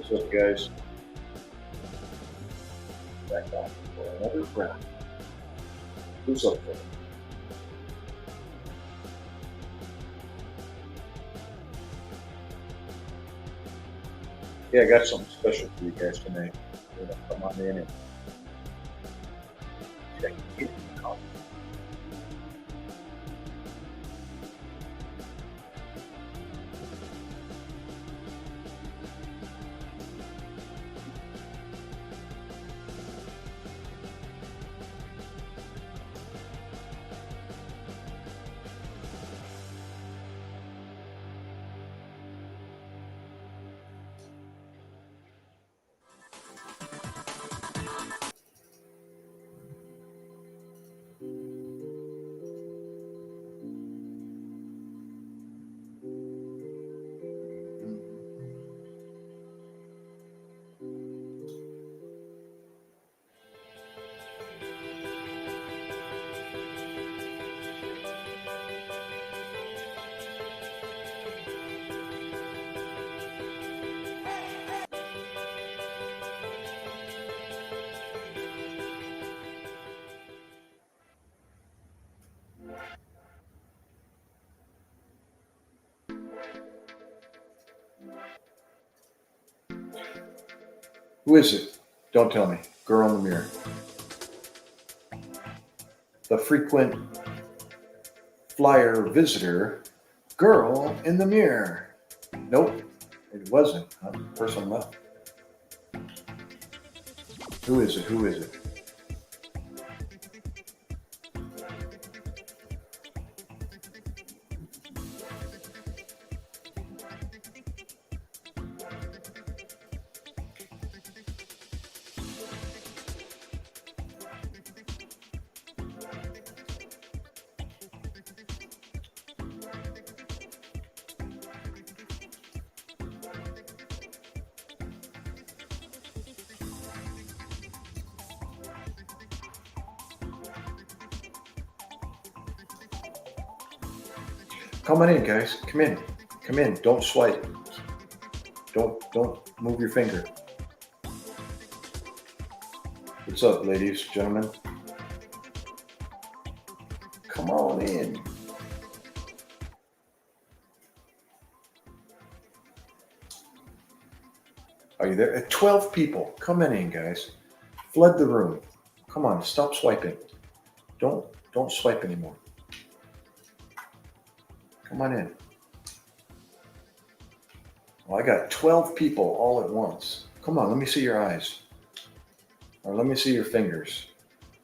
What's up, guys? Back on for another round. Who's up for it? Yeah, I got something special for you guys tonight. Come on in and check it out. Who is it? Don't tell me. Girl in the mirror. The frequent flyer visitor. Girl in the mirror. Nope, it wasn't. Huh? Person left. Who is it? Who is it? Come on in, guys. Come in. Come in. Don't swipe. Don't move your finger. What's up, ladies, gentlemen? Come on in. Are you there? 12 people. Come on in, guys. Flood the room. Come on, stop swiping. Don't swipe anymore. Come on in. Well, I got 12 people all at once. Come on, let me see your eyes. Or let me see your fingers.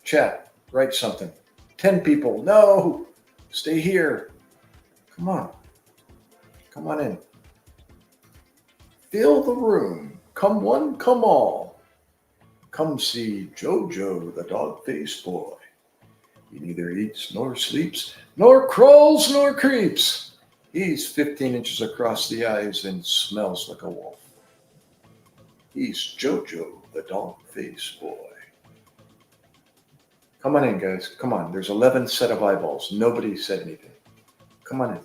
Chat, write something. 10 people. No, stay here. Come on. Come on in. Fill the room. Come one, come all. Come see Jojo, the dog-faced boy. He neither eats nor sleeps, nor crawls nor creeps. He's 15 inches across the eyes and smells like a wolf. He's Jojo, the dog-faced boy. Come on in, guys. Come on. There's 11 set of eyeballs. Nobody said anything. Come on in.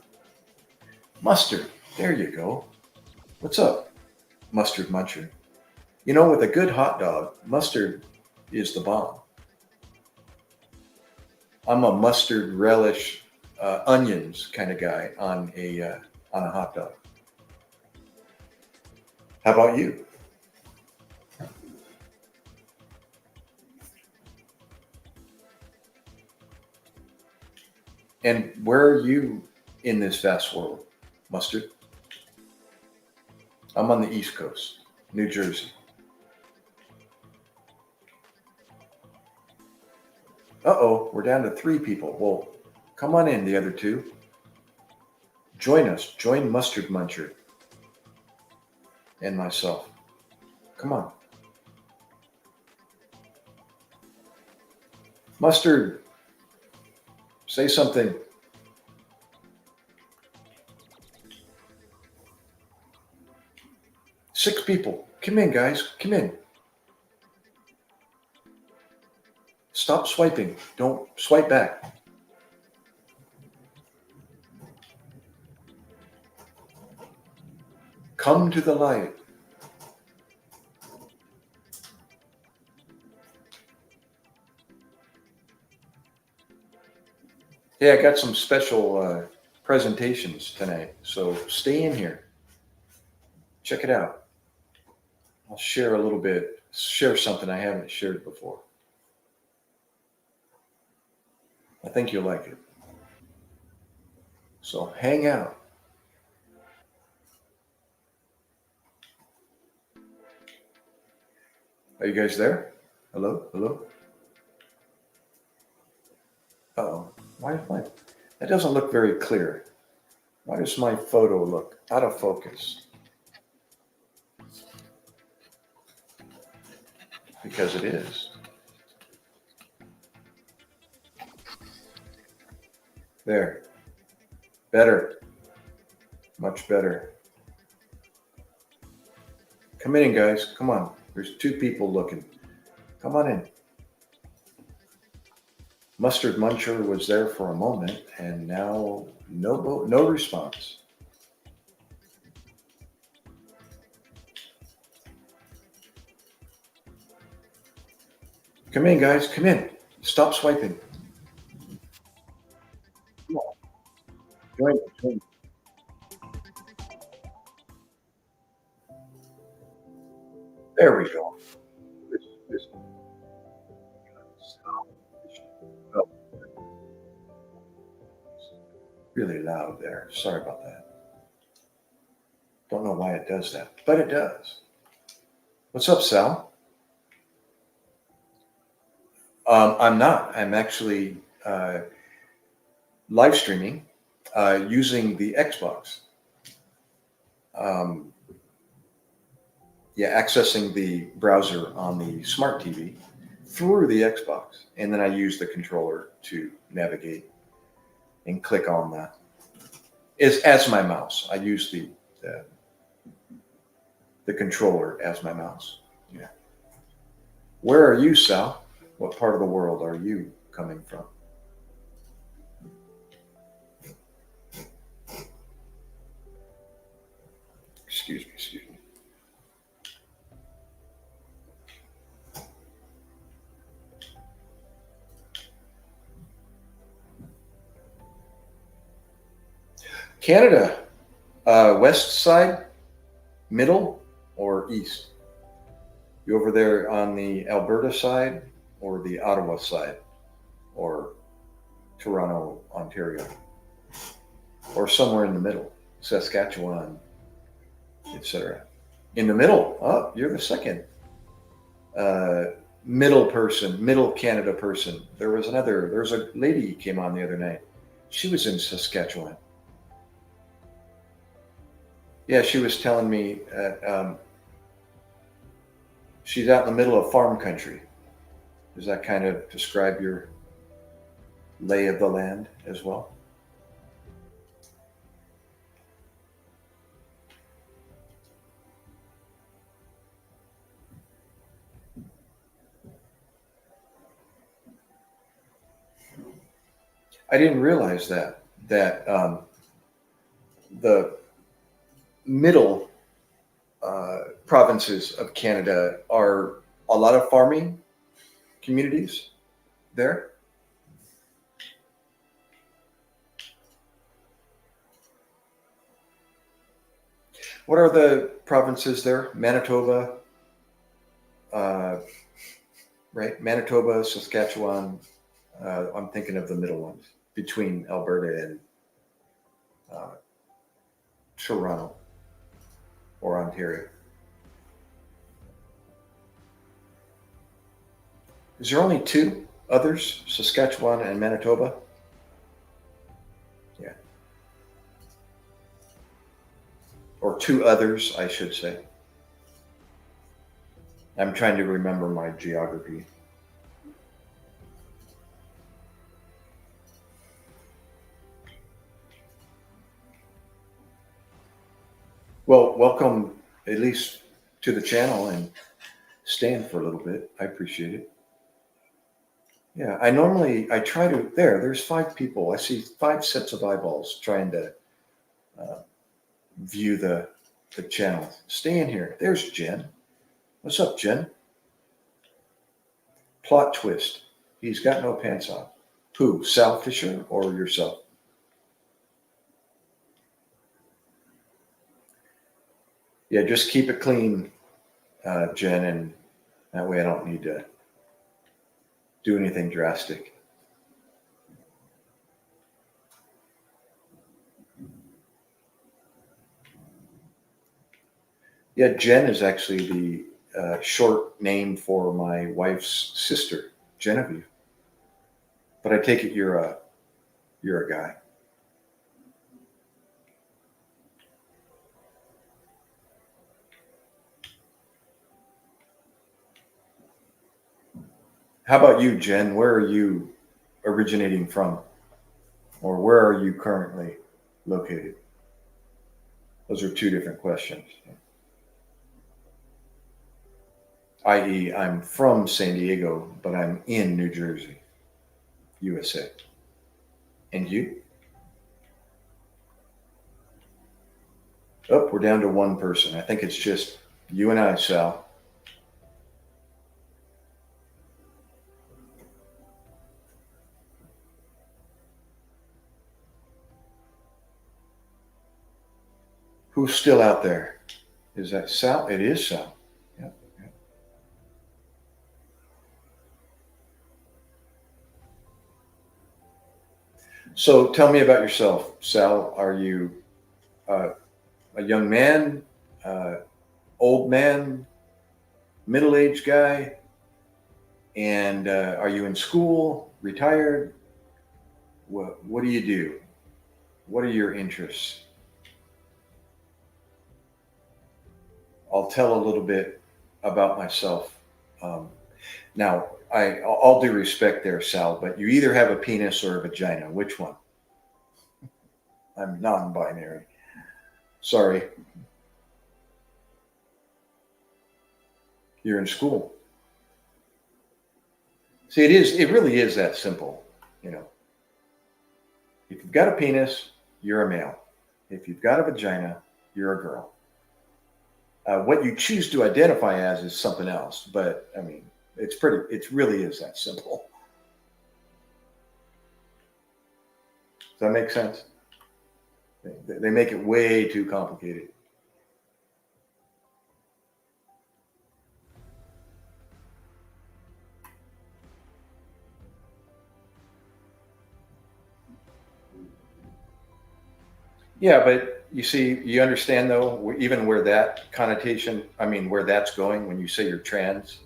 Mustard. There you go. What's up, Mustard Muncher? You know, with a good hot dog, mustard is the bomb. I'm a mustard relish, onions kind of guy on a hot dog. How about you? And where are you in this vast world, Mustard? I'm on the East Coast, New Jersey. Uh-oh, we're down to 3 people. Well, come on in, the other 2. Join us. Join Mustard Muncher and myself. Come on. Mustard, say something. Six people. Come in, guys. Come in. Stop swiping. Don't swipe back. Come to the light. Hey, I got some special presentations tonight, so stay in here. Check it out. I'll share a little bit, share something I haven't shared before. I think you'll like it. So hang out. Are you guys there? Hello? Hello? Uh-oh. Why is my... That doesn't look very clear. Why does my photo look out of focus? Because it is. There. Better. Much better. Come in, guys. Come on. There's two people looking. Come on in. Mustard Muncher was there for a moment, and now no response. Come in, guys. Come in. Stop swiping. Come on. Join me. Join me. There we go. This- oh, really loud there. Sorry about that. Don't know why it does that, but it does. What's up, Sal? I'm not. I'm actually live streaming using the Xbox. Um, accessing the browser on the smart TV through the Xbox, and then I use the controller to navigate and click on that. As my mouse. I use the controller as my mouse. Yeah. Where are you, Sal? What part of the world are you coming from? Excuse me. Excuse me. Canada, west side, middle, or east? You over there on the Alberta side or the Ottawa side or Toronto, Ontario, or somewhere in the middle, Saskatchewan, etc. In the middle. Oh, you're the second uh, middle Canada person. There's a lady who came on the other night. She was in Saskatchewan. Yeah, she was telling me she's out in the middle of farm country. Does that kind of describe your lay of the land as well? I didn't realize that the middle provinces of Canada are a lot of farming communities there. What are the provinces there? Manitoba, uh, right? Manitoba, Saskatchewan. I'm thinking of the middle ones between Alberta and uh, Toronto or Ontario. Is there only two others, Saskatchewan and Manitoba? Yeah. Or two others, I should say. I'm trying to remember my geography. Well, welcome at least to the channel and stand for a little bit. I appreciate it. Yeah, I try to, there's five people. I see five sets of eyeballs trying to uh, view the channel. Stay in here. There's Jen. What's up, Jen? Plot twist. He's got no pants on. Who? Sal Fisher or yourself? Yeah, just keep it clean, Jen, and that way I don't need to do anything drastic. Yeah, Jen is actually the short name for my wife's sister, Genevieve. But I take it you're a guy. How about you, Jen? Where are you originating from, or where are you currently located? Those are two different questions. I.e., I'm from San Diego, but I'm in New Jersey, USA. And you? Oh, we're down to one person. I think it's just you and I, Sal. Who's still out there? Is that Sal? It is Sal. Yeah. Yeah. So tell me about yourself, Sal. Are you uh, a young man, uh, old man, middle-aged guy? And are you in school, retired? What do you do? What are your interests? I'll tell a little bit about myself. Um, Now, all due respect there, Sal, but you either have a penis or a vagina. Which one? I'm non-binary. Sorry, you're in school. See, it really is that simple. You know, if you've got a penis, you're a male. If you've got a vagina, you're a girl. What you choose to identify as is something else. But I mean, it really is that simple. Does that make sense? They make it way too complicated. Yeah, but you see, you understand though, even where that connotation, I mean, where that's going when you say you're trans.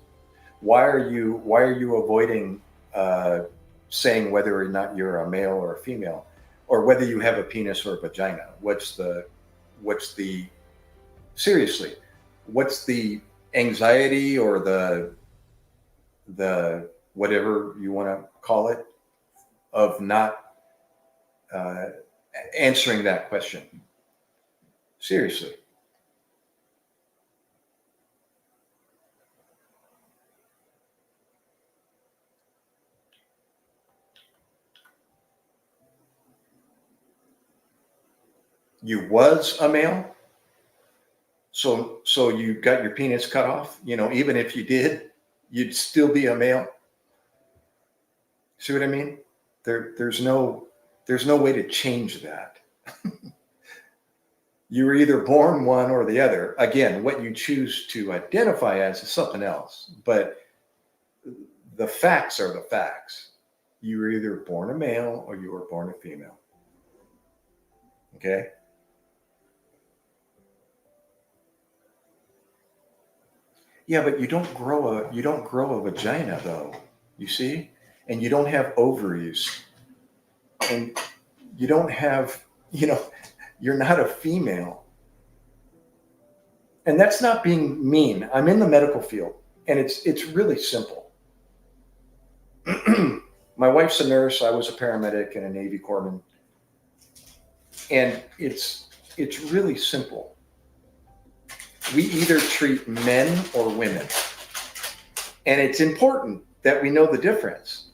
Why are you avoiding uh, saying whether or not you're a male or a female, or whether you have a penis or a vagina? What's the seriously? What's the anxiety or the whatever you want to call it of not uh, answering that question? Seriously. You was a male, so you got your penis cut off. Even if you did, you'd still be a male. See what I mean? There's no way to change that. You were either born one or the other. Again, what you choose to identify as is something else. But the facts are the facts. You were either born a male or you were born a female. Okay? Yeah, but you don't grow a vagina though. You see? And you don't have ovaries. And you don't have, you know, you're not a female. And that's not being mean. I'm in the medical field and it's really simple. My wife's a nurse, I was a paramedic and a Navy corpsman. And it's really simple. We either treat men or women. And it's important that we know the difference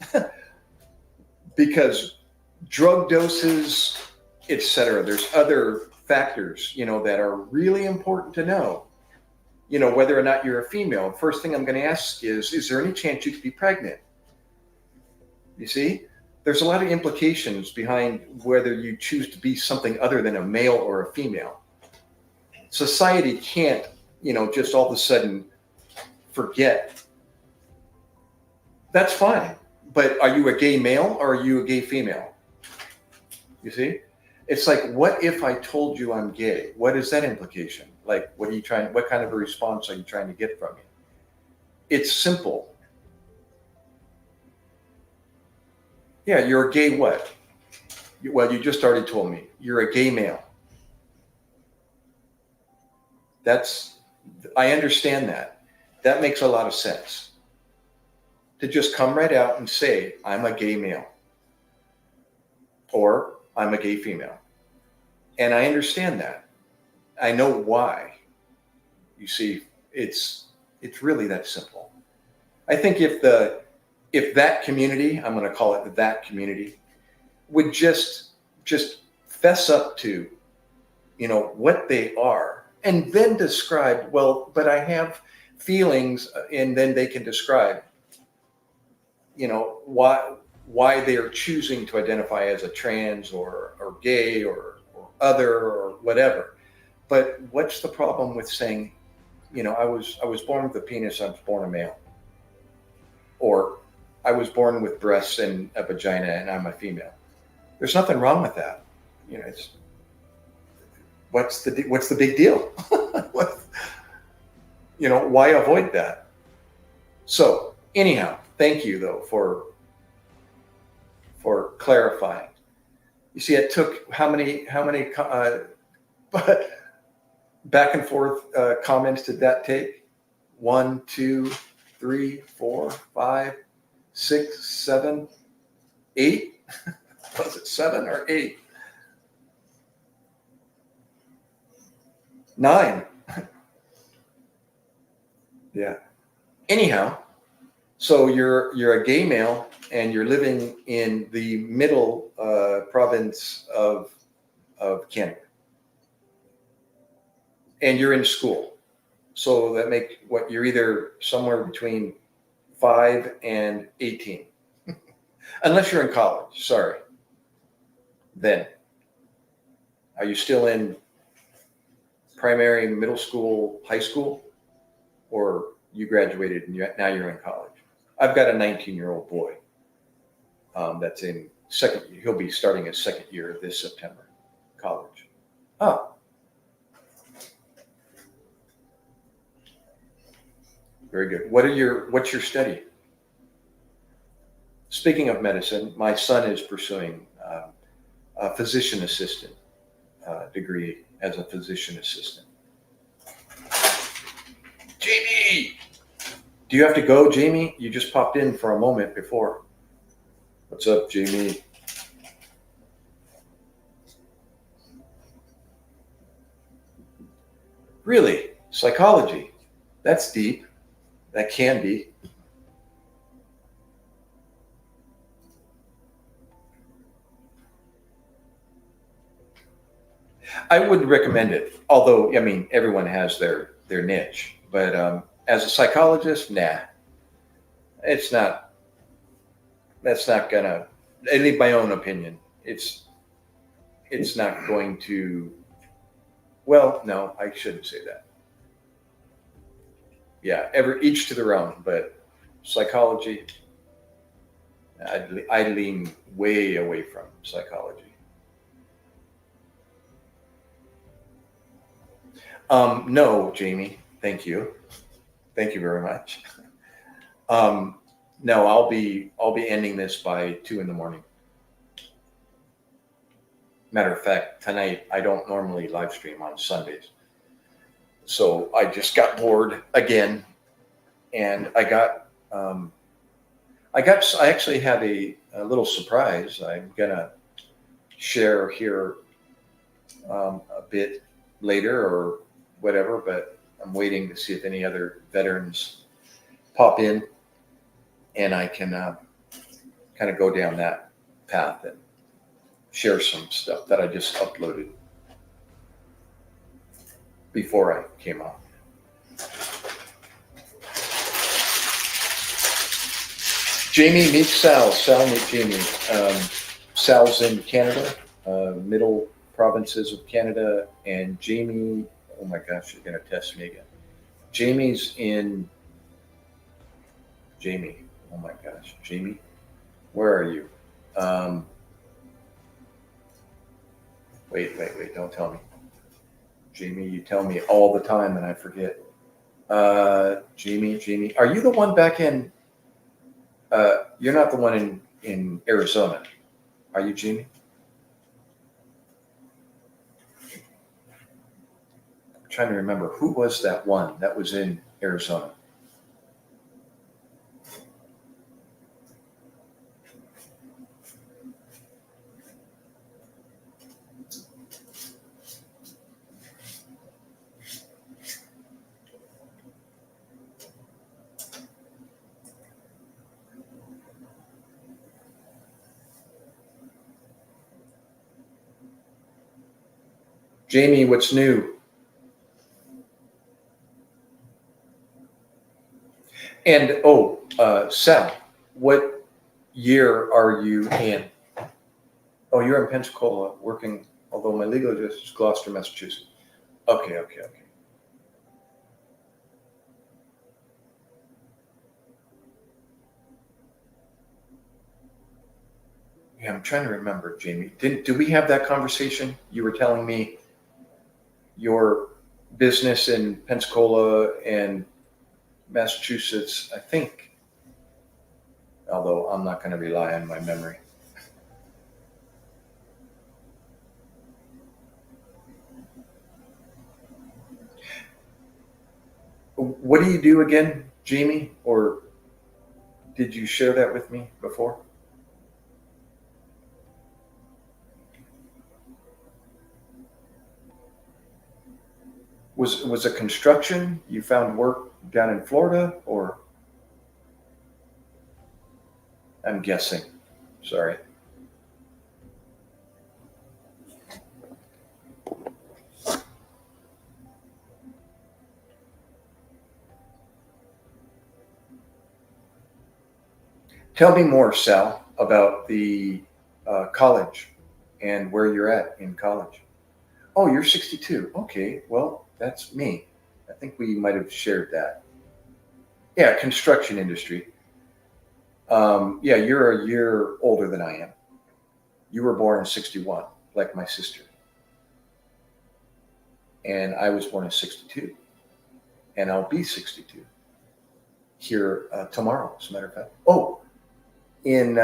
because drug doses, etc. There's other factors, that are really important to know. Whether or not you're a female. First thing I'm going to ask is there any chance you could be pregnant? You see? there's a lot of implications behind whether you choose to be something other than a male or a female. Society can't, just all of a sudden forget. That's fine. But are you a gay male or are you a gay female? You see? It's like, what if I told you I'm gay? What is that implication? Like, what kind of a response are you trying to get from me? It's simple. Yeah, you're a gay what? Well, you just already told me. You're a gay male. I understand that. That makes a lot of sense. To just come right out and say, I'm a gay male. Or I'm a gay female. And I understand that. I know why. You see, it's really that simple. I think if that community, I'm going to call it that community, would just fess up to, what they are, and then describe, well, but I have feelings, and then they can describe, why they are choosing to identify as a trans or gay or other or whatever. But what's the problem with saying, I was born with a penis, I was born a male, or I was born with breasts and a vagina and I'm a female? There's nothing wrong with that. It's what's the big deal? Why avoid that? So anyhow, thank you though for clarifying. You see, it took how many back and forth comments did that take? 1, 2, 3, 4, 5, 6, 7, 8. Was it 7 or 8? 9. Yeah. Anyhow, so you're a gay male and you're living in the middle province of Canada, and you're in school. So that make what you're either somewhere between 5 and 18, unless you're in college. Sorry. Then, are you still in primary, middle school, high school, or you graduated and now you're in college? I've got a 19-year-old boy that's in second. He'll be starting his second year this September, college. Oh, very good. What's your study? Speaking of medicine, my son is pursuing a physician assistant degree as a physician assistant. Jamie! Do you have to go, Jamie? You just popped in for a moment before. What's up, Jamie? Really? Psychology? That's deep. That can be. I wouldn't recommend it, although, everyone has their niche. But as a psychologist, nah. It's not. That's not gonna. I leave my own opinion. It's not going to. Well, no, I shouldn't say that. Yeah, each to their own. But psychology, I lean way away from psychology. No, Jamie. Thank you. Thank you very much. No, I'll be ending this by 2 a.m. Matter of fact, tonight I don't normally live stream on Sundays, so I just got bored again, and I actually have a little surprise. I'm gonna share here a bit later or whatever, but I'm waiting to see if any other veterans pop in, and I can kind of go down that path and share some stuff that I just uploaded before I came on. Jamie, meet Sal. Sal, meet Jamie. Sal's in Canada, middle provinces of Canada, and Jamie, oh my gosh, you're going to test me again. Jamie's in, Jamie, oh my gosh, Jamie, where are you? Wait, don't tell me. Jamie, you tell me all the time and I forget. Jamie, are you the one back in, you're not the one in Arizona, are you, Jamie? I'm trying to remember, who was that one that was in Arizona? Jamie, what's new? And Sal, what year are you in? Oh, you're in Pensacola working, although my legal address is Gloucester, Massachusetts. Okay. Yeah, I'm trying to remember, Jamie. Do we have that conversation? You were telling me your business in Pensacola and Massachusetts, I think, although I'm not going to rely on my memory. What do you do again, Jamie? Or did you share that with me before? Was it construction? You found work down in Florida, or I'm guessing. Sorry. Tell me more, Sal, about the college and where you're at in college. Oh, you're 62. Okay, well, that's me. I think we might have shared that. Yeah, construction industry. Yeah, you're a year older than I am. You were born in 61, like my sister. And I was born in 62. And I'll be 62 here tomorrow, as a matter of fact. Oh, in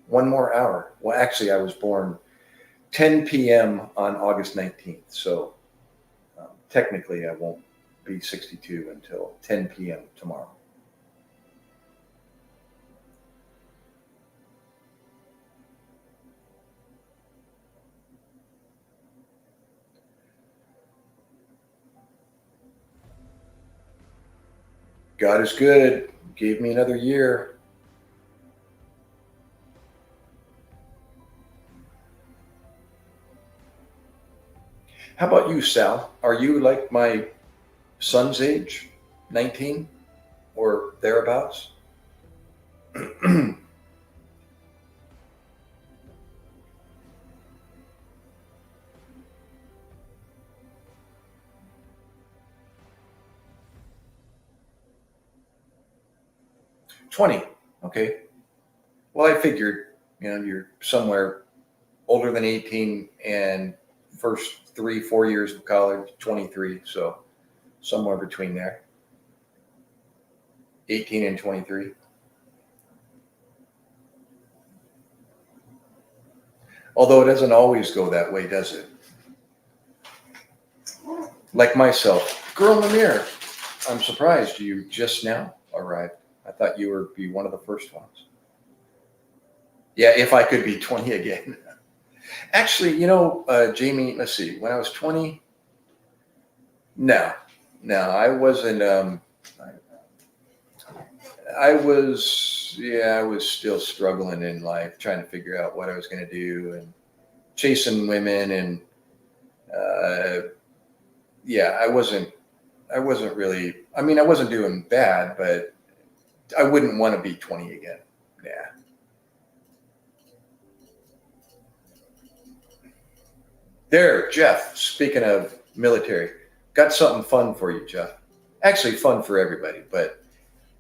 one more hour. Well, actually, I was born 10 p.m. on August 19th. So technically, I won't be 62 until 10 p.m. tomorrow. God is good. Gave me another year. How about you, Sal? Are you like my son's age, 19 or thereabouts? 20. Okay. Well, I figured, you're somewhere older than 18 and first 3-4 years of college, 23. So somewhere between there, 18 and 23. Although it doesn't always go that way, does it? Like myself, girl in the mirror. I'm surprised you just now arrived. I thought you would be one of the first ones. Yeah, if I could be 20 again. Actually, Jamie, let's see, when I was 20, no, I wasn't. I was still struggling in life, trying to figure out what I was going to do and chasing women. And yeah, I wasn't really, I wasn't doing bad, but I wouldn't want to be 20 again. Yeah. There, Jeff, speaking of military, got something fun for you, Jeff. Actually fun for everybody, but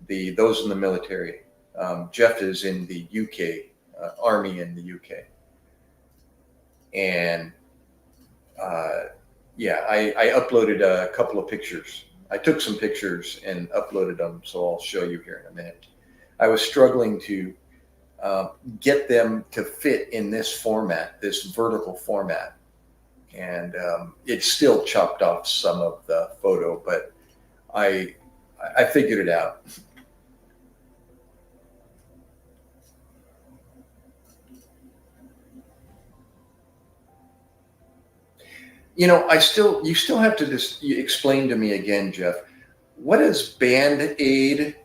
those in the military. Jeff is in the UK, Army in the UK. And yeah, I uploaded a couple of pictures. I took some pictures and uploaded them, so I'll show you here in a minute. I was struggling to get them to fit in this format, this vertical format. And it still chopped off some of the photo, but I figured it out. You know, you still have to just explain to me again, Jeff, what is Band-Aid?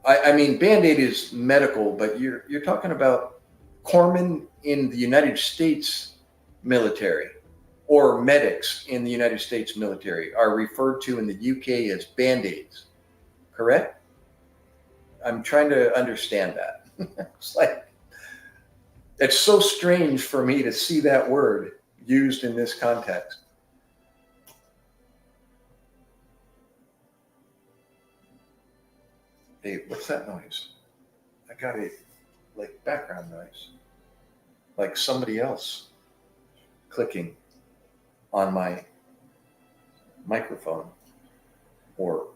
I mean, Band-Aid is medical, but you're talking about corpsmen in the United States military, or medics in the United States military are referred to in the UK as Band-Aids, correct? I'm trying to understand that. It's like, it's so strange for me to see that word used in this context. Hey, what's that noise? I got a like background noise, like somebody else clicking on my microphone. Or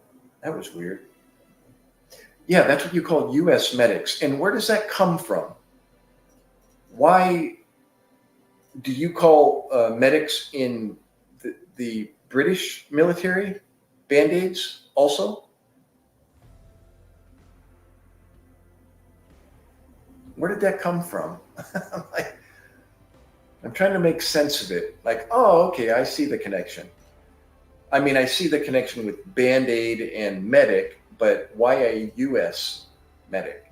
that was weird. Yeah, that's what you call U.S. medics. And where does that come from? Why do you call medics in the British military Band-Aids also? Where did that come from? I'm trying to make sense of it. Like, oh, okay, I see the connection. I mean, I see the connection with Band-Aid and medic, but why a U.S. medic?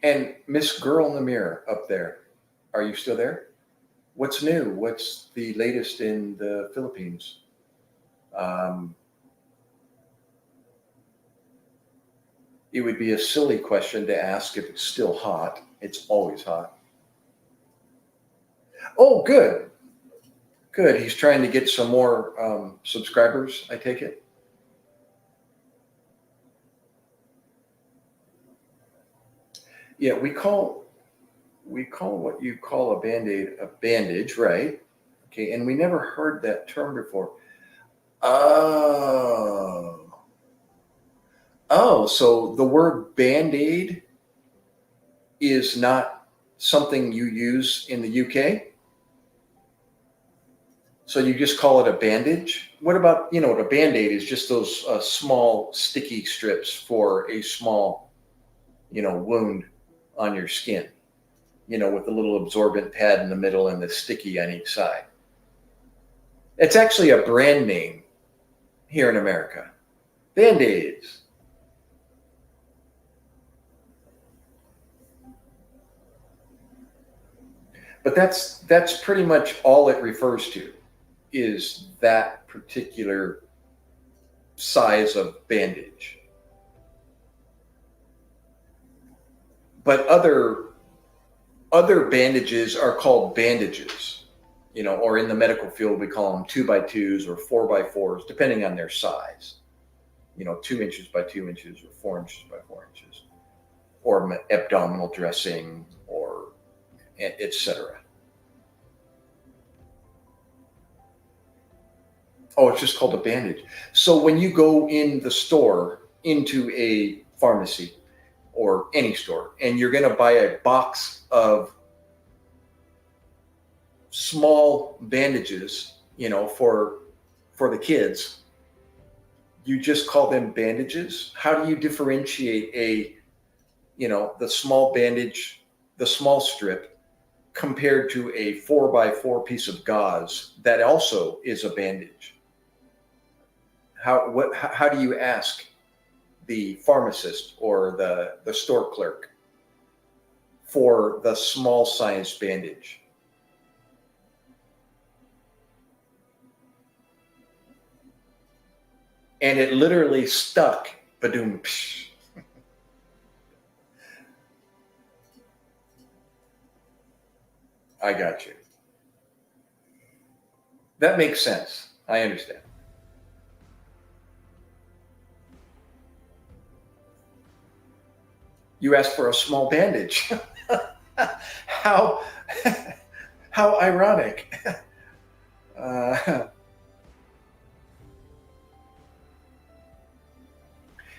And Miss Girl in the Mirror up there, are you still there? What's new? What's the latest in the Philippines? Um, it would be a silly question to ask if it's still hot. It's always hot. Oh, good. Good. He's trying to get some more subscribers, I take it. Yeah, we call what you call a Band-Aid a bandage, right? Okay, and we never heard that term before. Oh. Oh, so the word Band-Aid is not something you use in the UK? So you just call it a bandage? What about, a Band-Aid is just those small sticky strips for a small, wound on your skin, with a little absorbent pad in the middle and the sticky on each side. It's actually a brand name here in America. Band-Aids. But that's pretty much all it refers to, is that particular size of bandage. But other bandages are called bandages, or in the medical field we call them 2x2s or 4x4s, depending on their size. 2 inches by 2 inches or 4 inches by 4 inches, or abdominal dressing, or etc. Oh, it's just called a bandage. So when you go in the store, into a pharmacy or any store, and you're going to buy a box of small bandages, for the kids, you just call them bandages? How do you differentiate the small bandage, the small strip, compared to a 4x4 piece of gauze that also is a bandage? How do you ask the pharmacist or the store clerk for the small sized bandage? And it literally stuck. Badoom. I got you. That makes sense. I understand. You asked for a small bandage. how how ironic. Uh,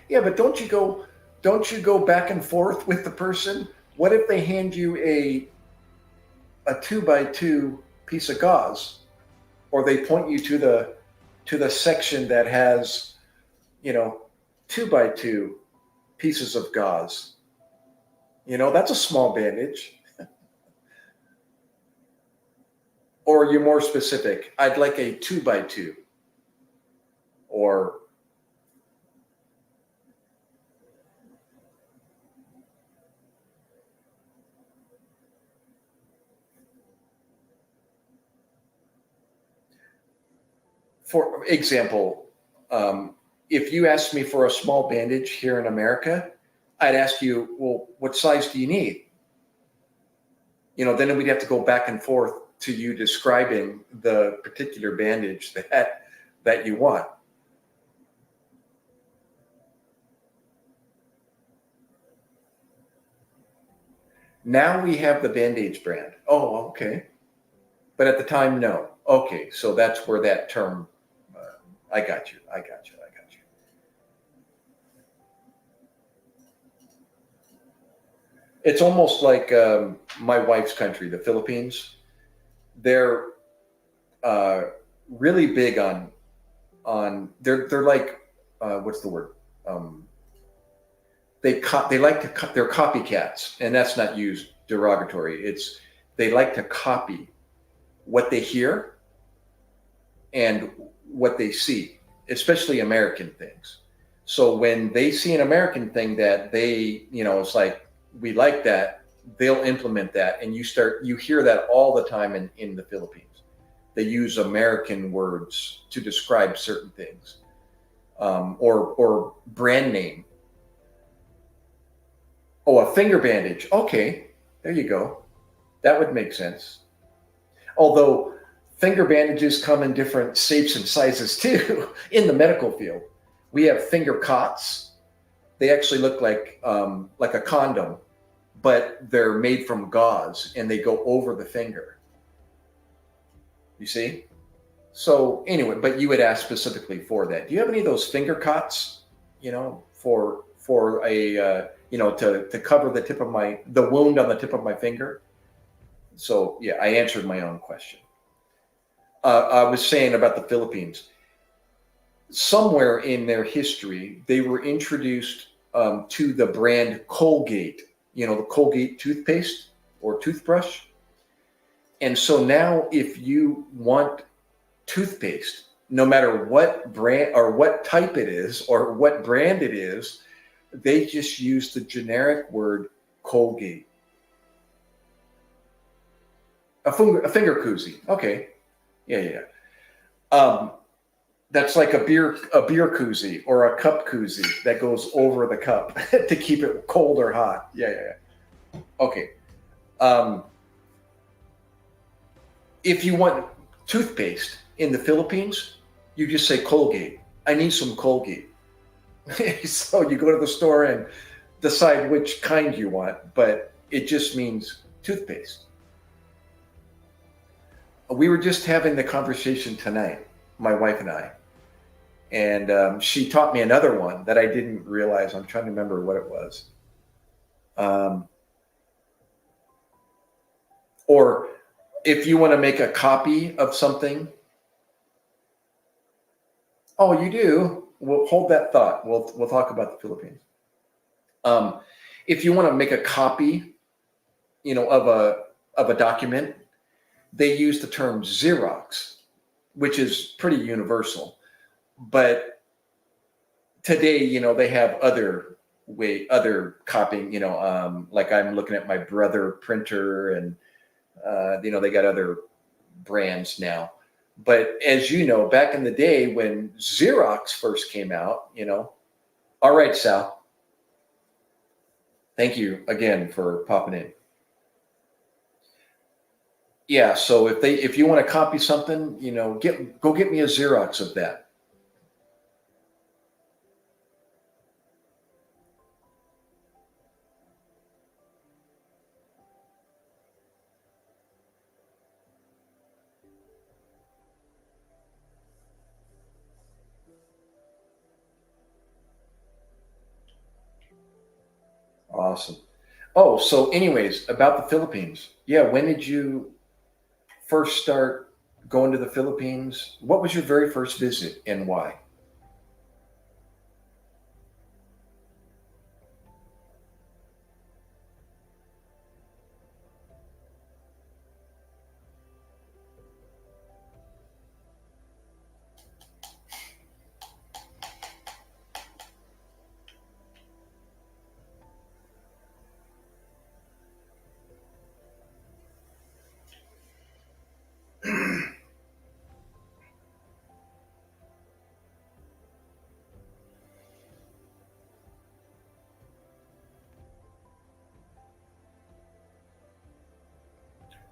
yeah, but don't you go back and forth with the person? What if they hand you a 2x2 piece of gauze, or they point you to the section that has, 2x2 pieces of gauze? That's a small bandage. Or you're more specific. I'd like a 2x2. Or for example, if you asked me for a small bandage here in America, I'd ask you, well, what size do you need? Then we'd have to go back and forth to you describing the particular bandage that you want. Now we have the Band-Aids brand. Oh, okay. But at the time, no. Okay, so that's where that term, I got you. It's almost like my wife's country, the Philippines. They're really big they're like what's the word? They like to they're copycats, and that's not used derogatory. It's they like to copy what they hear and what they see, especially American things. So when they see an American thing that it's like, we like that, they'll implement that. And you hear that all the time in the Philippines. They use American words to describe certain things, or brand name. Oh, a finger bandage. Okay, there you go. That would make sense. Although finger bandages come in different shapes and sizes too in the medical field. We have finger cots. They actually look like a condom, but they're made from gauze and they go over the finger. You see? So anyway, but you would ask specifically for that. Do you have any of those finger cots? For a to cover the wound on the tip of my finger. So yeah, I answered my own question. I was saying about the Philippines. Somewhere in their history, they were introduced to the brand Colgate. The Colgate toothpaste or toothbrush. And so now, if you want toothpaste, no matter what brand or what type it is or what brand it is, they just use the generic word Colgate. A finger koozie. Okay. Yeah. That's like a beer koozie or a cup koozie that goes over the cup to keep it cold or hot. Yeah. Okay. If you want toothpaste in the Philippines, you just say Colgate. I need some Colgate. So you go to the store and decide which kind you want, but it just means toothpaste. We were just having the conversation tonight, my wife and I, and she taught me another one that I didn't realize. I'm trying to remember what it was. Or if you want to make a copy of something. Oh, you do? We'll hold that thought. We'll talk about the Philippines. If you want to make a copy, of of a document, they use the term Xerox, which is pretty universal. But today, they have other copying, like I'm looking at my Brother printer, and they got other brands now. But as you know, back in the day when Xerox first came out, all right, Sal, thank you again for popping in. Yeah, so if you want to copy something, go get me a Xerox of that. Awesome. Oh, so anyways, about the Philippines. Yeah, when did you first start going to the Philippines? What was your very first visit and why?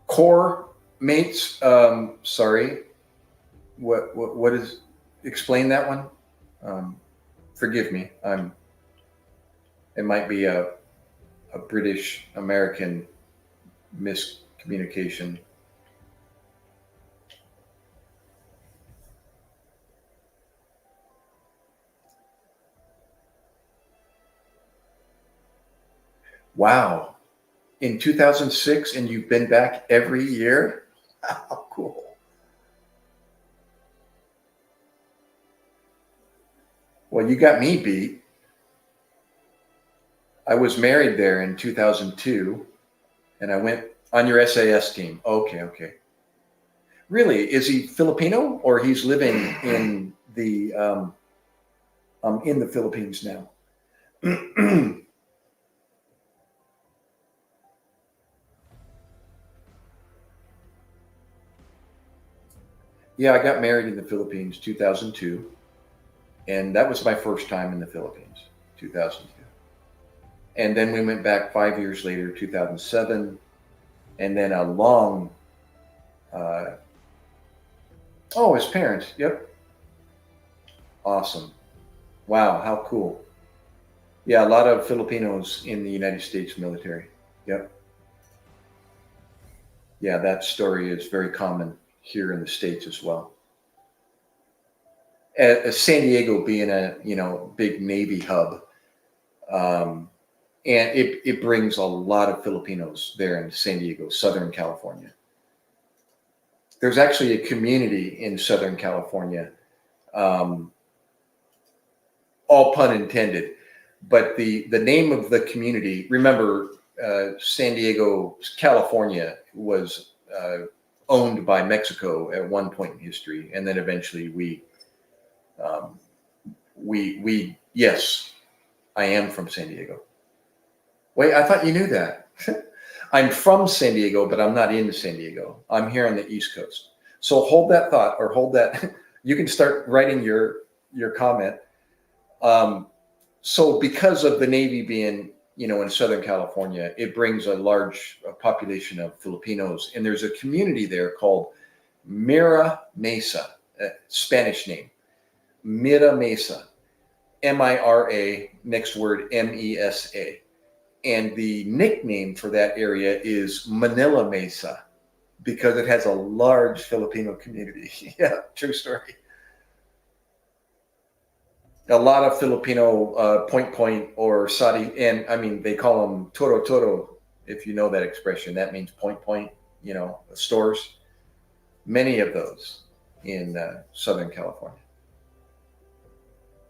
Core mates, sorry, what is, explain that one? Um, Forgive me. It might be a British American miscommunication. Wow. In 2006, and you've been back every year? How cool. Well, you got me beat. I was married there in 2002, and I went on your SAS team. Okay, okay. Really? Is he Filipino, or he's living in the Philippines now? Yeah, I got married in the Philippines 2002, and that was my first time in the Philippines, 2002. And then we went back 5 years later, 2007, and then a long. Uh, oh, his parents. Yep. Awesome. Wow, how cool. Yeah, a lot of Filipinos in the United States military. Yep. Yeah, that story is very common here in the States as well. San Diego being a big Navy hub, um, and it brings a lot of Filipinos there in San Diego, Southern California. There's actually a community in Southern California, um, all pun intended, but the name of the community. Remember, San Diego, California was owned by Mexico at one point in history, and then eventually um, we yes, I am from San Diego. Wait, I thought you knew that. I'm from San Diego, but I'm not in San Diego. I'm here on the East Coast. So hold that thought, or hold that. You can start writing your comment. So because of the Navy being, in Southern California, it brings a large population of Filipinos, and there's a community there called Mira Mesa, Spanish name, Mira Mesa, Mira, next word Mesa. And the nickname for that area is Manila Mesa because it has a large Filipino community. Yeah, true story. A lot of Filipino point or Saudi, and I mean, they call them toro toro, if you know that expression. That means point, stores. Many of those in Southern California,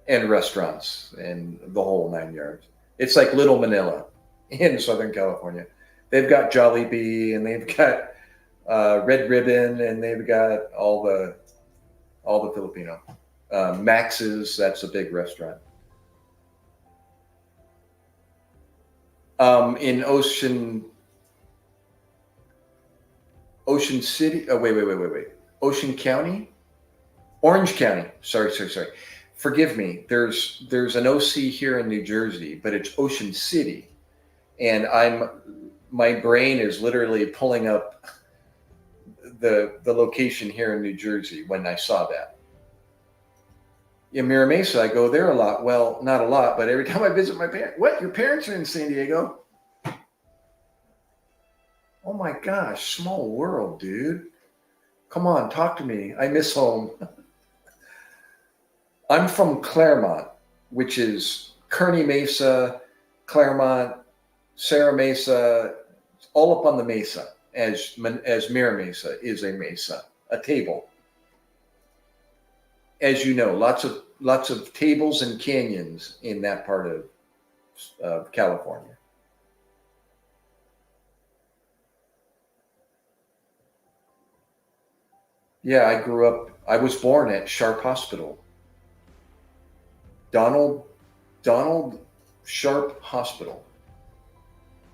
and restaurants and the whole nine yards. It's like Little Manila in Southern California. They've got Jollibee, and they've got Red Ribbon, and they've got all the Filipino. Max's, that's a big restaurant. In Ocean City. Oh, wait. Ocean County, Orange County. Sorry. Forgive me. There's an OC here in New Jersey, but it's Ocean City, and my brain is literally pulling up the location here in New Jersey when I saw that. In Mira Mesa, I go there a lot. Well, not a lot, but every time I visit my parents. What? Your parents are in San Diego? Oh my gosh, small world, dude. Come on, talk to me. I miss home. I'm from Claremont, which is Kearney Mesa, Claremont, Serra Mesa, all up on the mesa, as Mira Mesa is a mesa, a table. As you know, lots of tables and canyons in that part of California. Yeah, I was born at Sharp Hospital. Donald Sharp Hospital.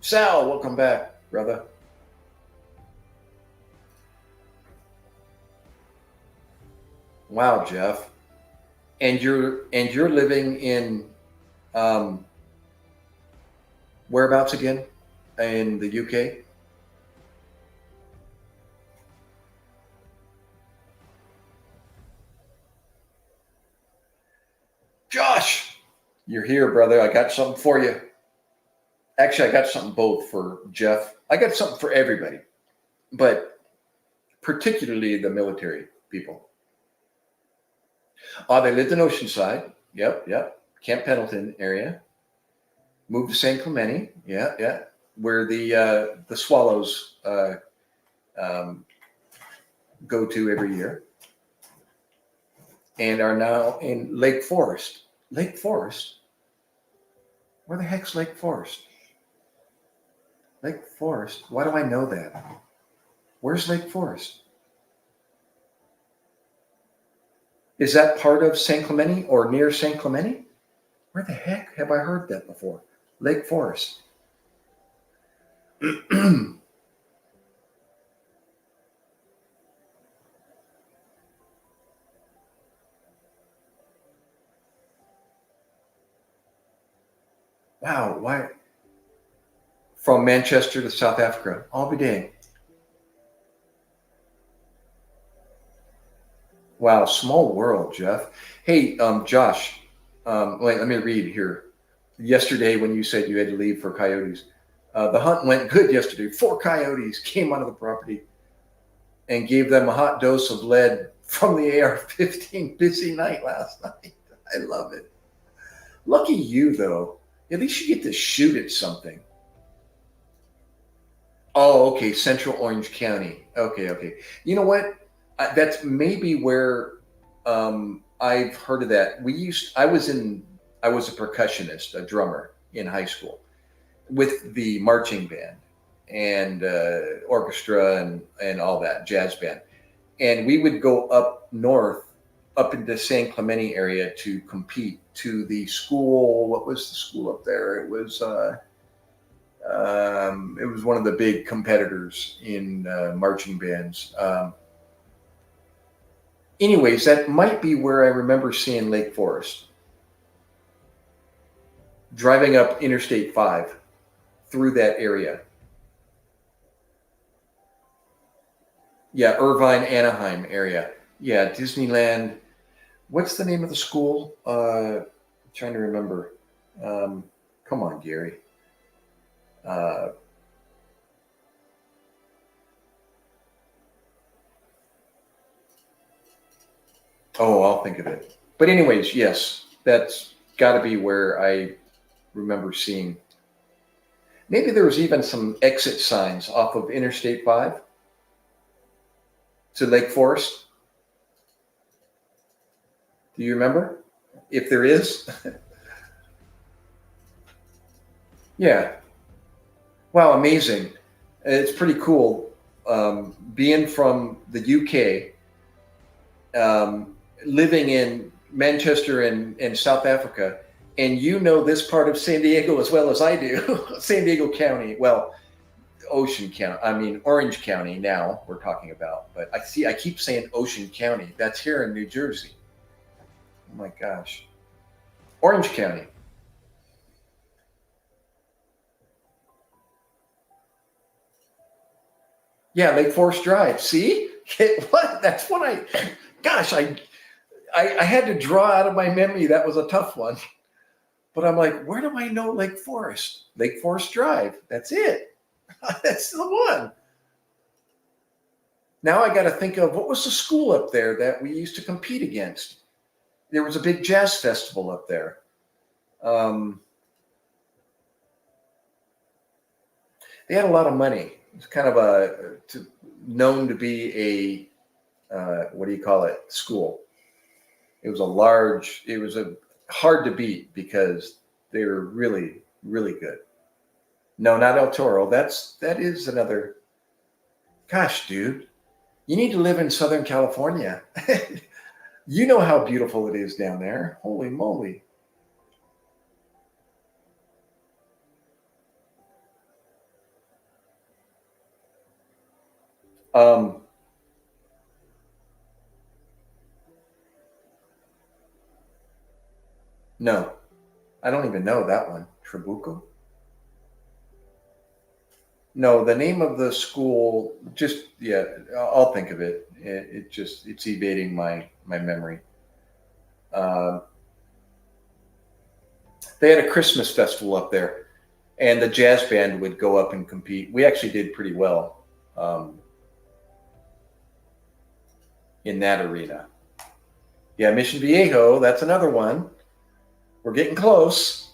Sal, welcome back, brother. Wow, Jeff. And you're living in whereabouts again? In the UK? Josh, you're here, brother. I got something for you. Actually, I got something both for Jeff. I got something for everybody, but particularly the military people. They lived in Oceanside. Yep. Camp Pendleton area. Moved to San Clemente. Yeah. Where the Swallows um, go to every year, and are now in Lake Forest. Lake Forest? Where the heck's Lake Forest? Lake Forest? Why do I know that? Where's Lake Forest? Is that part of San Clemente or near San Clemente? Where the heck have I heard that before? Lake Forest. Wow, why? From Manchester to South Africa. I'll be dang. Wow, small world, Jeff. Hey, Josh, wait, let me read here. Yesterday, when you said you had to leave for coyotes, the hunt went good yesterday. 4 coyotes came onto the property and gave them a hot dose of lead from the AR-15. Busy night last night. I love it. Lucky you, though. At least you get to shoot at something. Oh, okay. Central Orange County. Okay. You know what? That's maybe where I've heard of that. I was a percussionist, a drummer in high school with the marching band and orchestra and all that, jazz band. And we would go up north, up into San Clemente area to compete to the school. What was the school up there? It was one of the big competitors in marching bands. Anyways, that might be where I remember seeing Lake Forest. Driving up Interstate 5 through that area. Yeah, Irvine, Anaheim area. Yeah, Disneyland. What's the name of the school? Trying to remember. Come on, Gary. I'll think of it. But anyways, yes, that's got to be where I remember seeing. Maybe there was even some exit signs off of Interstate 5 to Lake Forest. Do you remember? If there is? Yeah. Wow, amazing. It's pretty cool being from the UK, living in Manchester and South Africa, and you know this part of San Diego as well as I do. San Diego County, well, Ocean County. I mean Orange County. Now we're talking about, but I keep saying Ocean County. That's here in New Jersey. Oh my gosh, Orange County. Yeah, Lake Forest Drive. See what? That's what I. Gosh, I had to draw out of my memory. That was a tough one. But I'm like, where do I know Lake Forest? Lake Forest Drive. That's it. That's the one. Now I got to think of what was the school up there that we used to compete against. There was a big jazz festival up there. They had a lot of money. It's kind of known to be a what do you call it? School. It was a hard to beat because they were really, really good. No, not El Toro. That is another. Gosh, dude, you need to live in Southern California. You know how beautiful it is down there. Holy moly. Um, no, I don't even know that one. Trabuco? No, the name of the school, just, yeah, I'll think of it. It's evading my memory. Um, they had a Christmas festival up there, and the jazz band would go up and compete. We actually did pretty well in that arena. Yeah, Mission Viejo, that's another one. We're getting close.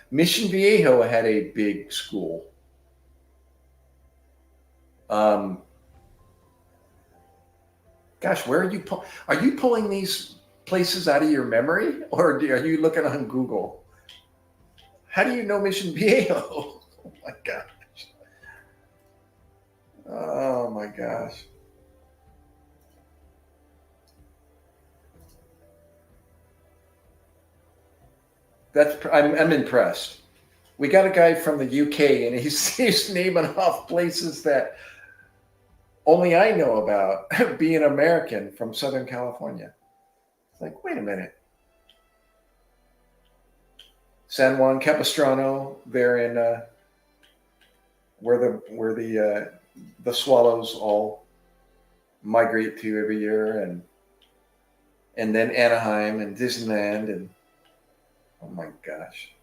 Mission Viejo had a big school. Um, Gosh, where are you? Are you pulling these places out of your memory, or are you looking on Google? How do you know Mission Viejo? Oh my gosh! Oh my gosh! I'm impressed. We got a guy from the UK, and he's naming off places that only I know about. Being American from Southern California, it's like, wait a minute. San Juan Capistrano, there in where the swallows all migrate to every year, and then Anaheim and Disneyland, and oh my gosh.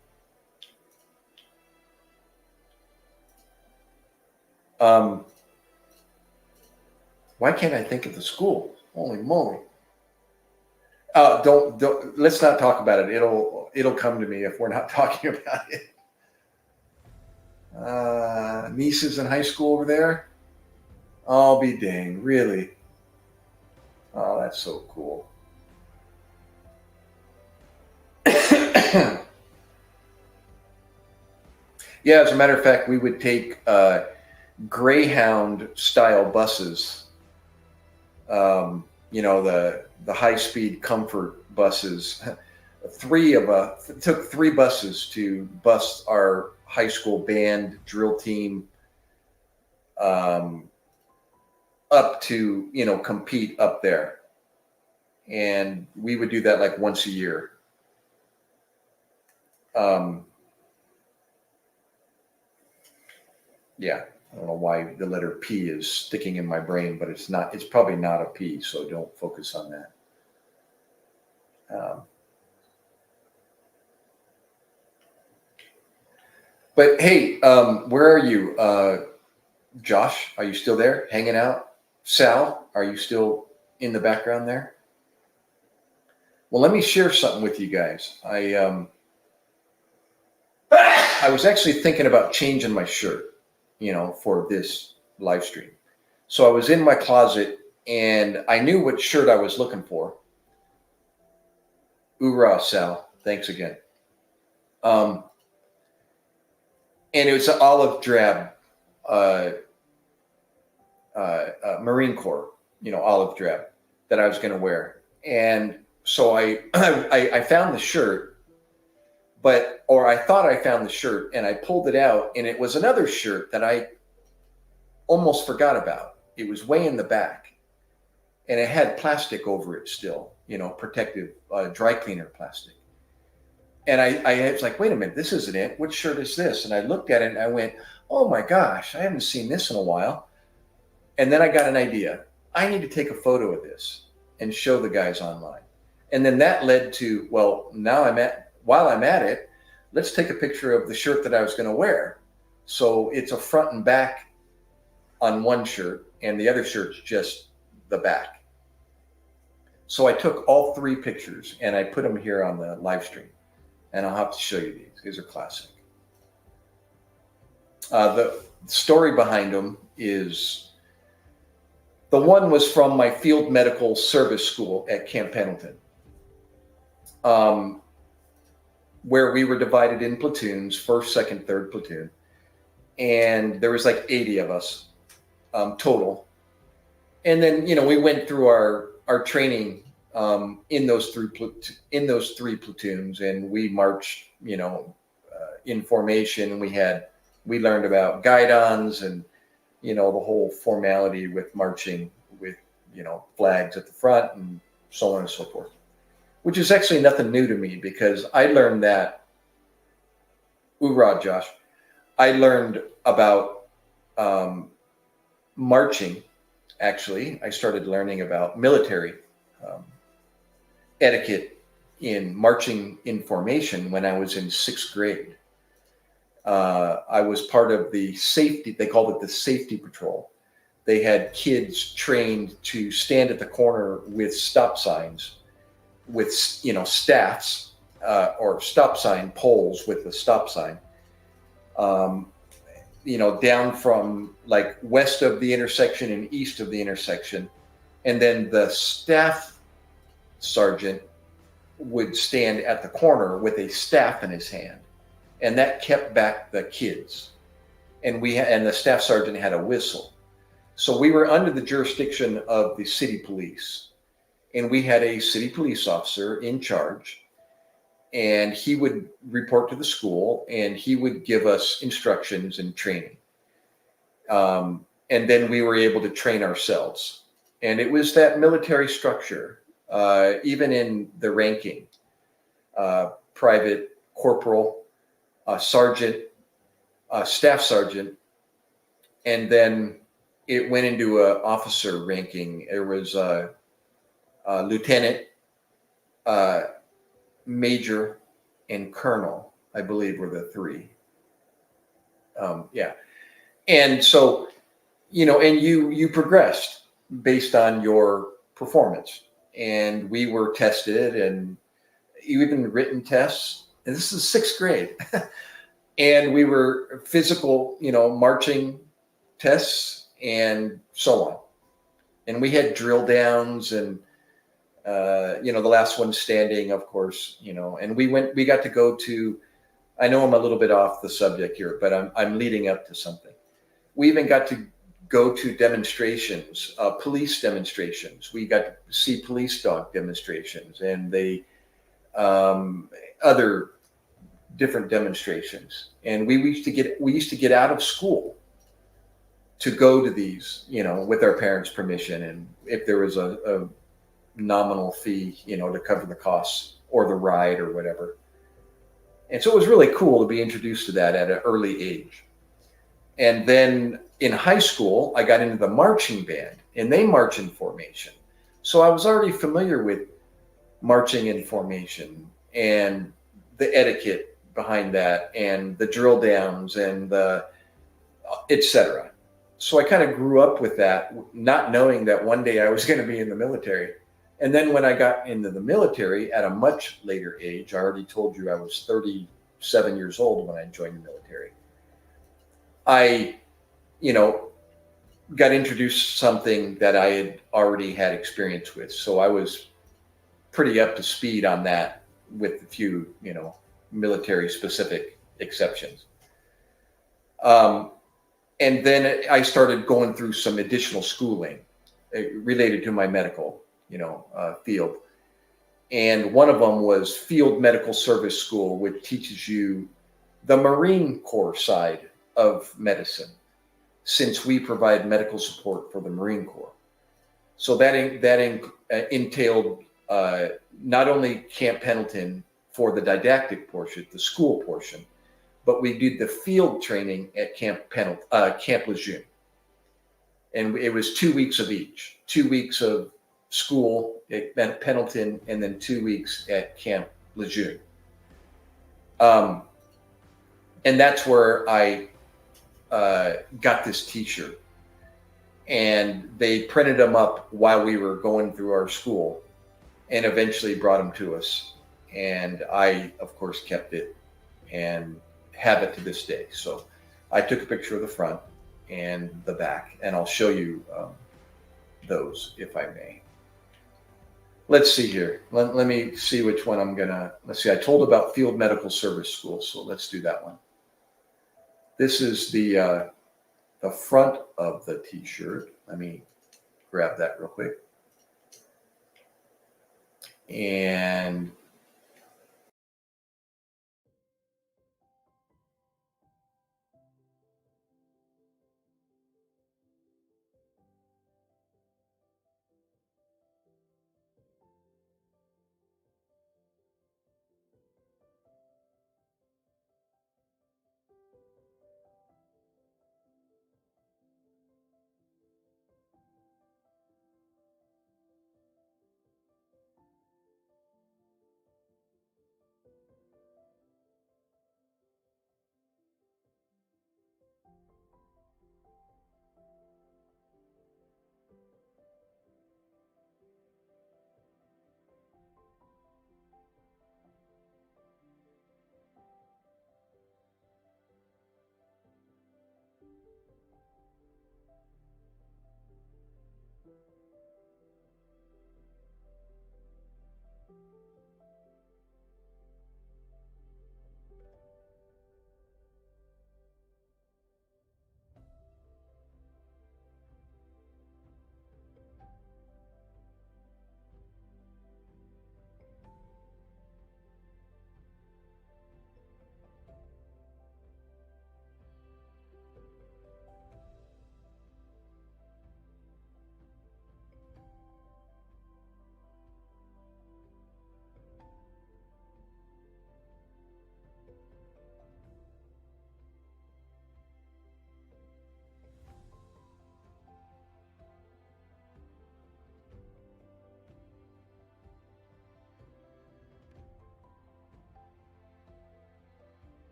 Um, why can't I think of the school? Holy moly! Don't. Let's not talk about it. It'll come to me if we're not talking about it. Nieces in high school over there. I'll be dang. Really? Oh, that's so cool. Yeah, as a matter of fact, we would take Greyhound style buses. The high speed comfort buses. Three of us took three buses to bus our high school band drill team up to compete up there, and we would do that like once a year. Um, yeah, I don't know why the letter P is sticking in my brain, but it's not. It's probably not a P, so don't focus on that. But hey, where are you, Josh? Are you still there, hanging out? Sal, are you still in the background there? Well, let me share something with you guys. I was actually thinking about changing my shirt, for this live stream. So I was in my closet and I knew what shirt I was looking for. Hoorah, Sal. Thanks again. And it was an olive drab uh, Marine Corps, olive drab that I was going to wear. And so I found the shirt, or I thought I found the shirt, and I pulled it out, and it was another shirt that I almost forgot about. It was way in the back, and it had plastic over it still, protective dry cleaner plastic. And I was like, wait a minute, this isn't it. What shirt is this? And I looked at it and I went, oh my gosh, I haven't seen this in a while. And then I got an idea. I need to take a photo of this and show the guys online. And then that led to, well, while I'm at it, let's take a picture of the shirt that I was going to wear. So it's a front and back on one shirt, and the other shirt's just the back. So I took all 3 pictures and I put them here on the live stream. And I'll have to show you these. These are classic. The story behind them is, the one was from my field medical service school at Camp Pendleton, where we were divided in platoons, 1st, 2nd, 3rd platoon. And there was like 80 of us total. And then, we went through our training in those 3 platoons, and we marched, in formation, and we learned about guidons and, the whole formality with marching with, flags at the front and so on and so forth, which is actually nothing new to me, because I learned that, hoorah, Josh, I learned about marching. Actually, I started learning about military etiquette in marching in formation when I was in 6th grade. I was part of the safety, they called it the safety patrol. They had kids trained to stand at the corner with stop signs, with, staffs, or stop sign poles with the stop sign, down from like west of the intersection and east of the intersection. And then the staff sergeant would stand at the corner with a staff in his hand, and that kept back the kids. And the staff sergeant had a whistle. So we were under the jurisdiction of the city police, and we had a city police officer in charge, and he would report to the school, and he would give us instructions and training. And then we were able to train ourselves. And it was that military structure, even in the ranking, private, corporal, sergeant, staff sergeant, and then it went into a officer ranking. There was a lieutenant, major, and colonel, I believe, were the 3. Yeah. And so, and you progressed based on your performance. And we were tested, and even written tests. And this is 6th grade. And we were physical, marching tests and so on. And we had drill downs and, the last one standing, of course, and we got to go to, I know I'm a little bit off the subject here, but I'm leading up to something. We even got to go to demonstrations, police demonstrations. We got to see police dog demonstrations and other different demonstrations. And we used to get out of school to go to these, with our parents' permission. And if there was a nominal fee, to cover the costs or the ride or whatever. And so it was really cool to be introduced to that at an early age. And then in high school, I got into the marching band, and they march in formation. So I was already familiar with marching in formation and the etiquette behind that and the drill downs and the et cetera. So I kind of grew up with that, not knowing that one day I was going to be in the military. And then when I got into the military at a much later age, I already told you I was 37 years old when I joined the military. I, got introduced to something that I had already had experience with. So I was pretty up to speed on that with a few, military specific exceptions. And then I started going through some additional schooling related to my medical, field. And one of them was Field Medical Service School, which teaches you the Marine Corps side of medicine, since we provide medical support for the Marine Corps. So that entailed not only Camp Pendleton for the didactic portion, the school portion, but we did the field training at Camp Lejeune. And it was 2 weeks of each, 2 weeks of school at Pendleton, and then 2 weeks at Camp Lejeune. And that's where I got this t-shirt. And they printed them up while we were going through our school and eventually brought them to us. And I, of course, kept it and have it to this day. So I took a picture of the front and the back, and I'll show you those if I may. Let's see here. Let me see which one I'm gonna, let's see. I told about Field Medical Service School, so let's do that one. This is the front of the t-shirt. Let me grab that real quick. And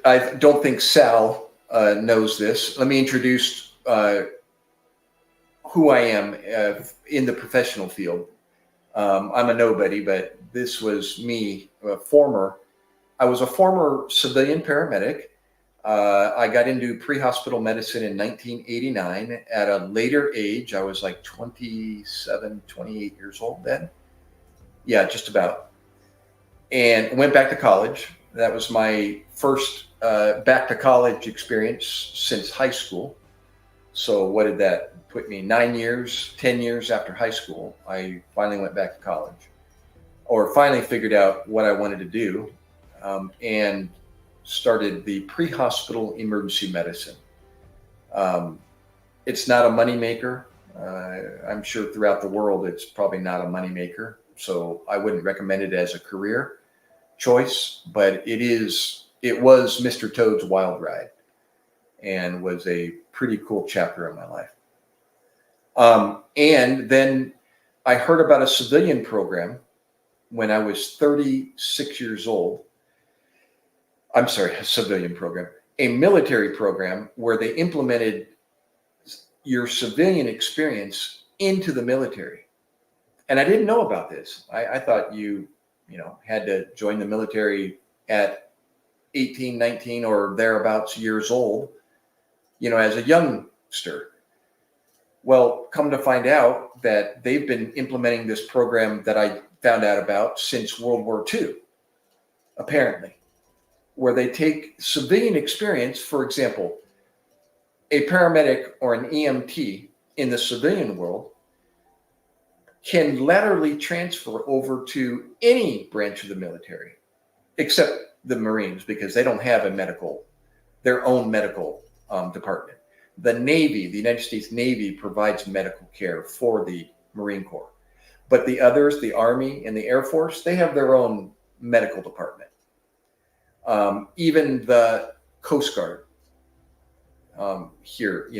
I don't think Sal knows this. Let me introduce who I am in the professional field. I'm a nobody, but this was me, I was a former civilian paramedic. I got into pre-hospital medicine in 1989 at a later age. I was like 27, 28 years old then. Yeah, just about. And went back to college. That was my first back to college experience since high school. So what did that put me? 9 years, 10 years after high school, I finally went back to college, or finally figured out what I wanted to do, and started the pre-hospital emergency medicine. It's not a moneymaker. I'm sure throughout the world, it's probably not a moneymaker. So I wouldn't recommend it as a career choice, but it was Mr. Toad's wild ride and was a pretty cool chapter in my life. And then I heard about a civilian program when I was 36 years old. I'm sorry, a civilian program, a military program where they implemented your civilian experience into the military. And I didn't know about this. I thought you had to join the military at 18, 19 or thereabouts years old, as a youngster. Well, come to find out that they've been implementing this program that I found out about since World War II, apparently, where they take civilian experience. For example, a paramedic or an EMT in the civilian world can laterally transfer over to any branch of the military, except the Marines, because they don't have their own medical department. The Navy, the United States Navy, provides medical care for the Marine Corps. But the others, the Army and the Air Force, they have their own medical department. Even the Coast Guard here,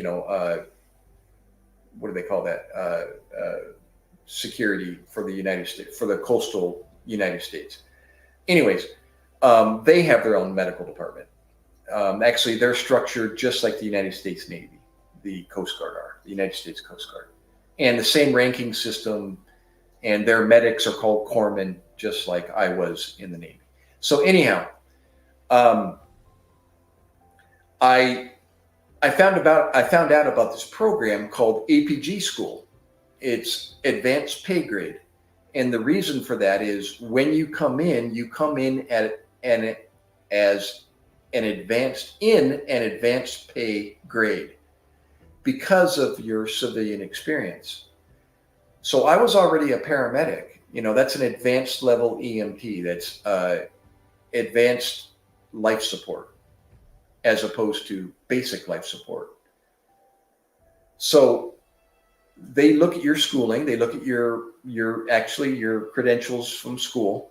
what do they call that? Security for the United States, for the coastal United States. Anyways, they have their own medical department. Actually, they're structured just like the United States Navy, the Coast Guard are, the United States Coast Guard. And the same ranking system, and their medics are called corpsmen, just like I was in the Navy. So anyhow, I found out about this program called APG School. It's advanced pay grade. And the reason for that is when you come in as an advanced pay grade because of your civilian experience. So I was already a paramedic. That's an advanced level EMT. That's advanced life support as opposed to basic life support. So they look at your schooling, they look at your credentials from school,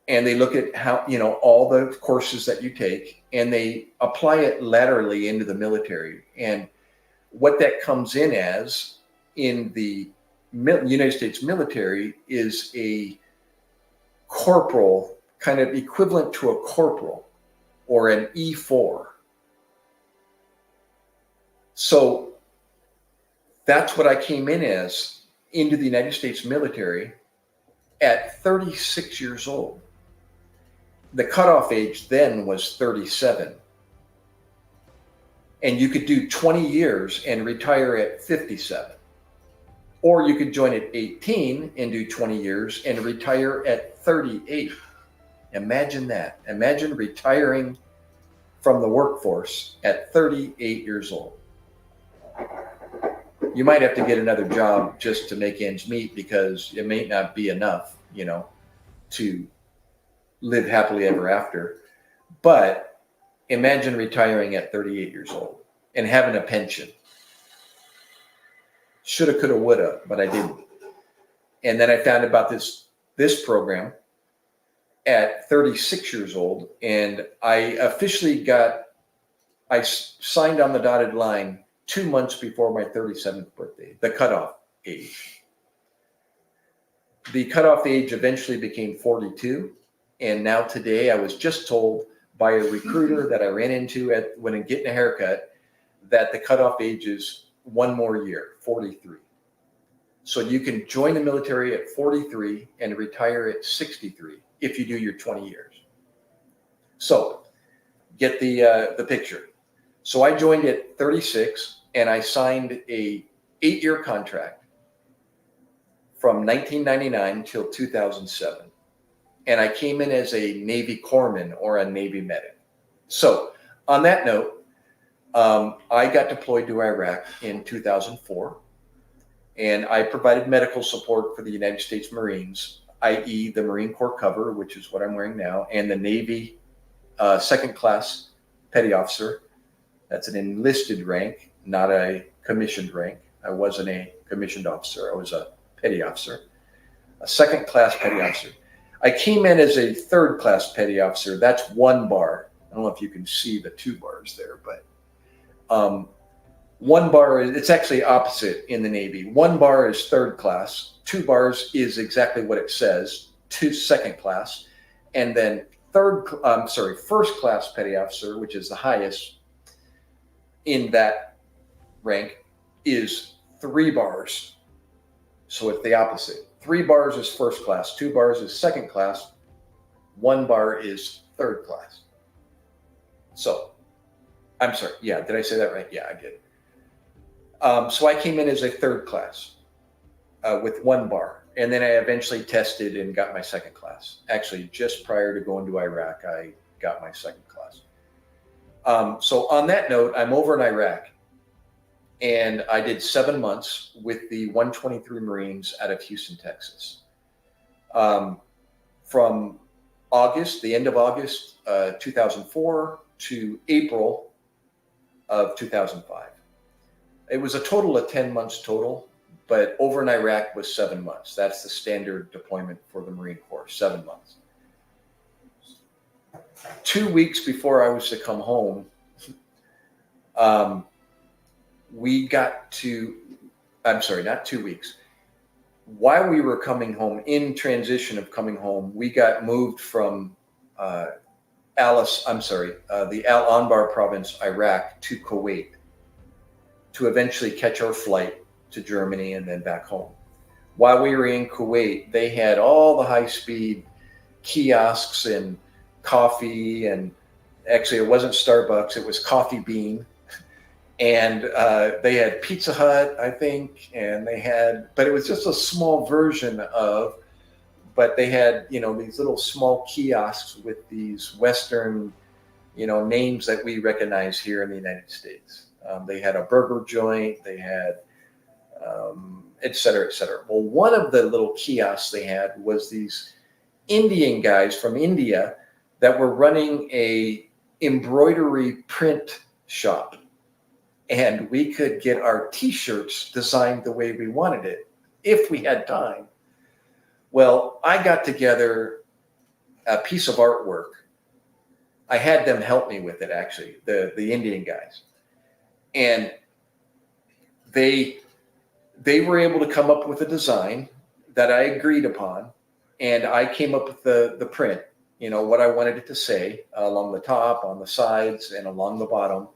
and they look at how, all the courses that you take, and they apply it laterally into the military. And what that comes in as in the United States military is a corporal, kind of equivalent to a corporal or an E4. So that's what I came in as into the United States military at 36 years old. The cutoff age then was 37. And you could do 20 years and retire at 57. Or you could join at 18 and do 20 years and retire at 38. Imagine that. Imagine retiring from the workforce at 38 years old. You might have to get another job just to make ends meet because it may not be enough, to live happily ever after. But imagine retiring at 38 years old and having a pension. Shoulda, coulda, woulda, but I didn't. And then I found about this program at 36 years old, and I signed on the dotted line 2 months before my 37th birthday, the cutoff age. The cutoff age eventually became 42. And now today, I was just told by a recruiter that I ran into when getting a haircut that the cutoff age is one more year, 43. So you can join the military at 43 and retire at 63 if you do your 20 years. So get the picture. So I joined at 36 and I signed a 8-year contract from 1999 till 2007. And I came in as a Navy corpsman or a Navy medic. So on that note, I got deployed to Iraq in 2004, and I provided medical support for the United States Marines, i.e. the Marine Corps cover, which is what I'm wearing now, and the Navy second class petty officer. That's an enlisted rank, not a commissioned rank. I wasn't a commissioned officer. I was a petty officer, a second class petty officer. I came in as a third class petty officer. That's one bar. I don't know if you can see the 2 bars there, but 1 bar, it's actually opposite in the Navy. 1 bar is 3rd class. 2 bars is exactly what it says, 2nd class. And then 1st class petty officer, which is the highest in that rank, is 3 bars. So it's the opposite. 3 bars is 1st class, 2 bars is 2nd class, 1 bar is 3rd class. So, I'm sorry. Yeah, did I say that right? Yeah, I did. So I came in as a 3rd class with 1 bar. And then I eventually tested and got my 2nd class. Actually, just prior to going to Iraq, I got my 2nd class. So on that note, I'm over in Iraq. And I did 7 months with the 123 Marines out of Houston, Texas. From August, the end of August 2004 to April of 2005. It was a total of 10 months total, but over in Iraq was 7 months. That's the standard deployment for the Marine Corps, 7 months. 2 weeks before I was to come home, we got to, I'm sorry, not 2 weeks. While we were coming home, in transition of coming home, we got moved from the Al Anbar province, Iraq, to Kuwait to eventually catch our flight to Germany and then back home. While we were in Kuwait, they had all the high-speed kiosks and coffee, and actually it wasn't Starbucks, it was Coffee Bean. And they had Pizza Hut, I think, and they had, but it was just a small version of, but they had, these little small kiosks with these Western, names that we recognize here in the United States. They had a burger joint, they had, et cetera, et cetera. Well, one of the little kiosks they had was these Indian guys from India that were running a embroidery print shop. And we could get our T-shirts designed the way we wanted it, if we had time. Well, I got together a piece of artwork. I had them help me with it, actually, the Indian guys. And they were able to come up with a design that I agreed upon. And I came up with the print, what I wanted it to say along the top, on the sides, and along the bottom.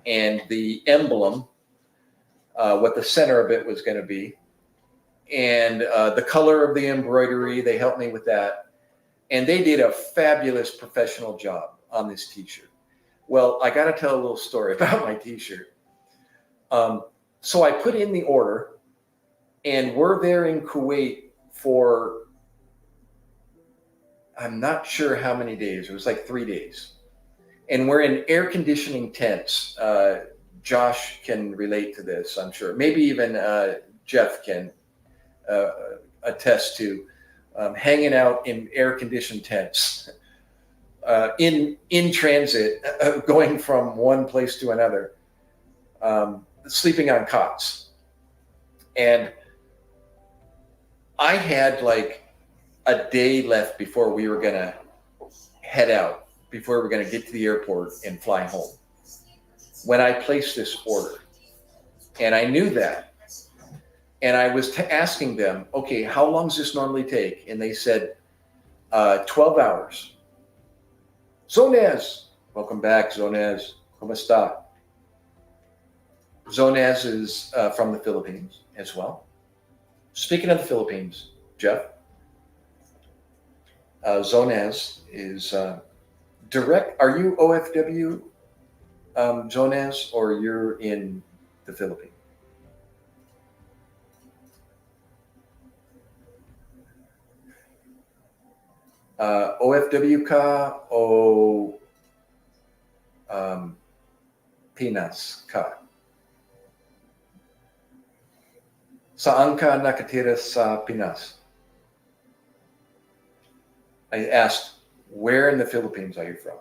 And the emblem, what the center of it was going to be, and the color of the embroidery. They helped me with that, and they did a fabulous professional job on this T-shirt. Well, I got to tell a little story about my T-shirt. So I put in the order, and we're there in Kuwait for, I'm not sure how many days. It was like 3 days. And we're in air conditioning tents. Josh can relate to this, I'm sure. Maybe even Jeff can attest to hanging out in air conditioned tents in transit, going from one place to another, sleeping on cots. And I had like a day left before we were going to head out, before we were going to get to the airport and fly home, when I placed this order. And I knew that. And I was asking them, okay, how long does this normally take? And they said, 12 hours. Zonez, welcome back, Zonez. ¿Cómo está? Zonez is from the Philippines as well. Speaking of the Philippines, Jeff, Zonez is direct. Are you OFW, Zonez, or you're in the Philippines? OFW ka o Pinas ka? Saan ka nakatira sa Pinas? I asked, where in the Philippines are you from?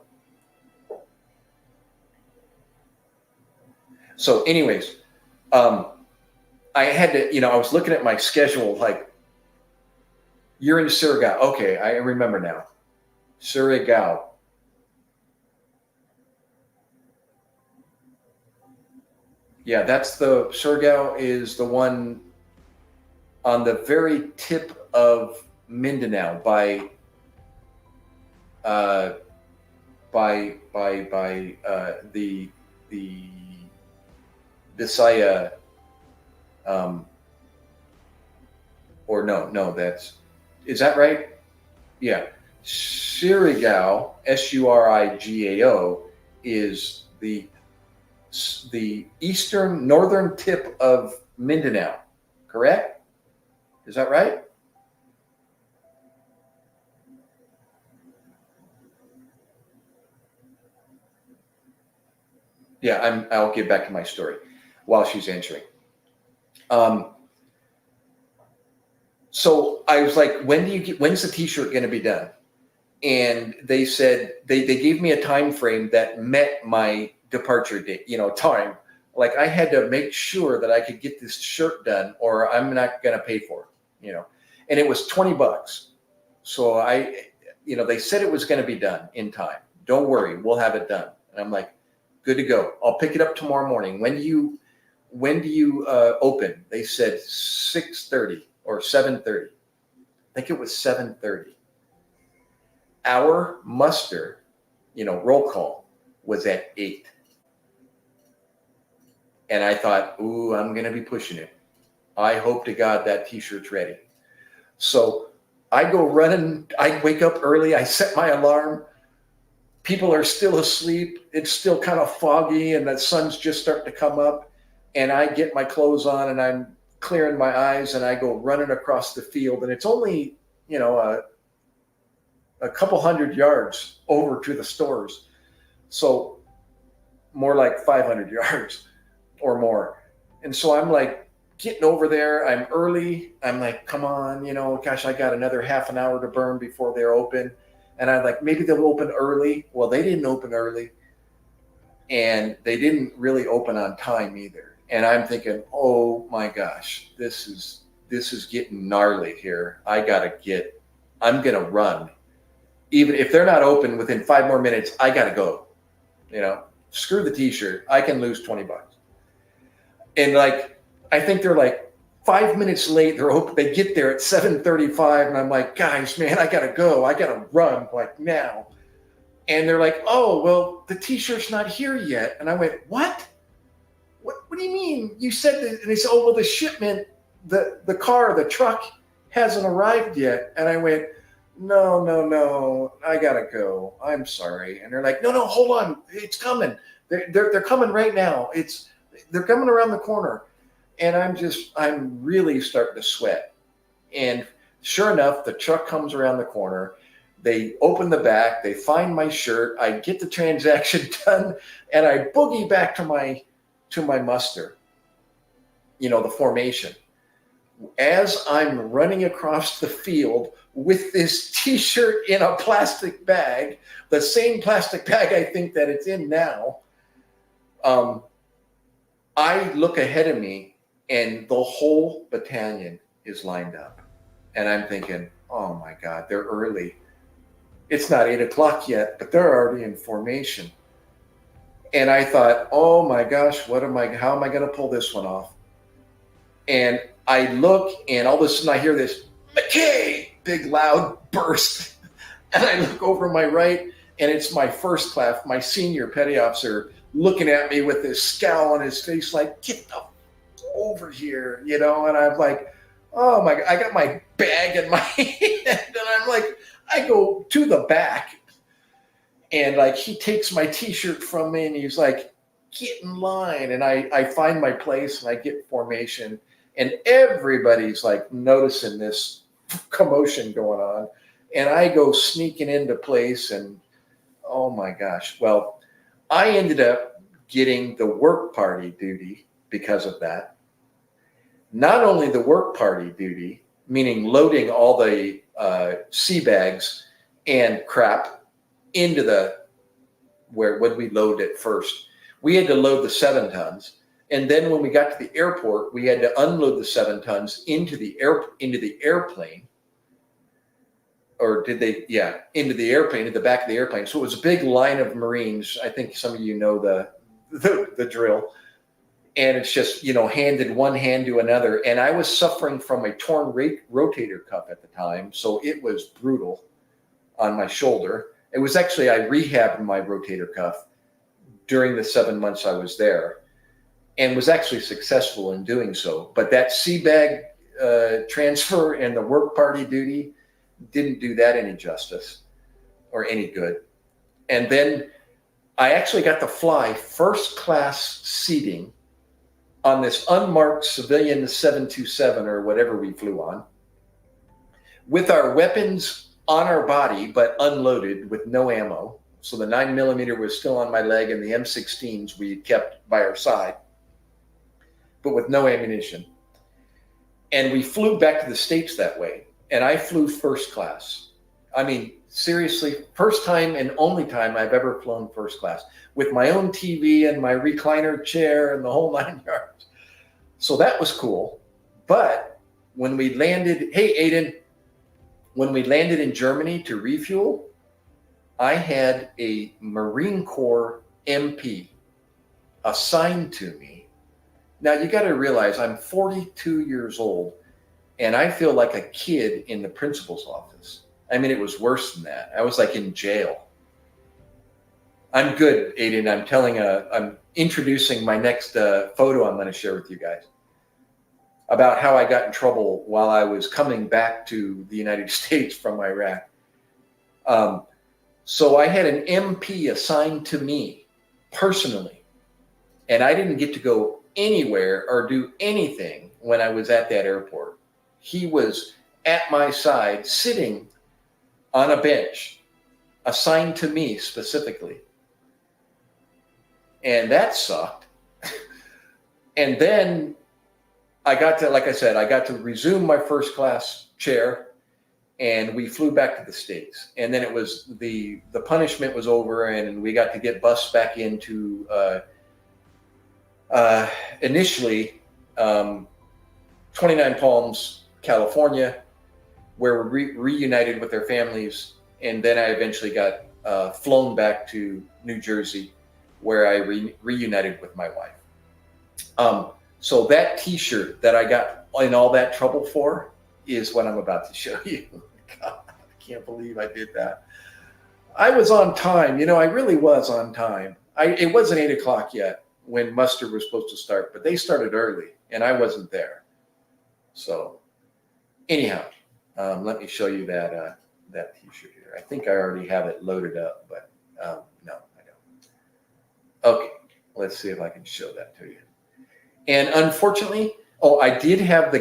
So anyways, I had to, I was looking at my schedule, like, you're in Surigao. Okay, I remember now. Surigao. Yeah, that's the Surigao is the one on the very tip of Mindanao uh, by the Visaya, um, or no, is that right? Yeah, Surigao, Surigao, is the eastern northern tip of Mindanao, correct? Is that right? Yeah, I'll get back to my story while she's answering. Um, so I was like, when's the t-shirt going to be done? And they said they gave me a time frame that met my departure date, time. Like I had to make sure that I could get this shirt done or I'm not going to pay for it. And it was $20. So they said it was going to be done in time. Don't worry, we'll have it done. And I'm like, good to go. I'll pick it up tomorrow morning. When do you open? They said 6:30 or 7:30. I think it was 7:30. Our muster, roll call was at 8. And I thought, ooh, I'm going to be pushing it. I hope to God that t-shirt's ready. So I go running. I wake up early. I set my alarm. People are still asleep. It's still kind of foggy and the sun's just starting to come up. And I get my clothes on and I'm clearing my eyes and I go running across the field. And it's only, a couple hundred yards over to the stores. So more like 500 yards or more. And so I'm like getting over there. I'm early. I'm like, come on, gosh, I got another half an hour to burn before they're open. And I'm like, maybe they'll open early. Well, they didn't open early. And they didn't really open on time either. And I'm thinking, oh my gosh, this is getting gnarly here. I'm going to run. Even if they're not open within 5 more minutes, I got to go. Screw the t-shirt. I can lose $20. And I think they're like 5 minutes late. They're open. They get there at 7:35. And I'm like, guys, man, I got to go. I got to run like now. And they're like, oh, well, the t-shirt's not here yet. And I went, what? What do you mean? You said that. And they said, oh, well, the shipment, the truck hasn't arrived yet. And I went, no, I gotta go. I'm sorry. And they're like, no, hold on. It's coming. They're coming right now. They're coming around the corner. And I'm really starting to sweat. And sure enough, the truck comes around the corner. They open the back. They find my shirt. I get the transaction done. And I boogie back to my muster, the formation. As I'm running across the field with this t-shirt in a plastic bag, the same plastic bag I think that it's in now, I look ahead of me and the whole battalion is lined up. And I'm thinking, oh my God, they're early. It's not 8 o'clock yet, but they're already in formation. And I thought, oh my gosh, how am I going to pull this one off? And I look and all of a sudden I hear this MacKay, big loud burst. And I look over my right and it's my first class, my senior petty officer looking at me with this scowl on his face like, get the over here, and I'm like, oh my God, I got my bag in my hand and I'm like, I go to the back and he takes my t-shirt from me and he's like, get in line. And I find my place and I get formation and everybody's noticing this commotion going on. And I go sneaking into place and oh my gosh. Well, I ended up getting the work party duty because of that. Not only the work party duty, meaning loading all the sea bags and crap into when we load it first. We had to load the 7 tons. And then when we got to the airport, we had to unload the 7 tons into the airplane. Or did they? Yeah, into the airplane, at the back of the airplane. So it was a big line of Marines. I think some of you know the drill. And it's just, handed one hand to another. And I was suffering from a torn rotator cuff at the time. So it was brutal on my shoulder. It was actually, I rehabbed my rotator cuff during the 7 months I was there and was actually successful in doing so. But that sea-bag transfer and the work party duty didn't do that any justice or any good. And then I actually got to fly first class seating on this unmarked civilian 727 or whatever we flew on, with our weapons on our body but unloaded with no ammo. So the 9mm was still on my leg, and the M16s we kept by our side, but with no ammunition. And we flew back to the States that way. And I flew first class. I mean, seriously, first time and only time I've ever flown first class, with my own TV and my recliner chair and the whole 9 yards. So that was cool. But when we landed, hey, Aiden, when we landed in Germany to refuel, I had a Marine Corps MP assigned to me. Now, you got to realize I'm 42 years old, and I feel like a kid in the principal's office. I mean, it was worse than that. I was like in jail. I'm good, Aiden. I'm introducing my next photo I'm going to share with you guys about how I got in trouble while I was coming back to the United States from Iraq. So I had an MP assigned to me personally, and I didn't get to go anywhere or do anything when I was at that airport. He was at my side, sitting on a bench, assigned to me specifically. And that sucked. And then I got to resume my first class chair, and we flew back to the States. And then it was the punishment was over, and we got to get bused back into initially 29 Palms, California, where we reunited with their families. And then I eventually got flown back to New Jersey, where I reunited with my wife. So that T-shirt that I got in all that trouble for is what I'm about to show you. God, I can't believe I did that. I was on time. I really was on time. It wasn't 8 o'clock yet when muster was supposed to start, but they started early, and I wasn't there. So anyhow, let me show you that T-shirt here. I think I already have it loaded up, but no, I don't. Okay, let's see if I can show that to you. And unfortunately, I did have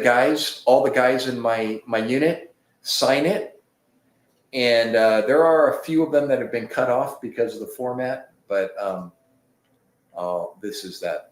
all the guys in my unit sign it. And there are a few of them that have been cut off because of the format, but this is that.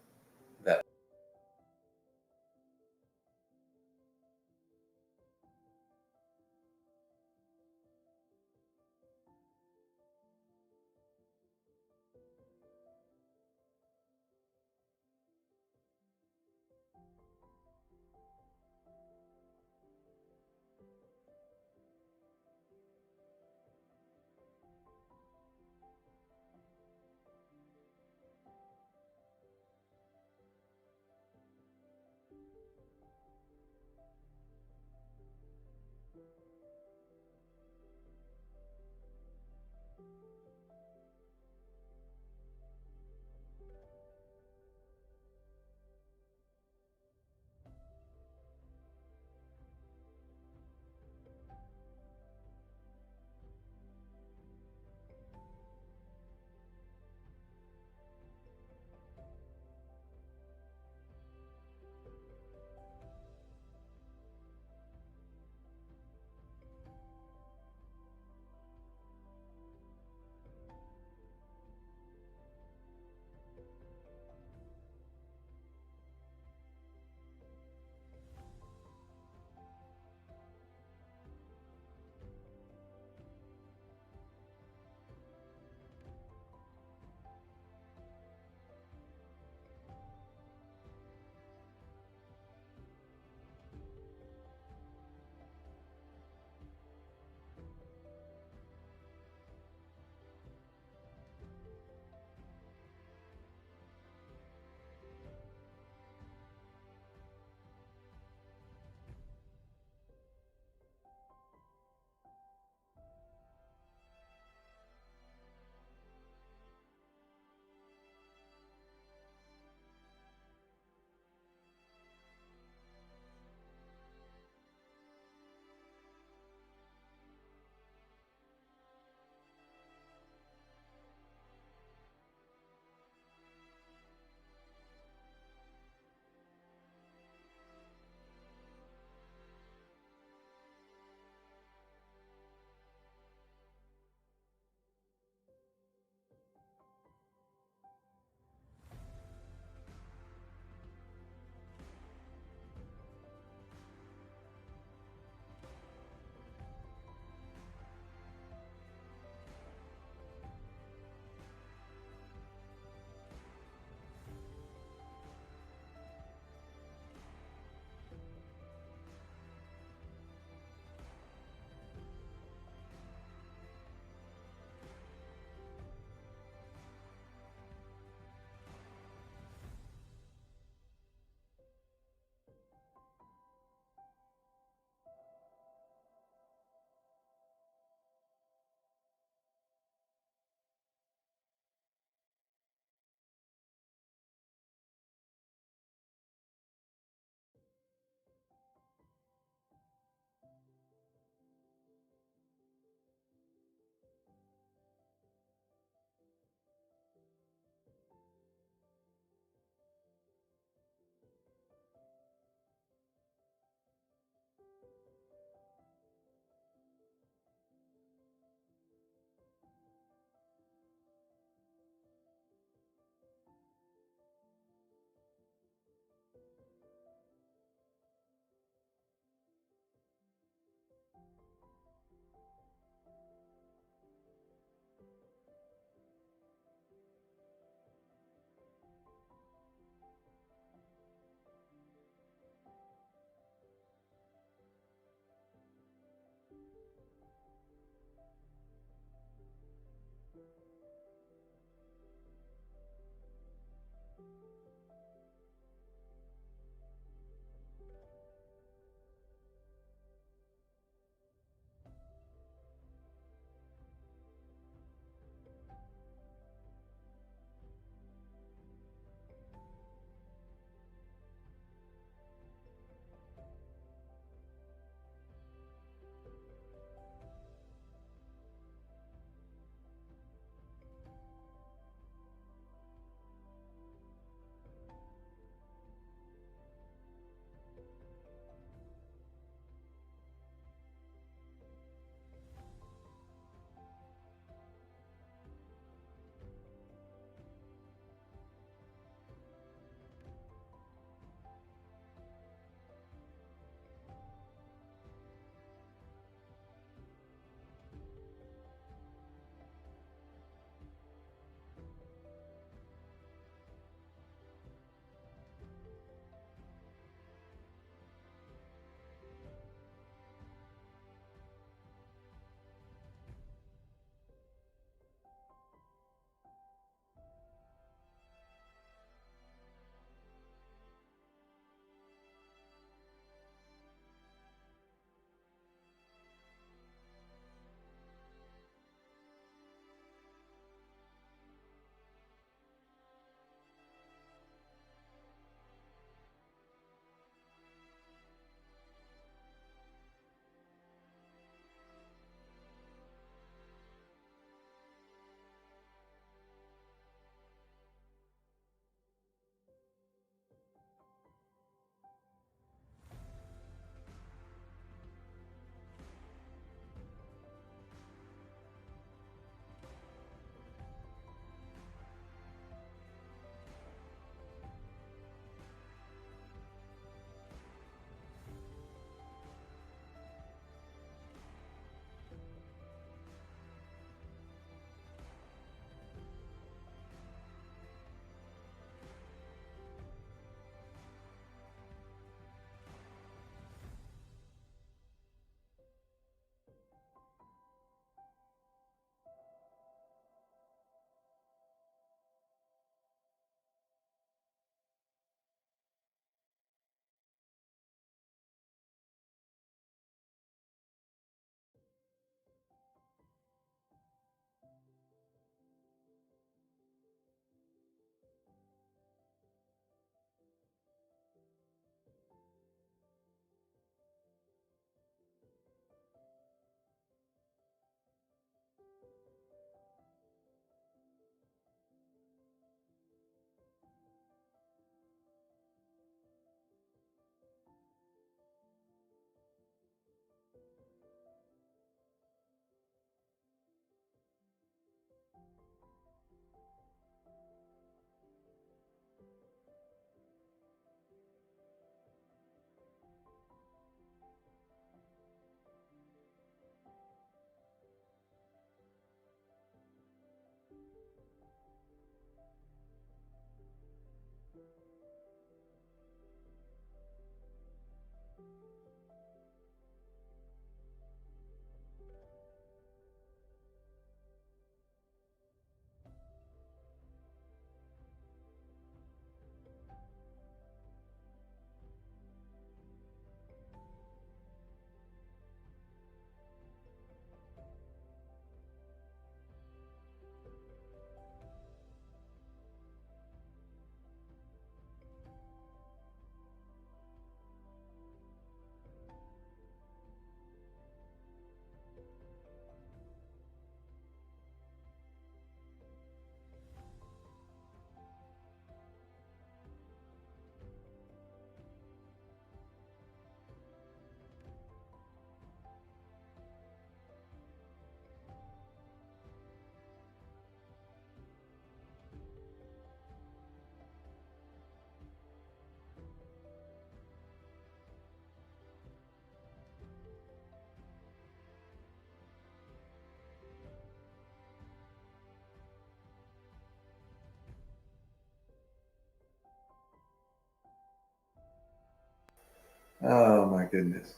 Oh my goodness.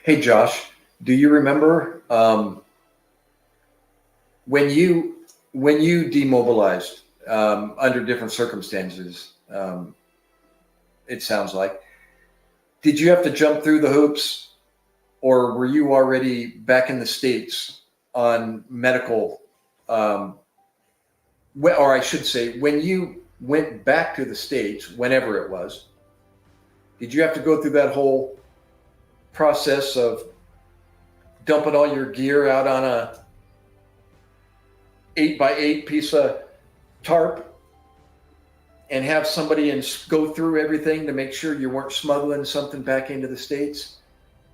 Hey, Josh, do you remember when you demobilized under different circumstances? It sounds like. Did you have to jump through the hoops, or were you already back in the States on medical? Or I should say, when you went back to the States, whenever it was, did you have to go through that whole process of dumping all your gear out on a 8x8 piece of tarp and have somebody go through everything to make sure you weren't smuggling something back into the States?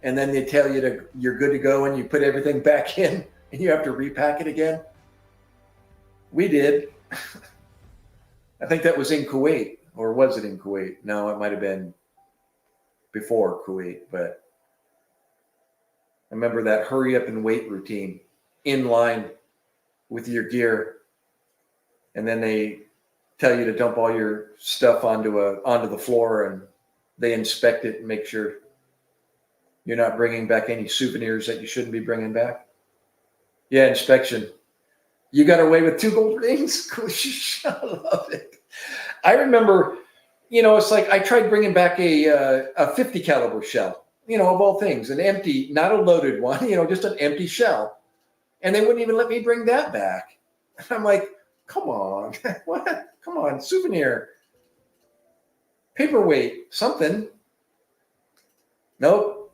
And then they tell you you're good to go, and you put everything back in and you have to repack it again? We did. I think that was in Kuwait, or was it in Kuwait? No, it might have been before Kuwait, but I remember that hurry up and wait routine in line with your gear. And then they tell you to dump all your stuff onto the floor, and they inspect it and make sure you're not bringing back any souvenirs that you shouldn't be bringing back. Yeah, inspection. You got away with 2 gold rings? I love it. I remember, it's like I tried bringing back a 50 caliber shell, of all things, an empty, not a loaded one, just an empty shell. And they wouldn't even let me bring that back. I'm like, come on, what? Come on, souvenir, paperweight, something. Nope.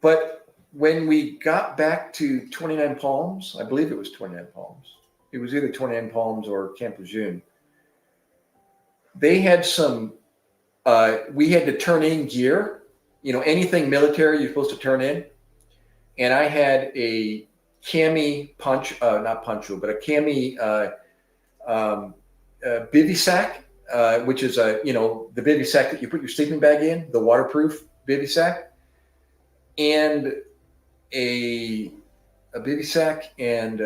But when we got back to 29 Palms, I believe it was 29 Palms. It was either 29 Palms or Camp Lejeune. They had we had to turn in gear, anything military you're supposed to turn in. And I had a cami not poncho, but a cami bivy sack, which is the bivy sack that you put your sleeping bag in, the waterproof bivy sack, and a bivy sack, and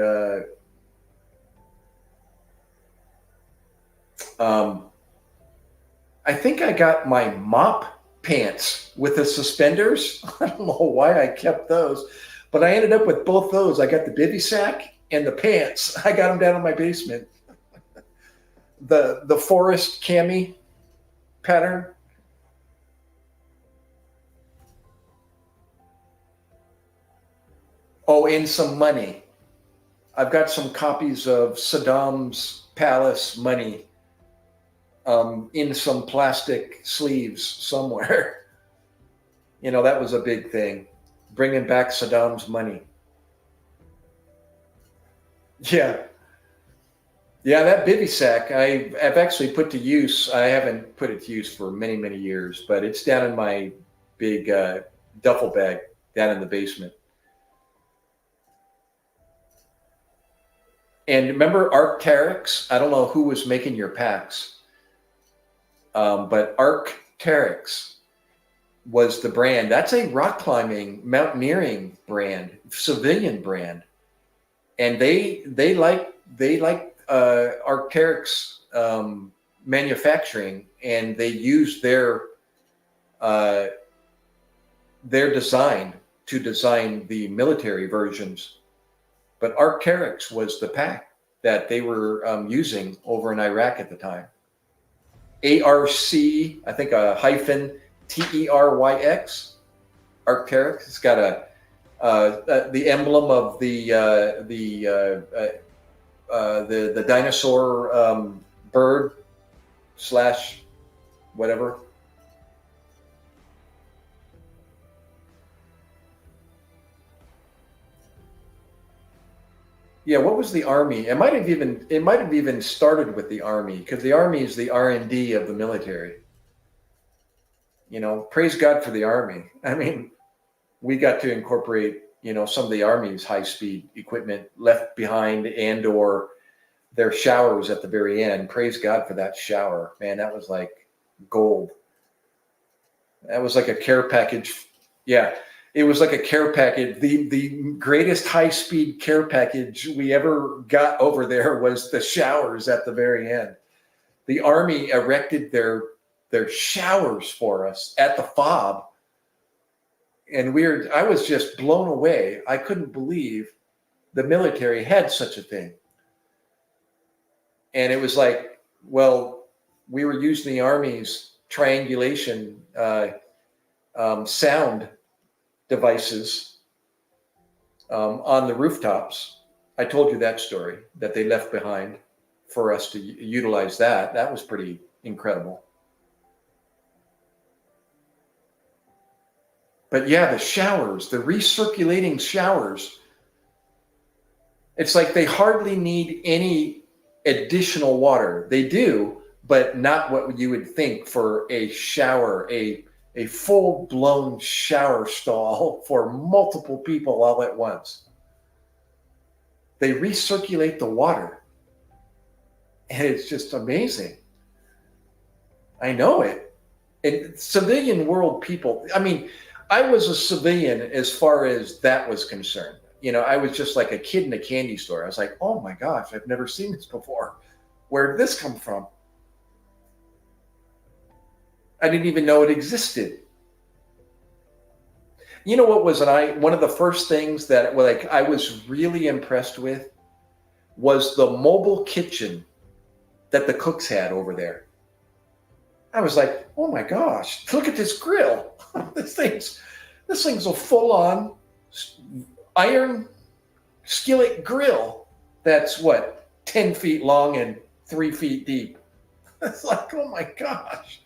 I think I got my mop pants with the suspenders. I don't know why I kept those, but I ended up with both those. I got the bivy sack and the pants. I got them down in my basement. The forest cami pattern. Oh, and some money. I've got some copies of Saddam's palace money in some plastic sleeves somewhere. That was a big thing, bringing back Saddam's money. Yeah, that bivy sack I've actually put to use. I haven't put it to use for many, many years, but it's down in my big duffel bag down in the basement. And remember Arc'teryx? I don't know who was making your packs, but Arc'teryx was the brand. That's a rock climbing, mountaineering brand, civilian brand, and they like Arc'teryx manufacturing, and they use their design to design the military versions. But Arc'teryx was the pack that they were using over in Iraq at the time. ARC, I think a hyphen TERYX, Arc'teryx. It's got the emblem of the dinosaur bird / whatever. Yeah, what was the Army? It might have even started with the Army, because the Army is the R&D of the military. Praise God for the Army. I mean, we got to incorporate, some of the Army's high-speed equipment left behind, and or their showers at the very end. Praise God for that shower. Man, that was like gold. That was like a care package. Yeah. It was like a care package. The greatest high-speed care package we ever got over there was the showers at the very end. The Army erected their showers for us at the FOB And I was just blown away. I couldn't believe the military had such a thing. And it was like, well, we were using the Army's triangulation sound devices on the rooftops. I told you that story that they left behind for us to utilize that. That was pretty incredible. But yeah, the showers, the recirculating showers, it's like they hardly need any additional water. They do, but not what you would think for a shower, a full-blown shower stall for multiple people all at once. They recirculate the water. And it's just amazing. I know it. And civilian world people, I mean, I was a civilian as far as that was concerned. You know, I was just like a kid in a candy store. I was like, oh my gosh, I've never seen this before. Where did this come from? I didn't even know it existed. You know what was one of the first things that like I was really impressed with was the mobile kitchen that the cooks had over there. I was like, oh my gosh, look at this grill. This thing's a full-on iron skillet grill that's what, 10 feet long and 3 feet deep. It's like, oh my gosh.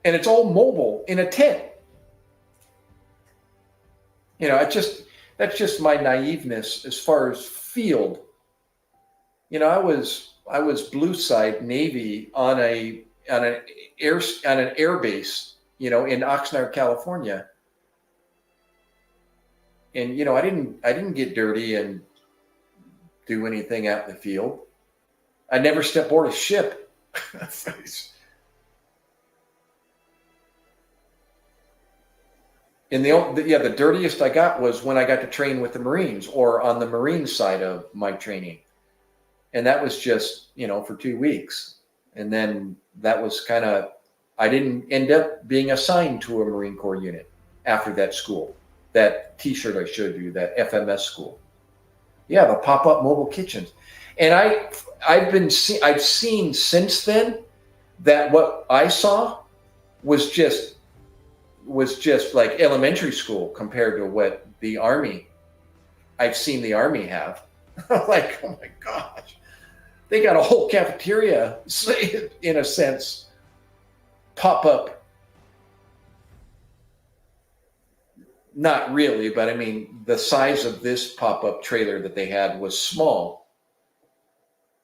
And it's all mobile in a tent. You know, that's just my naiveness as far as field. You know, I was blue side Navy on an air base, you know, in Oxnard, California. And you know, I didn't get dirty and do anything out in the field. I never stepped aboard a ship. And the dirtiest I got was when I got to train with the Marines or on the Marine side of my training. And that was just, you know, for 2 weeks. And then that was I didn't end up being assigned to a Marine Corps unit after that school, that T-shirt I showed you, that FMS school. Yeah, the pop-up mobile kitchens. And I've seen since then that what I saw was just like elementary school compared to what I've seen the Army have. Like, oh my gosh, they got a whole cafeteria, in a sense, pop up. Not really, but I mean, the size of this pop-up trailer that they had was small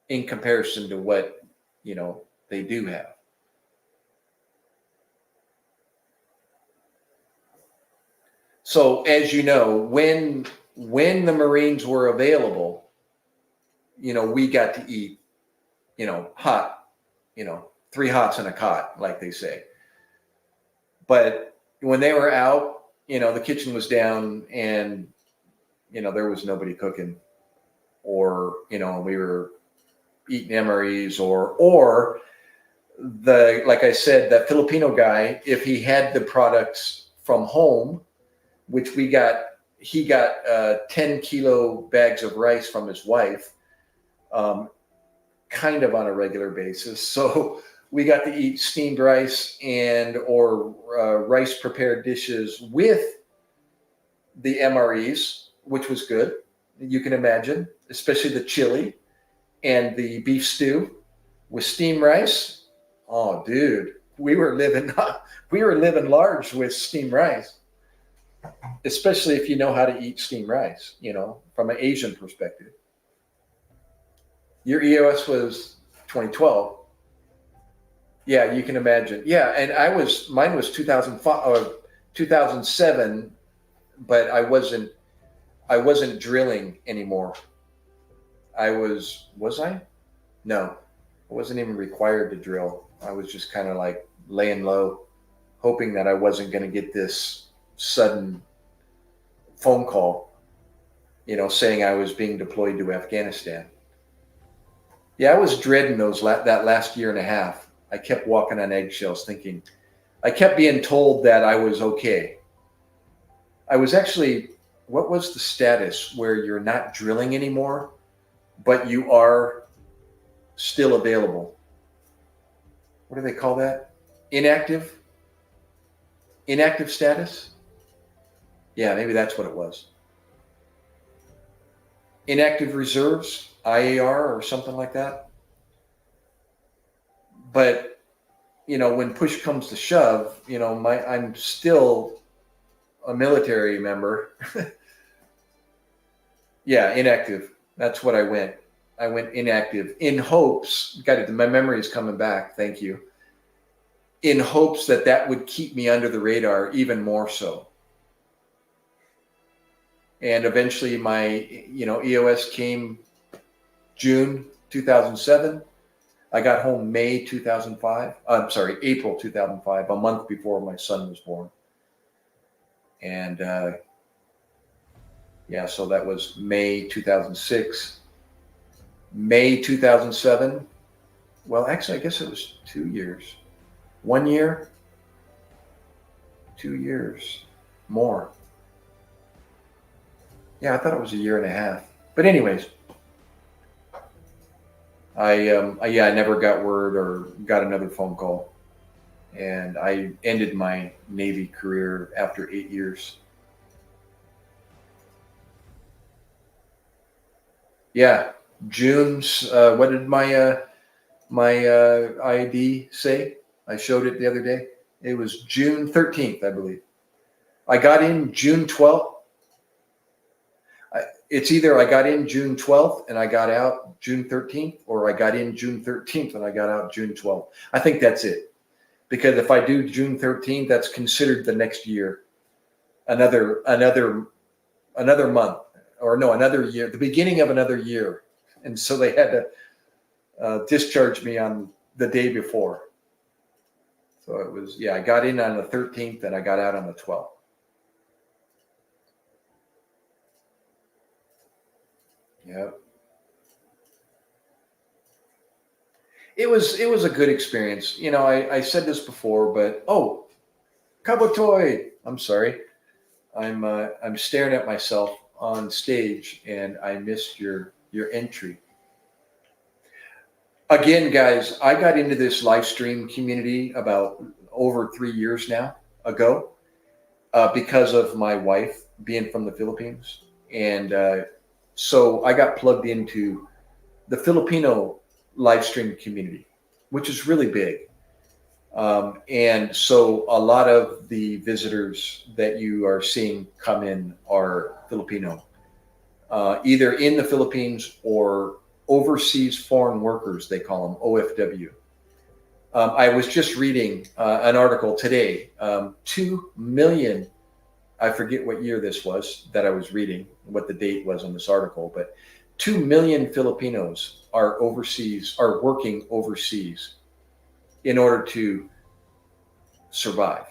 in comparison to what, you know, they do have. So as you know, when the Marines were available, you know, we got to eat, you know, hot, you know, 3 hots in a cot, like they say. But when they were out, you know, the kitchen was down and, you know, there was nobody cooking, or, you know, we were eating MREs or like I said, that Filipino guy, if he had the products from home, which he got 10-kilo bags of rice from his wife, kind of on a regular basis. So we got to eat steamed rice or rice prepared dishes with the MREs, which was good. You can imagine, especially the chili and the beef stew with steamed rice. Oh, dude, we were living large with steamed rice. Especially if you know how to eat steamed rice, you know, from an Asian perspective. Your EOS was 2012. Yeah, you can imagine. Yeah, and mine was 2005 or 2007, but I wasn't drilling anymore. Was I? No, I wasn't even required to drill. I was just kind of like laying low, hoping that I wasn't going to get this sudden phone call, you know, saying I was being deployed to Afghanistan. Yeah, I was dreading that last year and a half. I kept walking on eggshells thinking, I kept being told that I was okay. I was actually, what was the status where you're not drilling anymore, but you are still available? What do they call that? Inactive? Inactive status? Yeah, maybe that's what it was. Inactive reserves, IAR or something like that. But, when push comes to shove, I'm still a military member. Yeah, inactive. That's what I went. I went inactive in hopes, got it, my memory is coming back, thank you. In hopes that would keep me under the radar even more so. And eventually my, EOS came June 2007. I got home May 2005. I'm sorry, April 2005, a month before my son was born. And so that was May 2006. May 2007. Well, actually, I guess it was 2 years. 1 year, 2 years, more. Yeah, I thought it was a year and a half. But anyways, I never got word or got another phone call. And I ended my Navy career after 8 years. Yeah, June's, what did my ID say? I showed it the other day. It was June 13th, I believe. I got in June 12th. It's either I got in June 12th and I got out June 13th, or I got in June 13th and I got out June 12th. I think that's it. Because if I do June 13th, that's considered the next year. Another month, or no, another year, the beginning of another year. And so they had to discharge me on the day before. So it was, I got in on the 13th and I got out on the 12th. Yep. It was a good experience. I said this before, but Kabutoy. I'm sorry. I'm staring at myself on stage and I missed your entry. Again, guys, I got into this live stream community about over 3 years now ago because of my wife being from the Philippines. And so I got plugged into the Filipino live stream community, which is really big. And so a lot of the visitors that you are seeing come in are Filipino, either in the Philippines or overseas foreign workers, they call them OFW. I was just reading an article today, 2 million, I forget what year this was that I was reading, what the date was on this article, but 2 million Filipinos are working overseas in order to survive.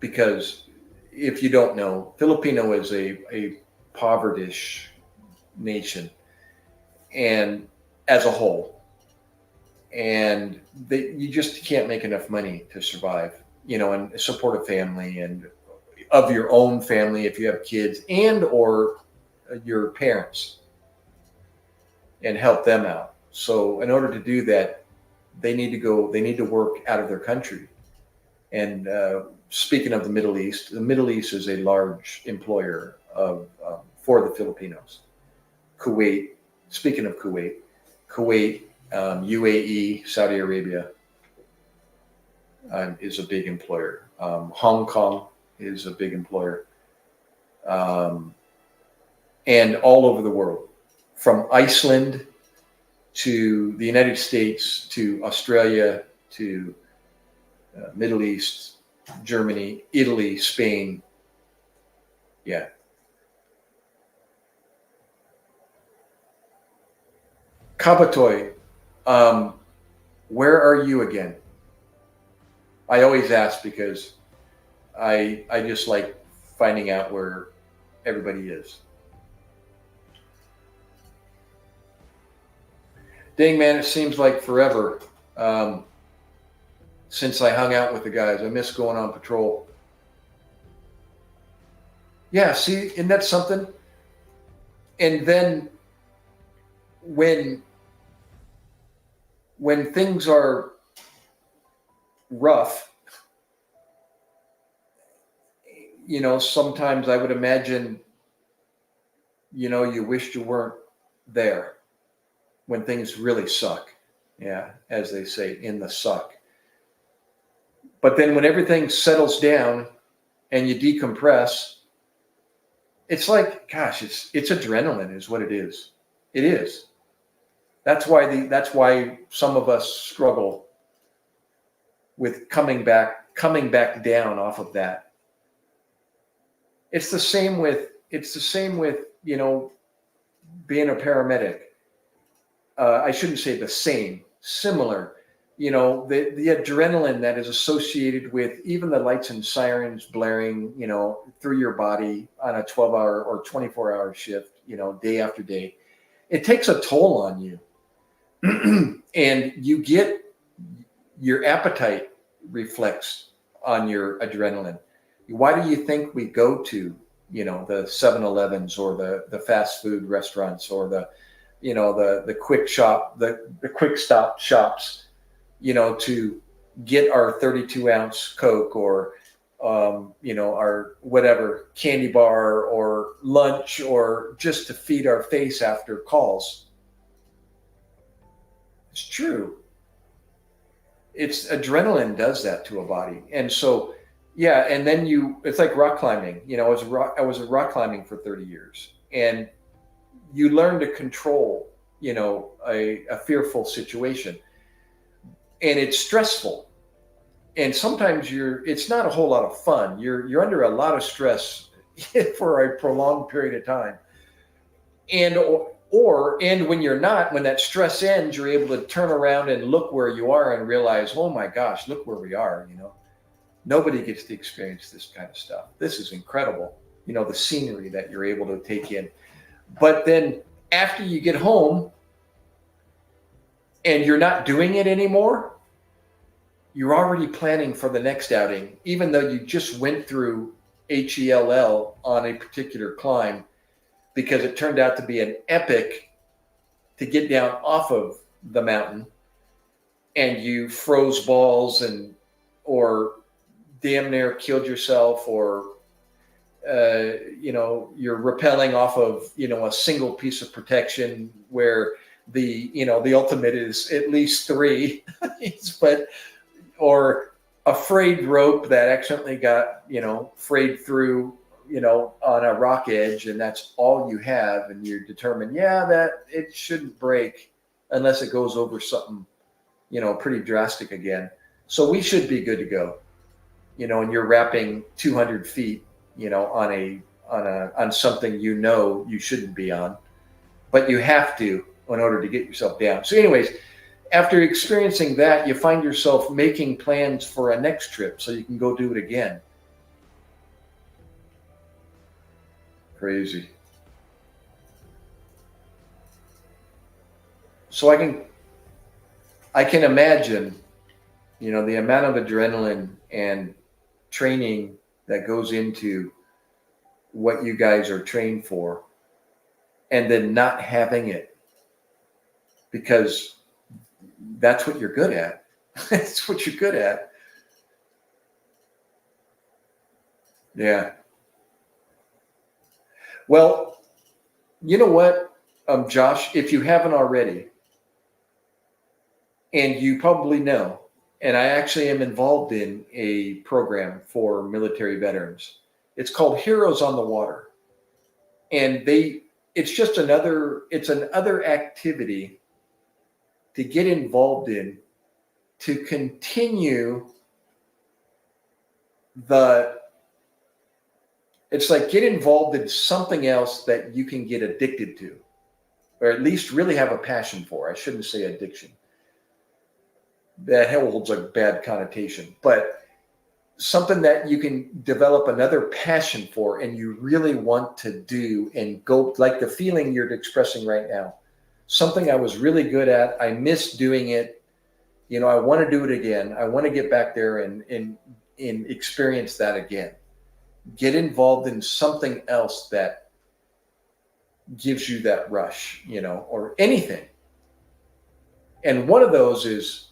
Because if you don't know, Filipino is a poverty-ish nation, and as a whole, and you just can't make enough money to survive, and support a family and of your own family if you have kids and or your parents, and help them out. So in order to do that, they need to work out of their country. And speaking of the Middle East is a large employer for the Filipinos. Kuwait, speaking of Kuwait, UAE, Saudi Arabia is a big employer. Hong Kong is a big employer. And all over the world, from Iceland to the United States to Australia to Middle East, Germany, Italy, Spain. Yeah. Kabatoy, where are you again? I always ask because I just like finding out where everybody is. Dang, man, it seems like forever. since I hung out with the guys. I miss going on patrol. Yeah, see, isn't that something? And then when things are rough, sometimes I would imagine, you wished you weren't there when things really suck. Yeah, as they say, in the suck. But then when everything settles down and you decompress, it's like, gosh, it's adrenaline is what it is. It is. That's why some of us struggle with coming back down off of that. It's the same with being a paramedic. I shouldn't say the same, similar. The adrenaline that is associated with even the lights and sirens blaring, through your body on a 12-hour or 24-hour shift, day after day. It takes a toll on you. And you get your appetite reflects on your adrenaline. Why do you think we go to, the 7-Elevens or the fast food restaurants or the quick stop shops, to get our 32-ounce Coke or, our whatever candy bar or lunch, or just to feed our face after calls? It's true. It's adrenaline does that to a body. And so, yeah. And then it's like rock climbing, I was rock climbing for 30 years, and you learn to control, a fearful situation, and it's stressful. And sometimes it's not a whole lot of fun. You're under a lot of stress for a prolonged period of time. And when you're not, when that stress ends, you're able to turn around and look where you are and realize, oh my gosh, look where we are. Nobody gets to experience this kind of stuff. This is incredible. The scenery that you're able to take in. But then after you get home and you're not doing it anymore, you're already planning for the next outing, even though you just went through HELL on a particular climb, because it turned out to be an epic to get down off of the mountain, and you froze balls or damn near killed yourself, or you're rappelling off of a single piece of protection where the ultimate is at least 3, but or a frayed rope that accidentally got frayed through on a rock edge, and that's all you have, and you're determined, that it shouldn't break unless it goes over something pretty drastic again. So we should be good to go, and you're wrapping 200 feet on something you shouldn't be on, but you have to in order to get yourself down. So anyways, after experiencing that, you find yourself making plans for a next trip so you can go do it again. Crazy. So I can imagine, the amount of adrenaline and training that goes into what you guys are trained for, and then not having it, because that's what you're good at. That's what you're good at. Yeah. Well, you know what, Josh, if you haven't already, and you probably know, and I actually am involved in a program for military veterans. It's called Heroes on the Water. And it's another activity to get involved in, to continue it's like get involved in something else that you can get addicted to, or at least really have a passion for. I shouldn't say addiction. That holds a bad connotation, but something that you can develop another passion for, and you really want to do and go, like the feeling you're expressing right now. Something I was really good at. I miss doing it. I want to do it again. I want to get back there and experience that again. Get involved in something else that gives you that rush, or anything. And one of those is,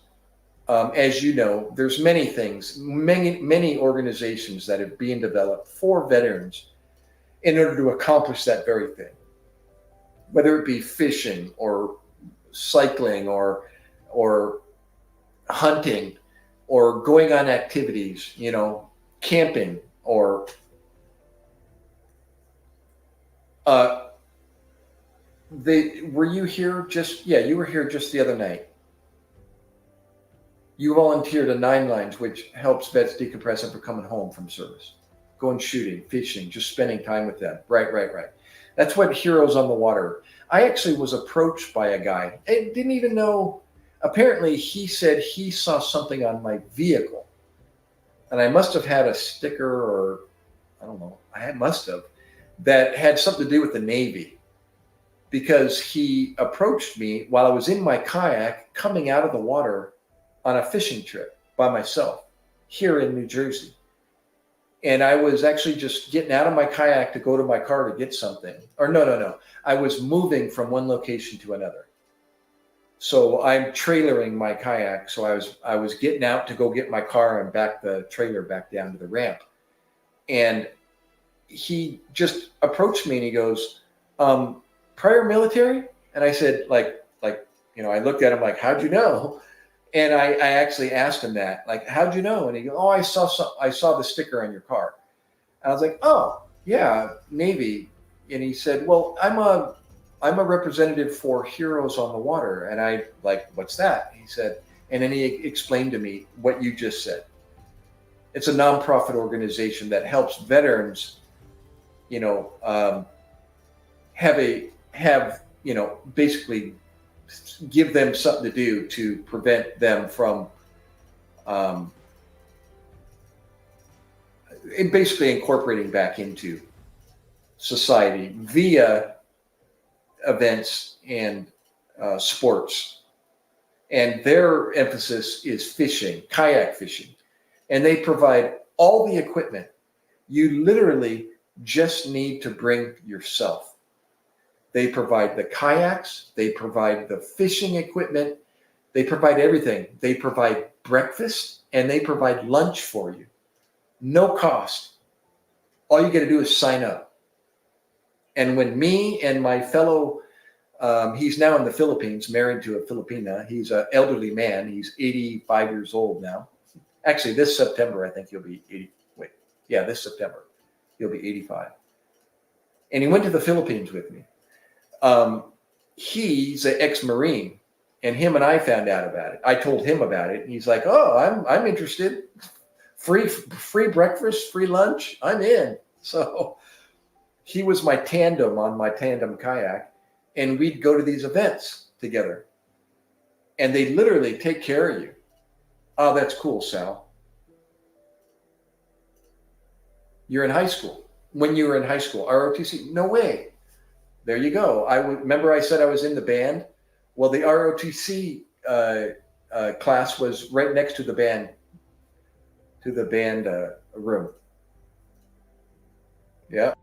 as you know, there's many things, many organizations that have been developed for veterans in order to accomplish that very thing, whether it be fishing or cycling or hunting or going on activities, camping or were you here you were here just the other night. You volunteered at Nine Lines, which helps vets decompress after coming home from service. Going shooting, fishing, just spending time with them. Right. That's what Heroes on the Water. I actually was approached by a guy. I didn't even know. Apparently, he said he saw something on my vehicle. And I must have had a sticker or, I don't know, must have, that had something to do with the Navy. Because he approached me while I was in my kayak coming out of the water on a fishing trip by myself here in New Jersey. And I was actually just getting out of my kayak to go to my car to get something. Or no. I was moving from one location to another. So I'm trailering my kayak. So I was getting out to go get my car and back the trailer back down to the ramp. And he just approached me and he goes, prior military? And I said, I looked at him like, how'd you know? And I actually asked him that, like, how'd you know? And he goes, oh, I saw the sticker on your car. And I was like, oh, yeah, Navy. And he said, well, I'm a representative for Heroes on the Water. And I what's that? He said, and then he explained to me what you just said. It's a nonprofit organization that helps veterans, basically give them something to do to prevent them from basically incorporating back into society via events and sports. And their emphasis is fishing, kayak fishing. And they provide all the equipment. You literally just need to bring yourself. They provide the kayaks, they provide the fishing equipment, they provide everything. They provide breakfast and they provide lunch for you. No cost. All you got to do is sign up. And when me and my fellow, he's now in the Philippines, married to a Filipina. He's an elderly man. He's 85 years old now. Actually, this September, I think he'll be 80. This September, he'll be 85. And he went to the Philippines with me. He's an ex-Marine, and him and I found out about it. I told him about it, and he's like, "Oh, I'm interested. Free breakfast, free lunch. I'm in." So he was my tandem on my tandem kayak, and we'd go to these events together, and they literally take care of you. Oh, that's cool, Sal. You're in high school. When you were in high school, ROTC? No way. There you go. Remember I said I was in the band? Well, the ROTC class was right next to the band room. Yeah.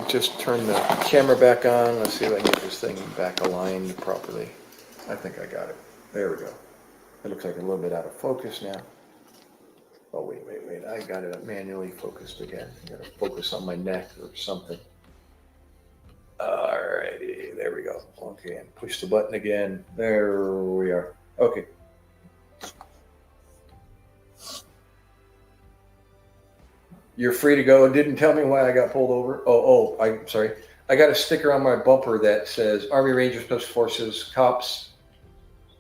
just turn the camera back on. Let's see if I can get this thing back aligned properly. I think I got it. There we go. It looks like a little bit out of focus now. Oh, wait. I got it manually focused again. I got to focus on my neck or something. All righty. There we go. Okay, and push the button again. There we are. Okay. You're free to go. Didn't tell me why I got pulled over. I'm sorry. I got a sticker on my bumper that says Army Ranger Special Forces cops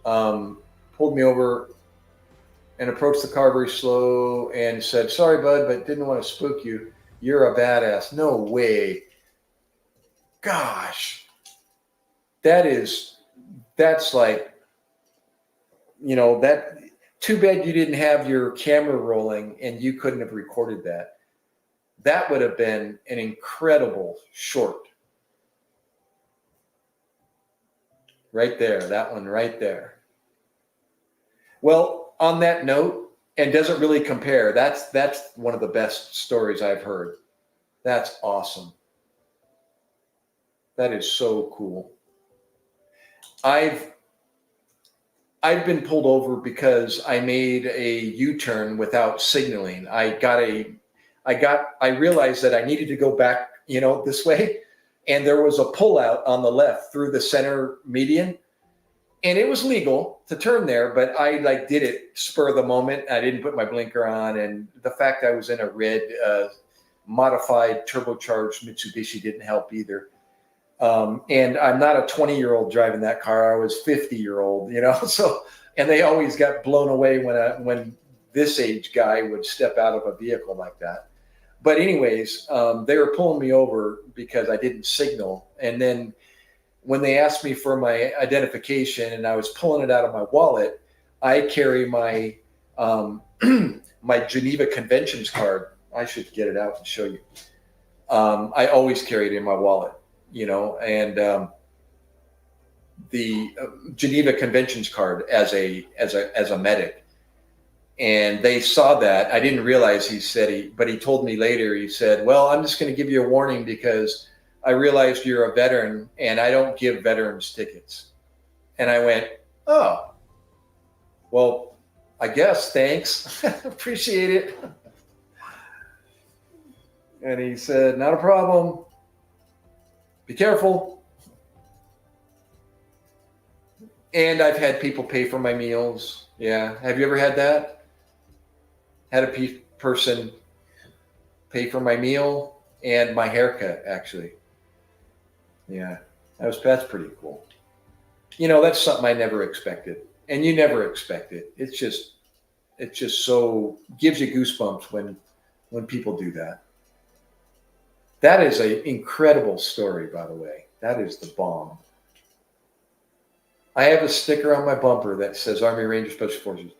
pulled me over and approached the car very slow and said, "Sorry, bud, but didn't want to spook you. You're a badass." No way. Gosh. That's like, that too bad you didn't have your camera rolling and you couldn't have recorded that. That would have been an incredible short. Right there, that one right there. Well, on that note, and doesn't really compare, that's one of the best stories I've heard. That's awesome. That is so cool. I've been pulled over because I made a U-turn without signaling. I realized that I needed to go back, this way. And there was a pullout on the left through the center median. And it was legal to turn there, but I did it spur of the moment. I didn't put my blinker on. And the fact I was in a red modified turbocharged Mitsubishi didn't help either. And I'm not a 20-year-old driving that car. I was 50-year-old, so, and they always got blown away when this age guy would step out of a vehicle like that. But anyways, they were pulling me over because I didn't signal. And then when they asked me for my identification and I was pulling it out of my wallet, I carry my my Geneva Conventions card. I should get it out and show you. I always carry it in my wallet, and the Geneva Conventions card as a medic. And they saw that. I didn't realize but he told me later, he said, "Well, I'm just going to give you a warning because I realized you're a veteran and I don't give veterans tickets." And I went, "Oh, well, I guess, thanks. Appreciate it." And he said, "Not a problem. Be careful." And I've had people pay for my meals. Yeah. Have you ever had that? Had a person pay for my meal and my haircut, actually. Yeah, that's pretty cool. That's something I never expected, and you never expect it. It's just so gives you goosebumps when people do that. That is an incredible story, by the way. That is the bomb. I have a sticker on my bumper that says Army Ranger Special Forces.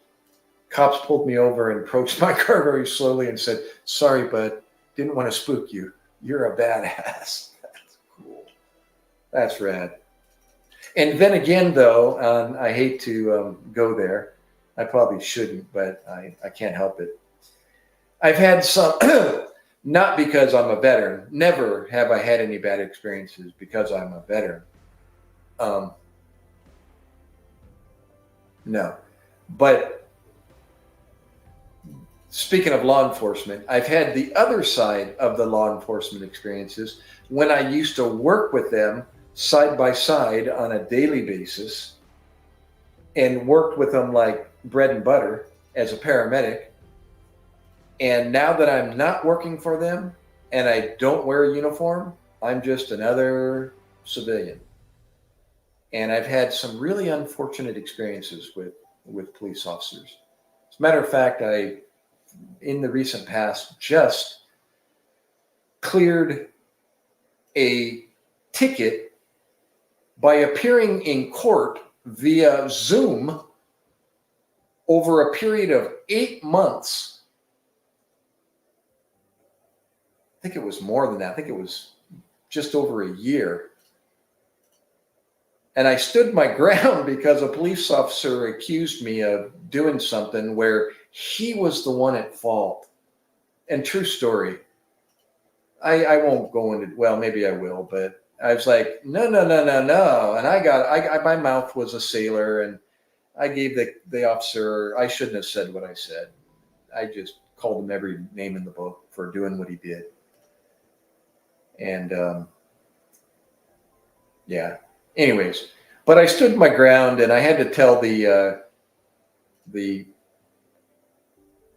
Cops pulled me over and approached my car very slowly and said, "Sorry, bud, didn't want to spook you. You're a badass." That's cool. That's rad. And then again, though, I hate to go there. I probably shouldn't, but I can't help it. I've had some, not because I'm a veteran. Never have I had any bad experiences because I'm a veteran. No. But speaking of law enforcement, I've had the other side of the law enforcement experiences when I used to work with them side by side on a daily basis and worked with them like bread and butter as a paramedic. And now that I'm not working for them and I don't wear a uniform, I'm just another civilian. And I've had some really unfortunate experiences with police officers. As a matter of fact, in the recent past, just cleared a ticket by appearing in court via Zoom over a period of 8 months. I think it was more than that. I think it was just over a year. And I stood my ground because a police officer accused me of doing something where he was the one at fault. And true story. I won't go into, well, maybe I will, but I was like, no, no, no, no, no. And my mouth was a sailor, and I gave the officer, I shouldn't have said what I said. I just called him every name in the book for doing what he did. And yeah, anyways, but I stood my ground, and I had to tell the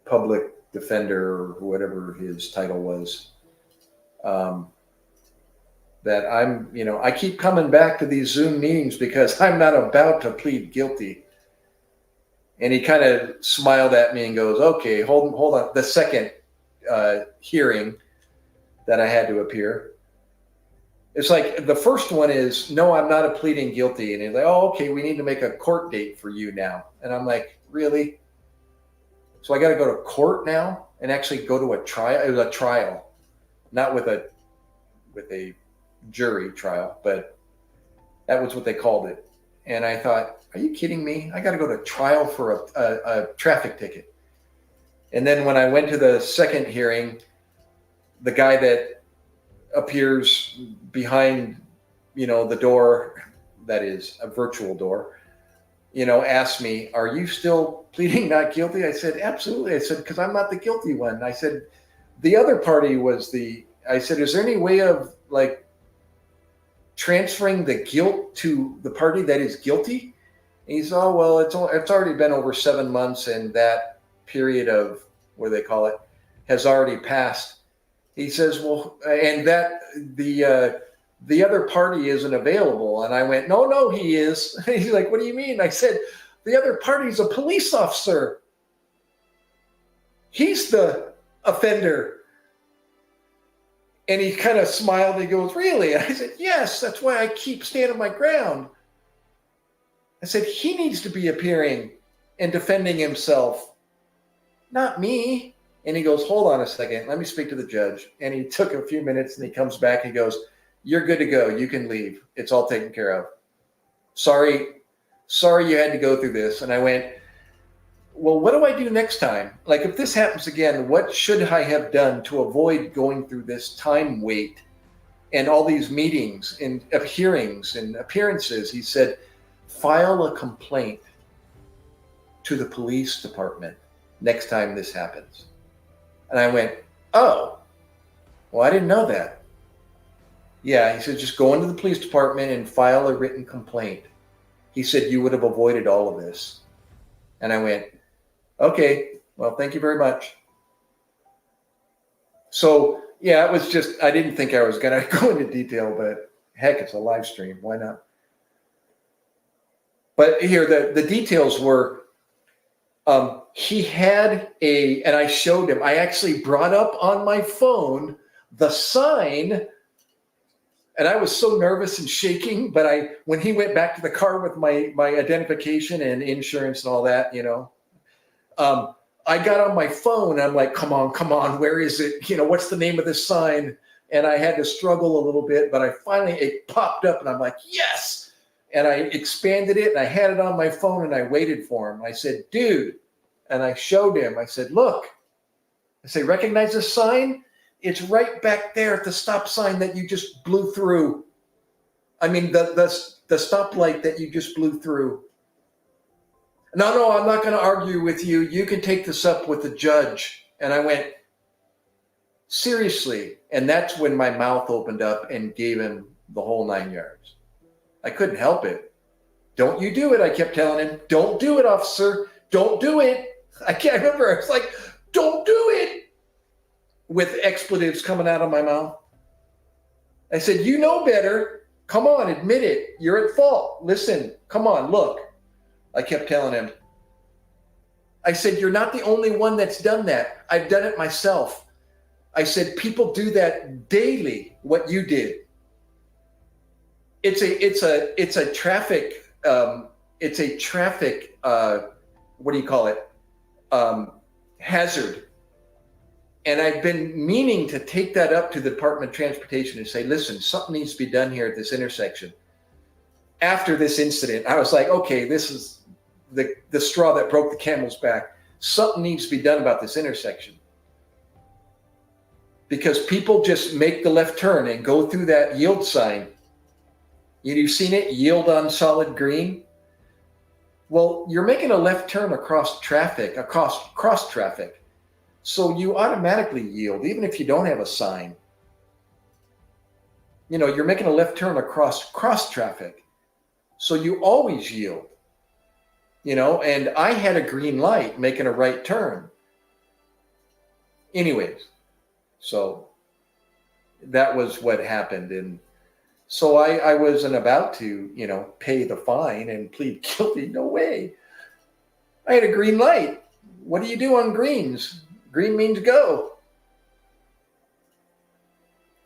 public defender, or whatever his title was, that I keep coming back to these Zoom meetings because I'm not about to plead guilty. And he kind of smiled at me and goes, okay, hold on. The second hearing that I had to appear, it's like the first one is, no, I'm not pleading guilty. And he's like, oh, okay, we need to make a court date for you now. And I'm like, really? So I got to go to court now and actually go to a trial? It was a trial, not with a jury trial, but that was what they called it. And I thought, are you kidding me? I got to go to trial for a traffic ticket. And then when I went to the second hearing, the guy that appears behind, the door, that is a virtual door, asked me, are you still pleading not guilty? I said, absolutely. I said, because I'm not the guilty one. I said, the other party was I said, is there any way of like transferring the guilt to the party that is guilty? And he said, oh, well, it's already been over 7 months, and that period of, what do they call it, has already passed. He says, well, and that the other party isn't available. And I went, no, he is. He's like, what do you mean? I said, the other party's a police officer. He's the offender. And he kind of smiled and he goes, really? And I said, yes, that's why I keep standing my ground. I said, he needs to be appearing and defending himself, not me. And he goes, hold on a second. Let me speak to the judge. And he took a few minutes and he comes back. He goes, you're good to go. You can leave. It's all taken care of. Sorry you had to go through this. And I went, well, what do I do next time? Like, if this happens again, what should I have done to avoid going through this time wait and all these meetings and hearings and appearances? He said, file a complaint to the police department next time this happens. And I went, oh, well, I didn't know that. Yeah, he said, just go into the police department and file a written complaint. He said, you would have avoided all of this. And I went, okay, well, thank you very much. So, yeah, it was just, I didn't think I was going to go into detail, but heck, it's a live stream. Why not? But here, the details were, he had and I showed him, I actually brought up on my phone the sign, and I was so nervous and shaking, but when he went back to the car with my identification and insurance and all that, I got on my phone and I'm like, come on, where is it? What's the name of this sign? And I had to struggle a little bit, but it popped up and I'm like, yes. And I expanded it and I had it on my phone and I waited for him. I said, dude, and I showed him, I said, look, I say, recognize this sign? It's right back there at the stop sign that you just blew through. I mean, the stoplight that you just blew through. No, I'm not going to argue with you. You can take this up with the judge. And I went, seriously? And that's when my mouth opened up and gave him the whole 9 yards. I couldn't help it. Don't you do it, I kept telling him. Don't do it, officer. Don't do it. I can't remember. I was like, don't do it. With expletives coming out of my mouth. I said, you know better. Come on, admit it. You're at fault. Listen, come on, look. I kept telling him. I said, you're not the only one that's done that. I've done it myself. I said, people do that daily, what you did. It's a traffic, what do you call it? Hazard. And I've been meaning to take that up to the Department of Transportation and say, listen, something needs to be done here at this intersection. After this incident, I was like, okay, this is the straw that broke the camel's back. Something needs to be done about this intersection. because people just make the left turn and go through that yield sign. You've seen it, yield on solid green. Well, you're making a left turn across traffic, cross traffic. So you automatically yield, even if you don't have a sign. You're making a left turn across cross traffic. So you always yield. And I had a green light making a right turn. Anyways, so that was what happened. And so I wasn't about to, pay the fine and plead guilty. No way. I had a green light. What do you do on greens? Green means go.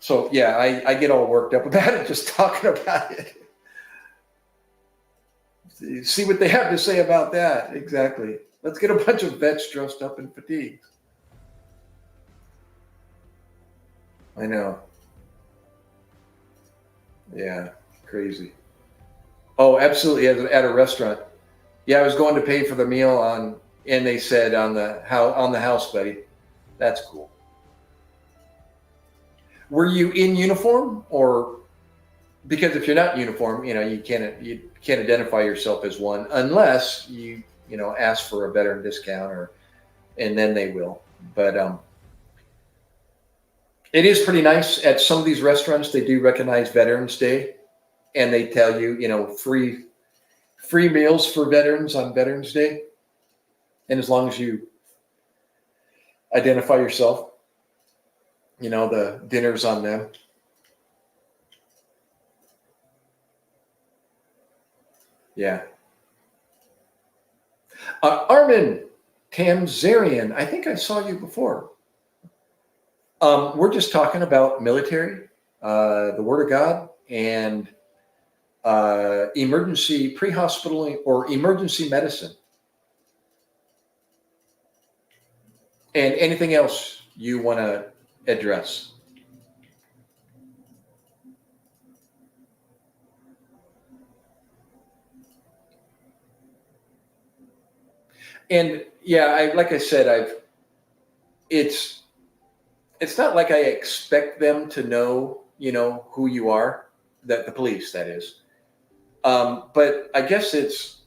So yeah, I get all worked up about it just talking about it. See what they have to say about that. Exactly. Let's get a bunch of vets dressed up in fatigues. I know. Yeah, crazy. Oh, absolutely. At a restaurant. Yeah, I was going to pay for the meal and they said on the house, buddy. That's cool. Were you in uniform, or because if you're not in uniform, you can't identify yourself as one unless you ask for a veteran discount, and then they will. But it is pretty nice at some of these restaurants. They do recognize Veterans Day, and they tell you, free meals for veterans on Veterans Day, and as long as you identify yourself, the dinner's on them. Yeah. Armin Tamzarian, I think I saw you before. We're just talking about military, the Word of God, and emergency pre-hospital or emergency medicine. And anything else you want to address? And yeah, like I said, it's not like I expect them to know, who you are, the police, that is. But I guess it's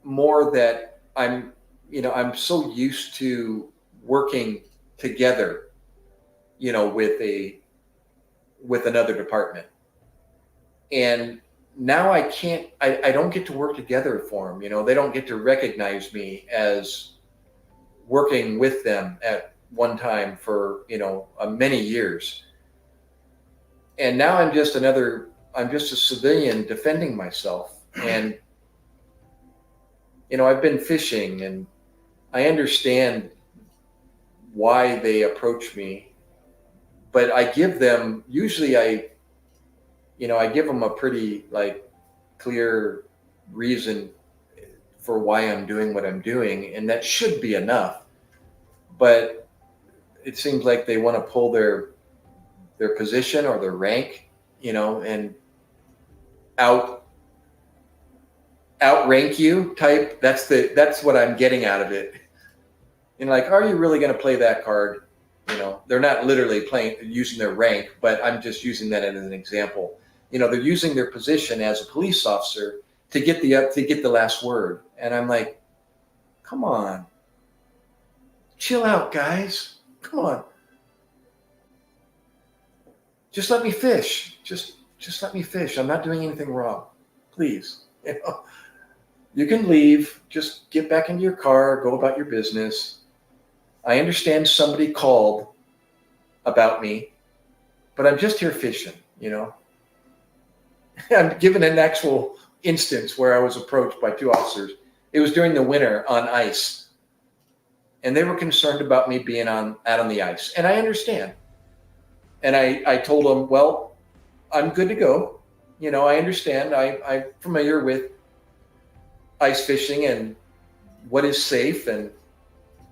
more that I'm so used to working together, with another department. And now I don't get to work together for them. They don't get to recognize me as working with them at one time for, many years. And now I'm just a civilian defending myself. And, I've been fishing, and I understand why they approach me, but I give them, usually I give them a pretty clear reason for why I'm doing what I'm doing. And that should be enough, but it seems like they want to pull their position or their rank, and outrank you type. That's what I'm getting out of it. Are you really going to play that card? They're not literally using their rank, but I'm just using that as an example. They're using their position as a police officer to get the last word. And I'm like, come on, chill out, guys. Come on. Just let me fish. Just let me fish. I'm not doing anything wrong. Please. You can leave. Just get back into your car. Go about your business. I understand somebody called about me, but I'm just here fishing, I'm given an actual instance where I was approached by two officers. It was during the winter on ice, and they were concerned about me being out on the ice. And I understand. And I told them, well, I'm good to go. I understand. I'm familiar with ice fishing and what is safe and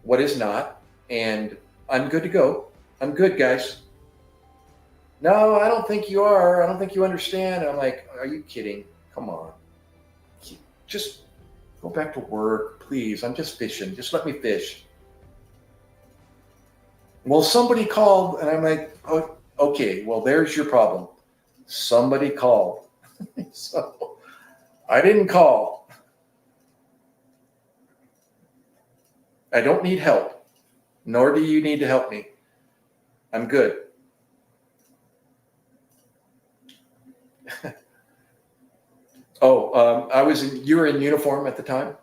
what is not. And I'm good to go. I'm good, guys. No, I don't think you are. I don't think you understand. I'm like, are you kidding? Come on. Just go back to work, please. I'm just fishing. Just let me fish. Well, somebody called, and I'm like, oh, okay, well, there's your problem. Somebody called. So I didn't call. I don't need help, nor do you need to help me. I'm good. You were in uniform at the time?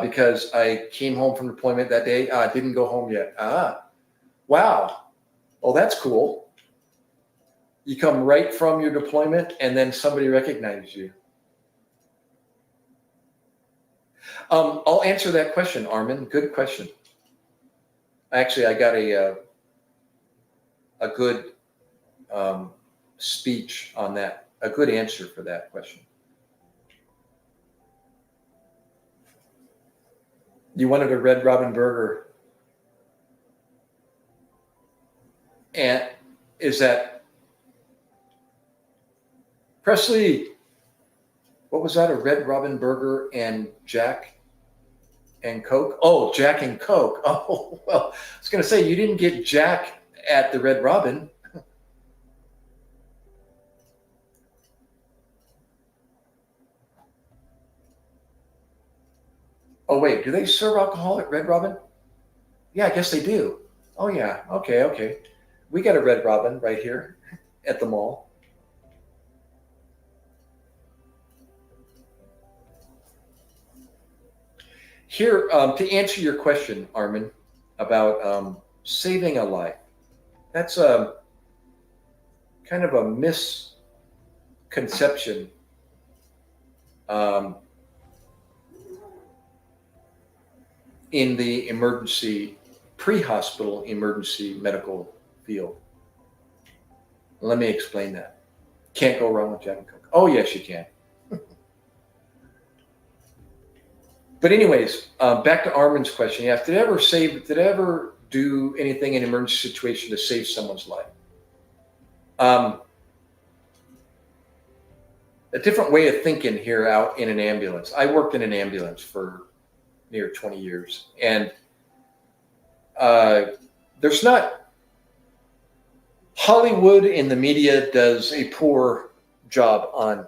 Because I came home from deployment that day. Didn't go home yet. Wow. Oh, that's cool. You come right from your deployment and then somebody recognizes you. I'll answer that question, Armin. Good question. Actually, I got a good speech on that, a good answer for that question. You wanted a Red Robin burger. And is that Presley? What was that? A Red Robin burger and Jack and Coke? Oh, Jack and Coke. Oh, well, I was going to say, you didn't get Jack at the Red Robin. Oh, wait, do they serve alcohol at Red Robin? Yeah, I guess they do. Oh, yeah. Okay. We got a Red Robin right here at the mall. Here, to answer your question, Armin, about saving a life, that's a kind of a misconception in the pre-hospital emergency medical field. Let me explain that. Can't go wrong with Jack and Coke. Oh, yes, you can. But anyways, back to Armin's question. Yeah, did I ever do anything in an emergency situation to save someone's life? A different way of thinking here out in an ambulance. I worked in an ambulance for near 20 years. And there's not, Hollywood and the media does a poor job on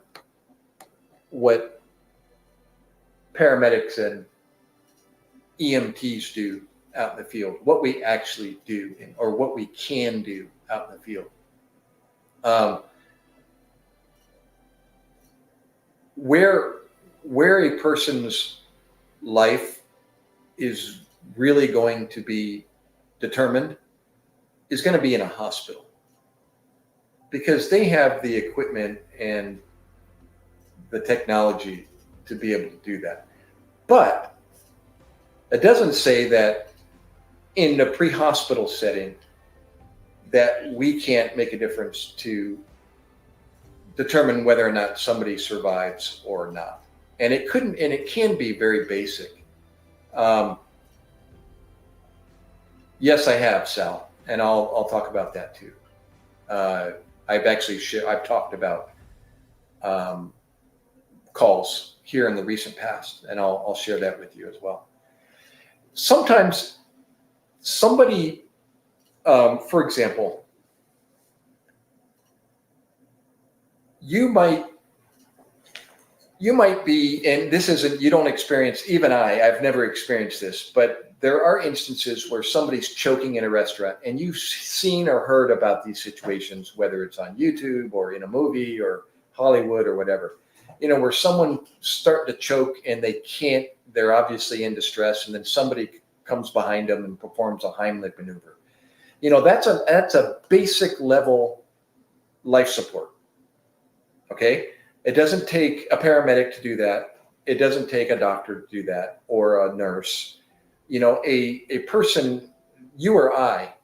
what paramedics and EMTs do out in the field, what we actually do or what we can do out in the field. Where a person's life is really going to be determined is going to be in a hospital, because they have the equipment and the technology to be able to do that. But it doesn't say that in the pre-hospital setting that we can't make a difference to determine whether or not somebody survives or not. And it can be very basic. Yes, I have, Sal, and I'll talk about that too. I've talked about calls here in the recent past, and I'll share that with you as well. Sometimes somebody, for example, you might be, and this isn't, you don't experience, even I've never experienced this, but there are instances where somebody's choking in a restaurant, and you've seen or heard about these situations, whether it's on YouTube or in a movie or Hollywood or whatever, where someone start to choke and they're obviously in distress, and then somebody comes behind them and performs a Heimlich maneuver. That's a basic level life support. Okay. It doesn't take a paramedic to do that. It doesn't take a doctor to do that, or a nurse. A person, you or I,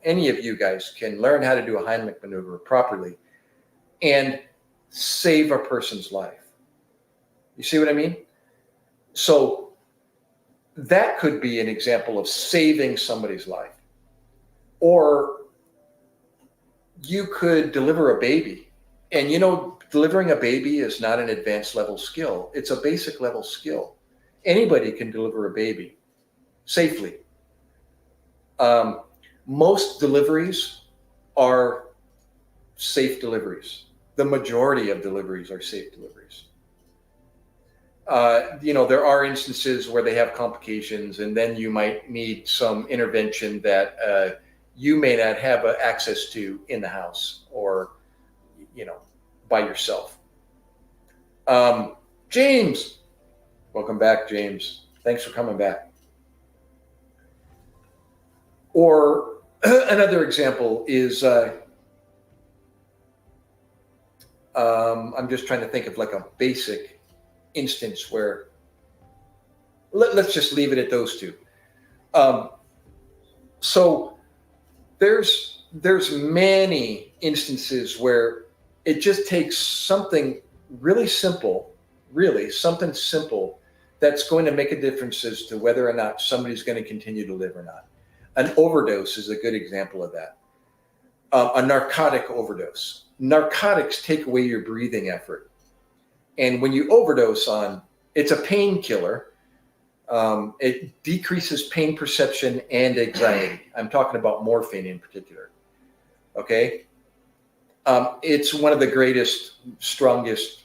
any of you guys can learn how to do a Heimlich maneuver properly and save a person's life. You see what I mean? So that could be an example of saving somebody's life. Or you could deliver a baby. And delivering a baby is not an advanced level skill. It's a basic level skill. Anybody can deliver a baby safely. Most deliveries are safe deliveries. The majority of deliveries are safe deliveries. There are instances where they have complications, and then you might need some intervention that you may not have access to in the house or, by yourself. James, welcome back, James. Thanks for coming back. Or another example is, I'm just trying to think of like a basic instance where let's just leave it at those two. So there's many instances where it just takes something really simple that's going to make a difference as to whether or not somebody's going to continue to live or not. An overdose is a good example of that. A narcotic overdose. Narcotics take away your breathing effort. And when you overdose on, it's a painkiller. It decreases pain perception and anxiety. I'm talking about morphine in particular. Okay? It's one of the greatest, strongest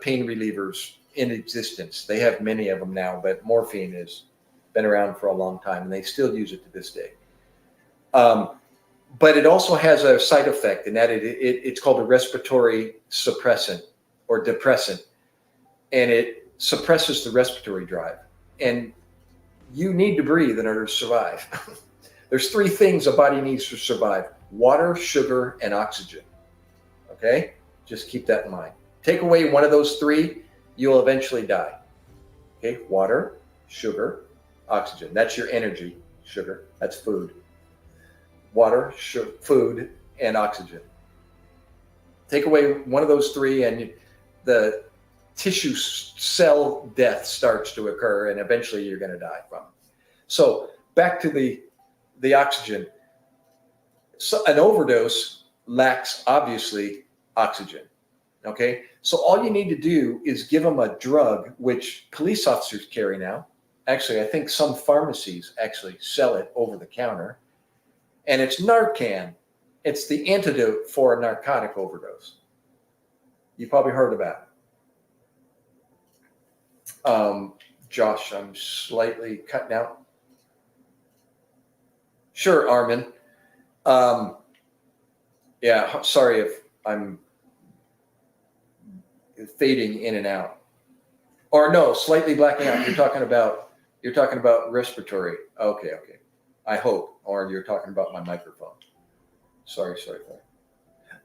pain relievers in existence. They have many of them now, but morphine has been around for a long time, and they still use it to this day. But it also has a side effect, in that it's called a respiratory suppressant or depressant, and it suppresses the respiratory drive. And you need to breathe in order to survive. There's 3 things a body needs to survive: water, sugar, and oxygen. Okay? Just keep that in mind. Take away one of those 3, you'll eventually die. Okay? Water, sugar, oxygen. That's your energy. Sugar, that's food. Water, food, and oxygen. Take away one of those 3 and the tissue cell death starts to occur, and eventually you're going to die from it. So back to the oxygen. So an overdose lacks, obviously, oxygen. Okay? So all you need to do is give them a drug, which police officers carry now. Actually, I think some pharmacies actually sell it over the counter. And it's Narcan. It's the antidote for a narcotic overdose. You probably heard about it. Josh, I'm slightly cutting out. Sure, Armin. Yeah, sorry if I'm fading in and out. Or no, slightly blacking out. You're talking about respiratory. Okay. I hope. Or you're talking about my microphone. Sorry.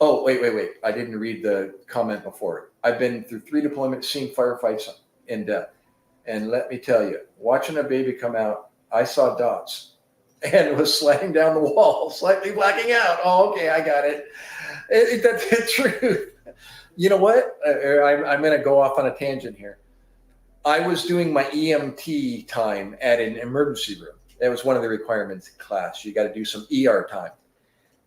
Oh, wait. I didn't read the comment before. I've been through 3 deployments, seeing firefights in depth. And let me tell you, watching a baby come out, I saw dots and was sliding down the wall, slightly blacking out. Oh, okay, I got it. That's the truth. You know what? I'm going to go off on a tangent here. I was doing my EMT time at an emergency room. That was one of the requirements in class. You got to do some ER time.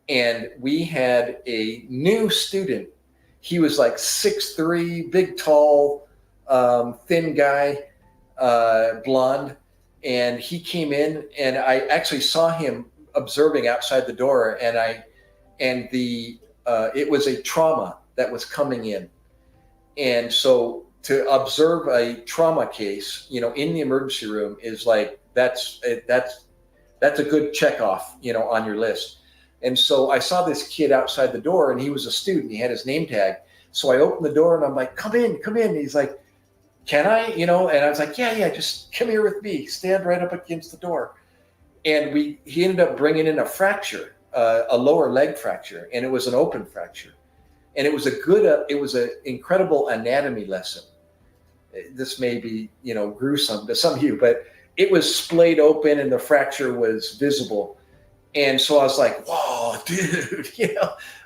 And we had a new student. He was like 6'3", big, tall, thin guy, blonde. And he came in, and I actually saw him observing outside the door. And it was a trauma that was coming in. And so to observe a trauma case, in the emergency room is like, that's a good checkoff, on your list. And so I saw this kid outside the door, and he was a student. He had his name tag. So I opened the door, and I'm like, come in. And he's like, can I? And I was like, yeah, just come here with me. Stand right up against the door. And he ended up bringing in a fracture, a lower leg fracture, and it was an open fracture. And it was an incredible anatomy lesson. This may be, gruesome to some of you, but it was splayed open and the fracture was visible. And so I was like, whoa, dude,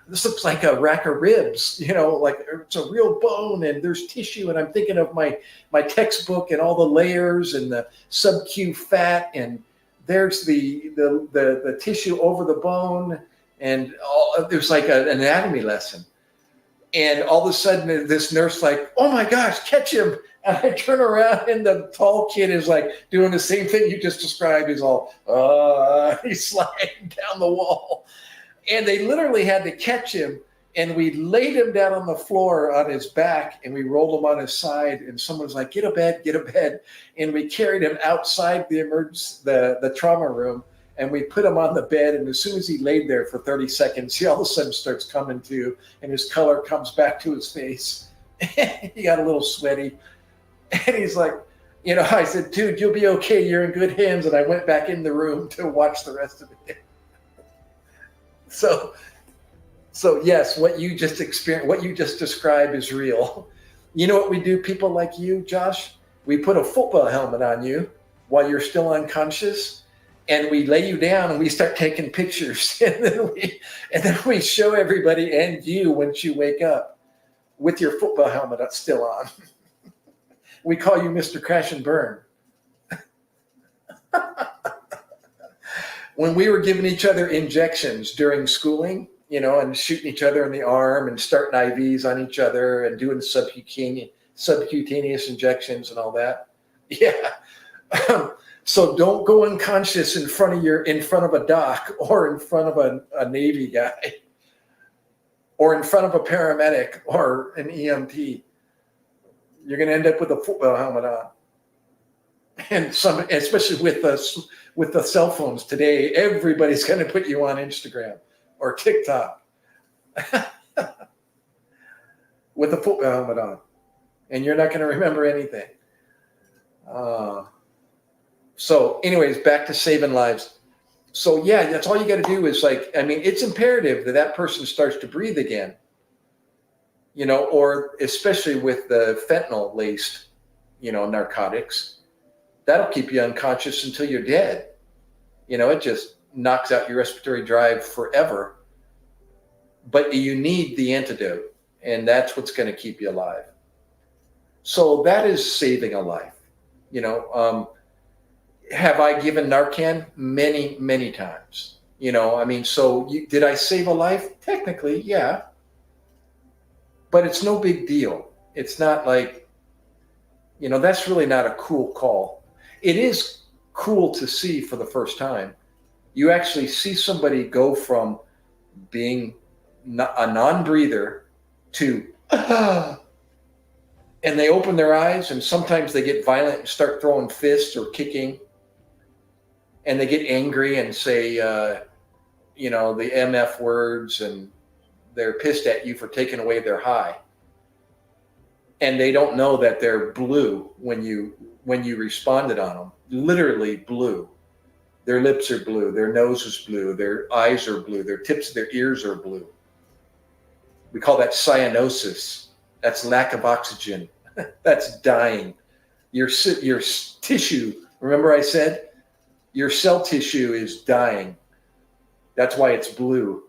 this looks like a rack of ribs, like it's a real bone and there's tissue. And I'm thinking of my textbook and all the layers and the sub-Q fat, and there's the tissue over the bone, and there's like an anatomy lesson. And all of a sudden, this nurse like, oh my gosh, catch him. And I turn around and the tall kid is like doing the same thing you just described. He's all, he's sliding down the wall. And they literally had to catch him. And we laid him down on the floor on his back and we rolled him on his side. And someone's like, get a bed, get a bed. And we carried him outside the trauma room. And we put him on the bed, and as soon as he laid there for 30 seconds, he all of a sudden starts coming to, and his color comes back to his face. He got a little sweaty. And he's like, I said, dude, you'll be okay. You're in good hands. And I went back in the room to watch the rest of it. So yes, what you just experienced, what you just described is real. You know what we do, people like you, Josh? We put a football helmet on you while you're still unconscious. And we lay you down and we start taking pictures. And then we show everybody and you once you wake up with your football helmet still on. We call you Mr. Crash and Burn. When we were giving each other injections during schooling, and shooting each other in the arm and starting IVs on each other and doing subcutaneous injections and all that. Yeah. So don't go unconscious in front of a doc or in front of a Navy guy or in front of a paramedic or an EMT. You're going to end up with a football helmet on. And especially with the cell phones today, everybody's going to put you on Instagram or TikTok with a football helmet on, and you're not going to remember anything. So anyways, back to saving lives. So yeah, that's all you got to do is it's imperative that person starts to breathe again, or especially with the fentanyl laced, narcotics, that'll keep you unconscious until you're dead. It just knocks out your respiratory drive forever, but you need the antidote, and that's what's going to keep you alive. So that is saving a life. Have I given Narcan? Many, many times. Did I save a life? Technically, yeah. But it's no big deal. It's not like, that's really not a cool call. It is cool to see for the first time. You actually see somebody go from being a non-breather to, and they open their eyes, and sometimes they get violent and start throwing fists or kicking. And they get angry and say, the MF words, and they're pissed at you for taking away their high. And they don't know that they're blue when you responded on them. Literally blue. Their lips are blue. Their nose is blue. Their eyes are blue. Their tips of their ears are blue. We call that cyanosis. That's lack of oxygen. That's dying. Your tissue, remember I said? Your cell tissue is dying. That's why it's blue.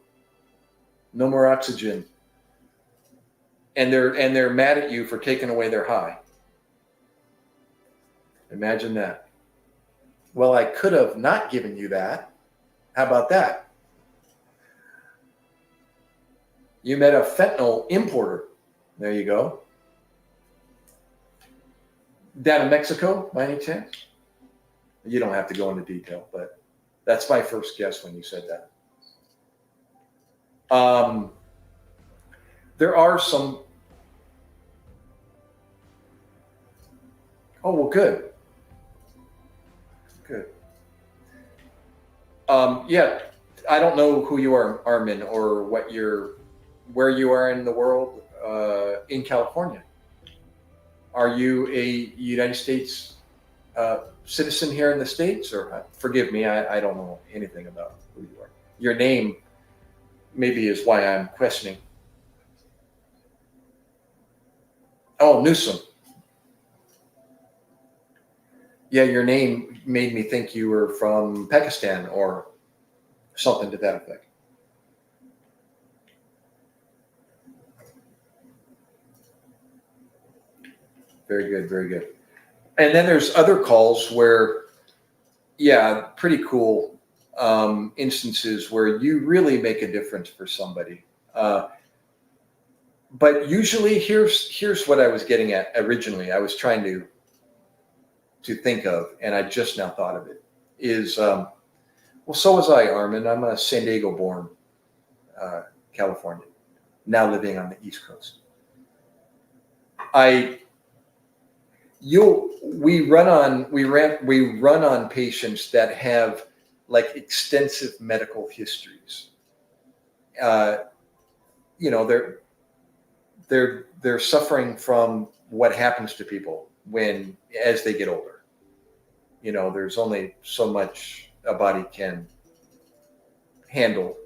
No more oxygen. And they're mad at you for taking away their high. Imagine that. Well, I could have not given you that. How about that? You met a fentanyl importer. There you go. Down in Mexico, by any chance? You don't have to go into detail, but that's my first guess when you said that. There are some. Oh, well, good. Good. Yeah, I don't know who you are, Armin, or where you are in the world. In California, are you a United States citizen here in the States, or forgive me, I don't know anything about who you are. Your name maybe is why I'm questioning. Oh, Newsom. Yeah, your name made me think you were from Pakistan or something to that effect. Very good, very good. And then there's other calls where, yeah, pretty cool instances where you really make a difference for somebody. But usually here's what I was getting at originally. I was trying to think of, and I just now thought of it, is well, so was I, Armin. I'm a San Diego born Californian, now living on the East Coast. We run on patients that have like extensive medical histories. You know, they're suffering from what happens to people as they get older. You know, there's only so much a body can handle,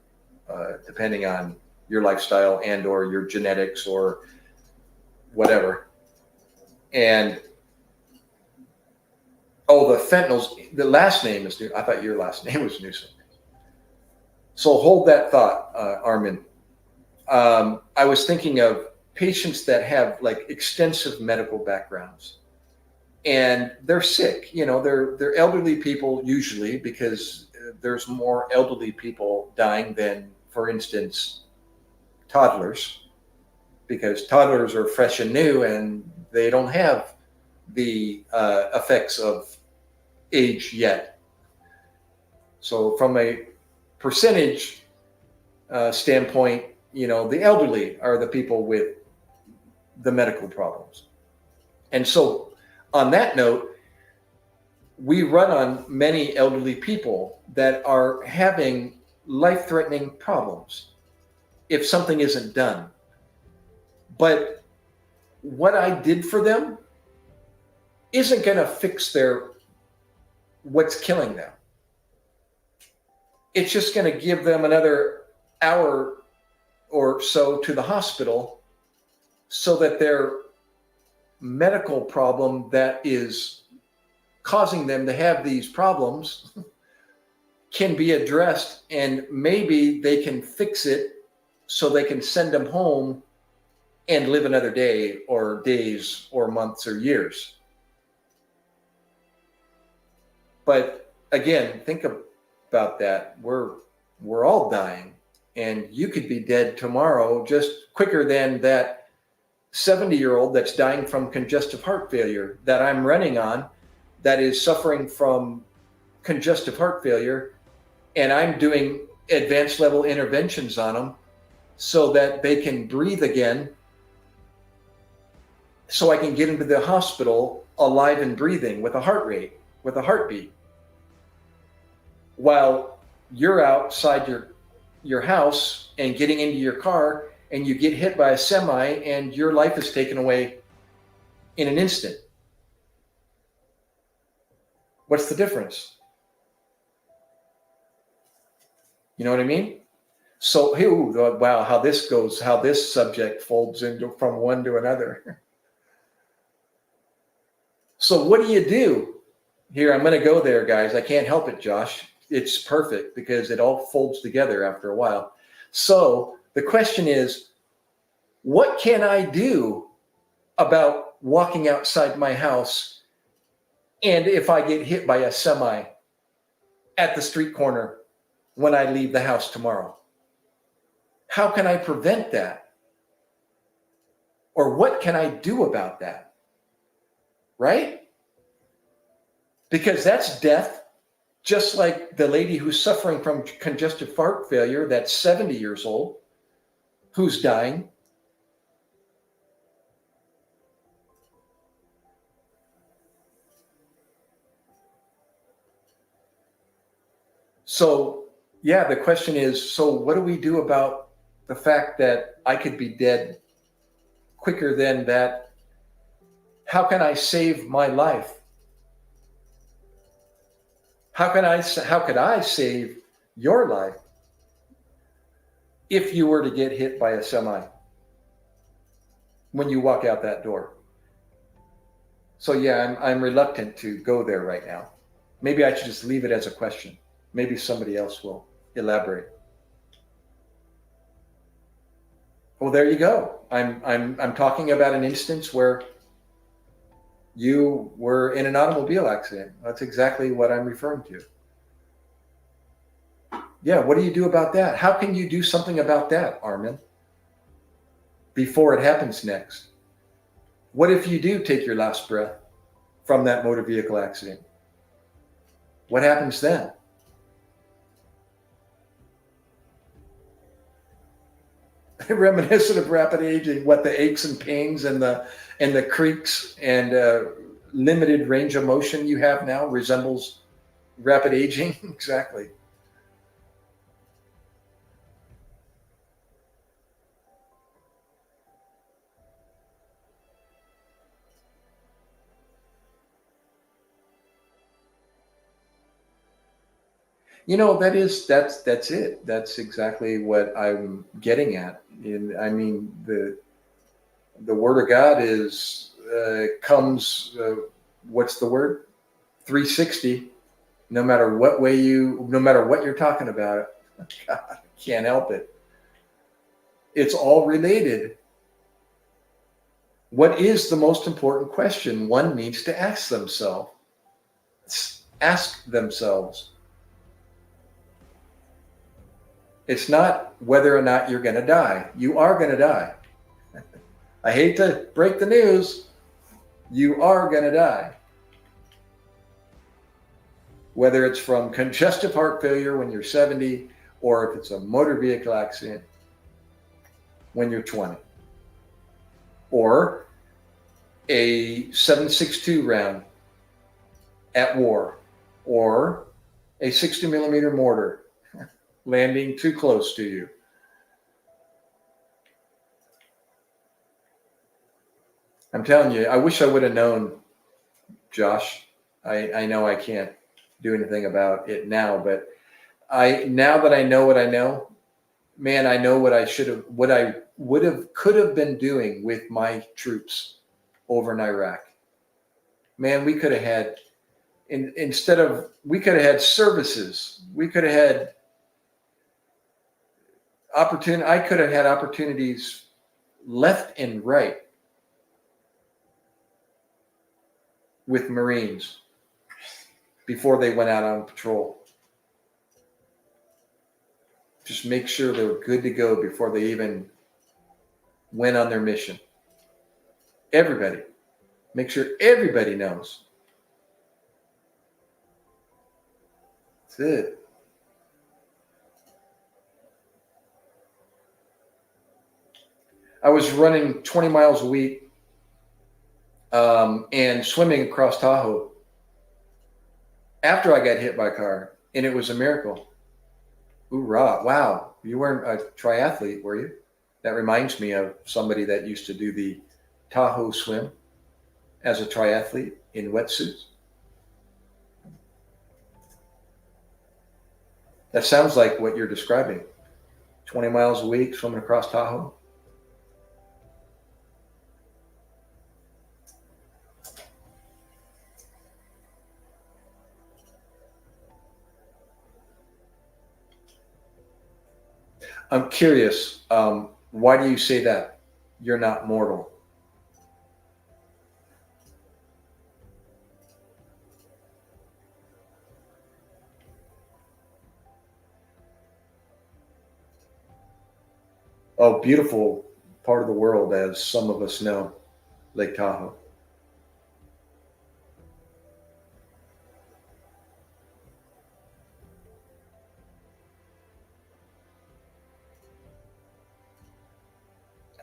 depending on your lifestyle and or your genetics or whatever. And the fentanyls, the last name is new. I thought your last name was Newsom. So hold that thought, Armin. I was thinking of patients that have like extensive medical backgrounds and they're sick. You know, they're elderly people usually, because there's more elderly people dying than, for instance, toddlers, because toddlers are fresh and new and they don't have the effects of age yet. So from a percentage standpoint, you know, the elderly are the people with the medical problems. And so on that note, we run on many elderly people that are having life-threatening problems if something isn't done. But what I did for them isn't going to fix what's killing them. It's just going to give them another hour or so to the hospital so that their medical problem that is causing them to have these problems can be addressed, and maybe they can fix it so they can send them home and live another day or days or months or years. But again, think about that. We're all dying, and you could be dead tomorrow just quicker than that 70-year-old that's dying from congestive heart failure that I'm running on, that is suffering from congestive heart failure, and I'm doing advanced level interventions on them so that they can breathe again, so I can get into the hospital alive and breathing with a heart rate, with a heartbeat, while you're outside your house and getting into your car and you get hit by a semi and your life is taken away in an instant. What's the difference? You know what I mean? So, wow, how this subject folds into from one to another. So what do you do? Here, I'm going to go there, guys. I can't help it, Josh. It's perfect because it all folds together after a while. So the question is, what can I do about walking outside my house and if I get hit by a semi at the street corner when I leave the house tomorrow? How can I prevent that? Or what can I do about that? Right? Because that's death, just like the lady who's suffering from congestive heart failure that's 70 years old, who's dying. So, yeah, the question is, so what do we do about the fact that I could be dead quicker than that? How can I save my life? How could I save your life if you were to get hit by a semi when you walk out that door? So yeah, I'm reluctant to go there right now. Maybe I should just leave it as a question. Maybe somebody else will elaborate. Well, there you go. I'm talking about an instance where you were in an automobile accident. That's exactly what I'm referring to. Yeah, what do you do about that? How can you do something about that, Armin? before it happens next? What if you do take your last breath from that motor vehicle accident? What happens then? Reminiscent of rapid aging, what the aches and pains and the creaks and limited range of motion you have now resembles rapid aging. Exactly. That's it. That's exactly what I'm getting at. I mean, the word of God is comes. What's the word? 360. No matter what you're talking about, God, can't help it. It's all related. What is the most important question one needs to ask themselves? It's not whether or not you're going to die. You are going to die. I hate to break the news. You are going to die. Whether it's from congestive heart failure when you're 70, or if it's a motor vehicle accident when you're 20, or a 7.62 round at war, or a 60 millimeter mortar landing too close to you. I'm telling you, I wish I would have known, Josh. I know I can't do anything about it now, but now that I know what I know, man, I know what I could have been doing with my troops over in Iraq. Man, we could have had, we could have had services. We could have had I could have had opportunities left and right with Marines before they went out on patrol. Just make sure they were good to go before they even went on their mission. Everybody. Make sure everybody knows. That's it. I was running 20 miles a week and swimming across Tahoe after I got hit by a car, and it was a miracle. Hoorah. Wow. You weren't a triathlete, were you? That reminds me of somebody that used to do the Tahoe swim as a triathlete in wetsuits. That sounds like what you're describing. 20 miles a week swimming across Tahoe. I'm curious, why do you say that? You're not mortal. Oh, beautiful part of the world, as some of us know, Lake Tahoe.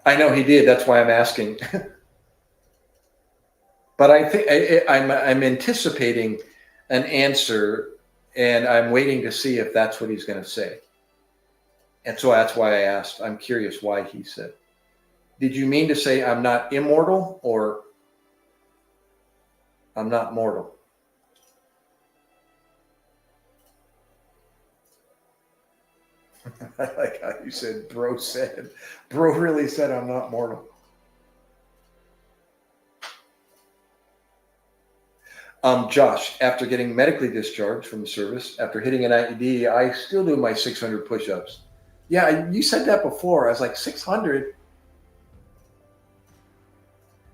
I know he did. That's why I'm asking. But I think I'm anticipating an answer, and I'm waiting to see if that's what he's going to say. And so that's why I asked. I'm curious why he said. Did you mean to say I'm not immortal or I'm not mortal? I like how you said, bro said. Bro really said I'm not mortal. Josh, after getting medically discharged from the service, after hitting an IED, I still do my 600 push-ups. Yeah, you said that before. I was like, 600?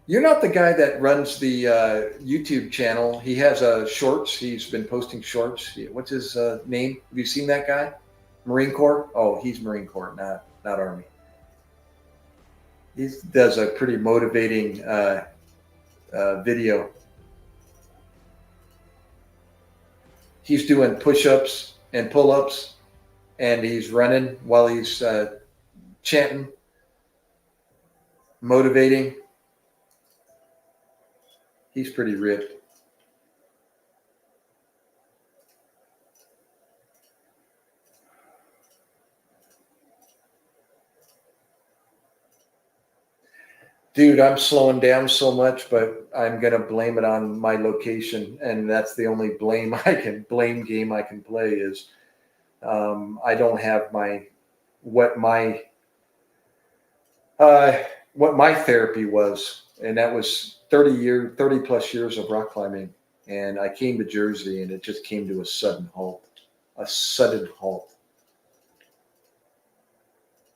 You're not the guy that runs the YouTube channel. He has shorts. He's been posting shorts. What's his name? Have you seen that guy? Marine Corps? Oh, he's Marine Corps, not Army. He does a pretty motivating video. He's doing push-ups and pull-ups, and he's running while he's chanting, motivating. He's pretty ripped. Dude, I'm slowing down so much, but I'm going to blame it on my location. And that's the only blame game I can play is I don't have what my therapy was. And that was 30 plus years of rock climbing. And I came to Jersey and it just came to a sudden halt.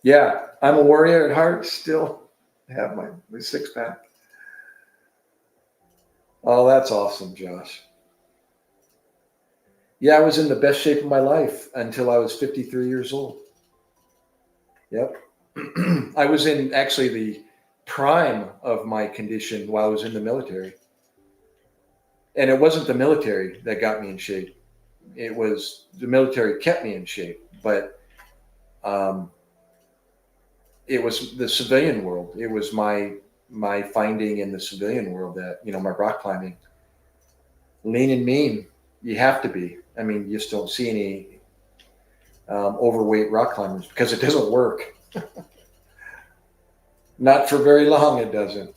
Yeah, I'm a warrior at heart still. Have my six pack. Oh, that's awesome, Josh. Yeah, I was in the best shape of my life until I was 53 years old. Yep. I was in actually the prime of my condition while I was in the military. And it wasn't the military that got me in shape. It was the military kept me in shape, but it was the civilian world. It was my finding in the civilian world that, my rock climbing, lean and mean, you have to be. I mean, you just don't see any overweight rock climbers because it doesn't work. Not for very long, it doesn't.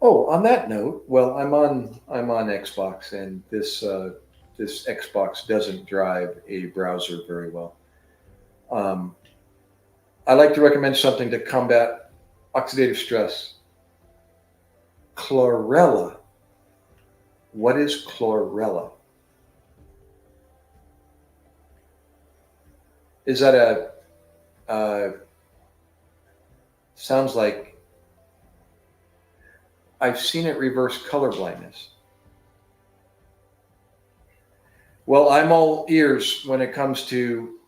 Oh, on that note, well, I'm on Xbox, and this Xbox doesn't drive a browser very well. I like to recommend something to combat oxidative stress. Chlorella. What is chlorella? Is that sounds like I've seen it reverse color blindness. Well, I'm all ears when it comes to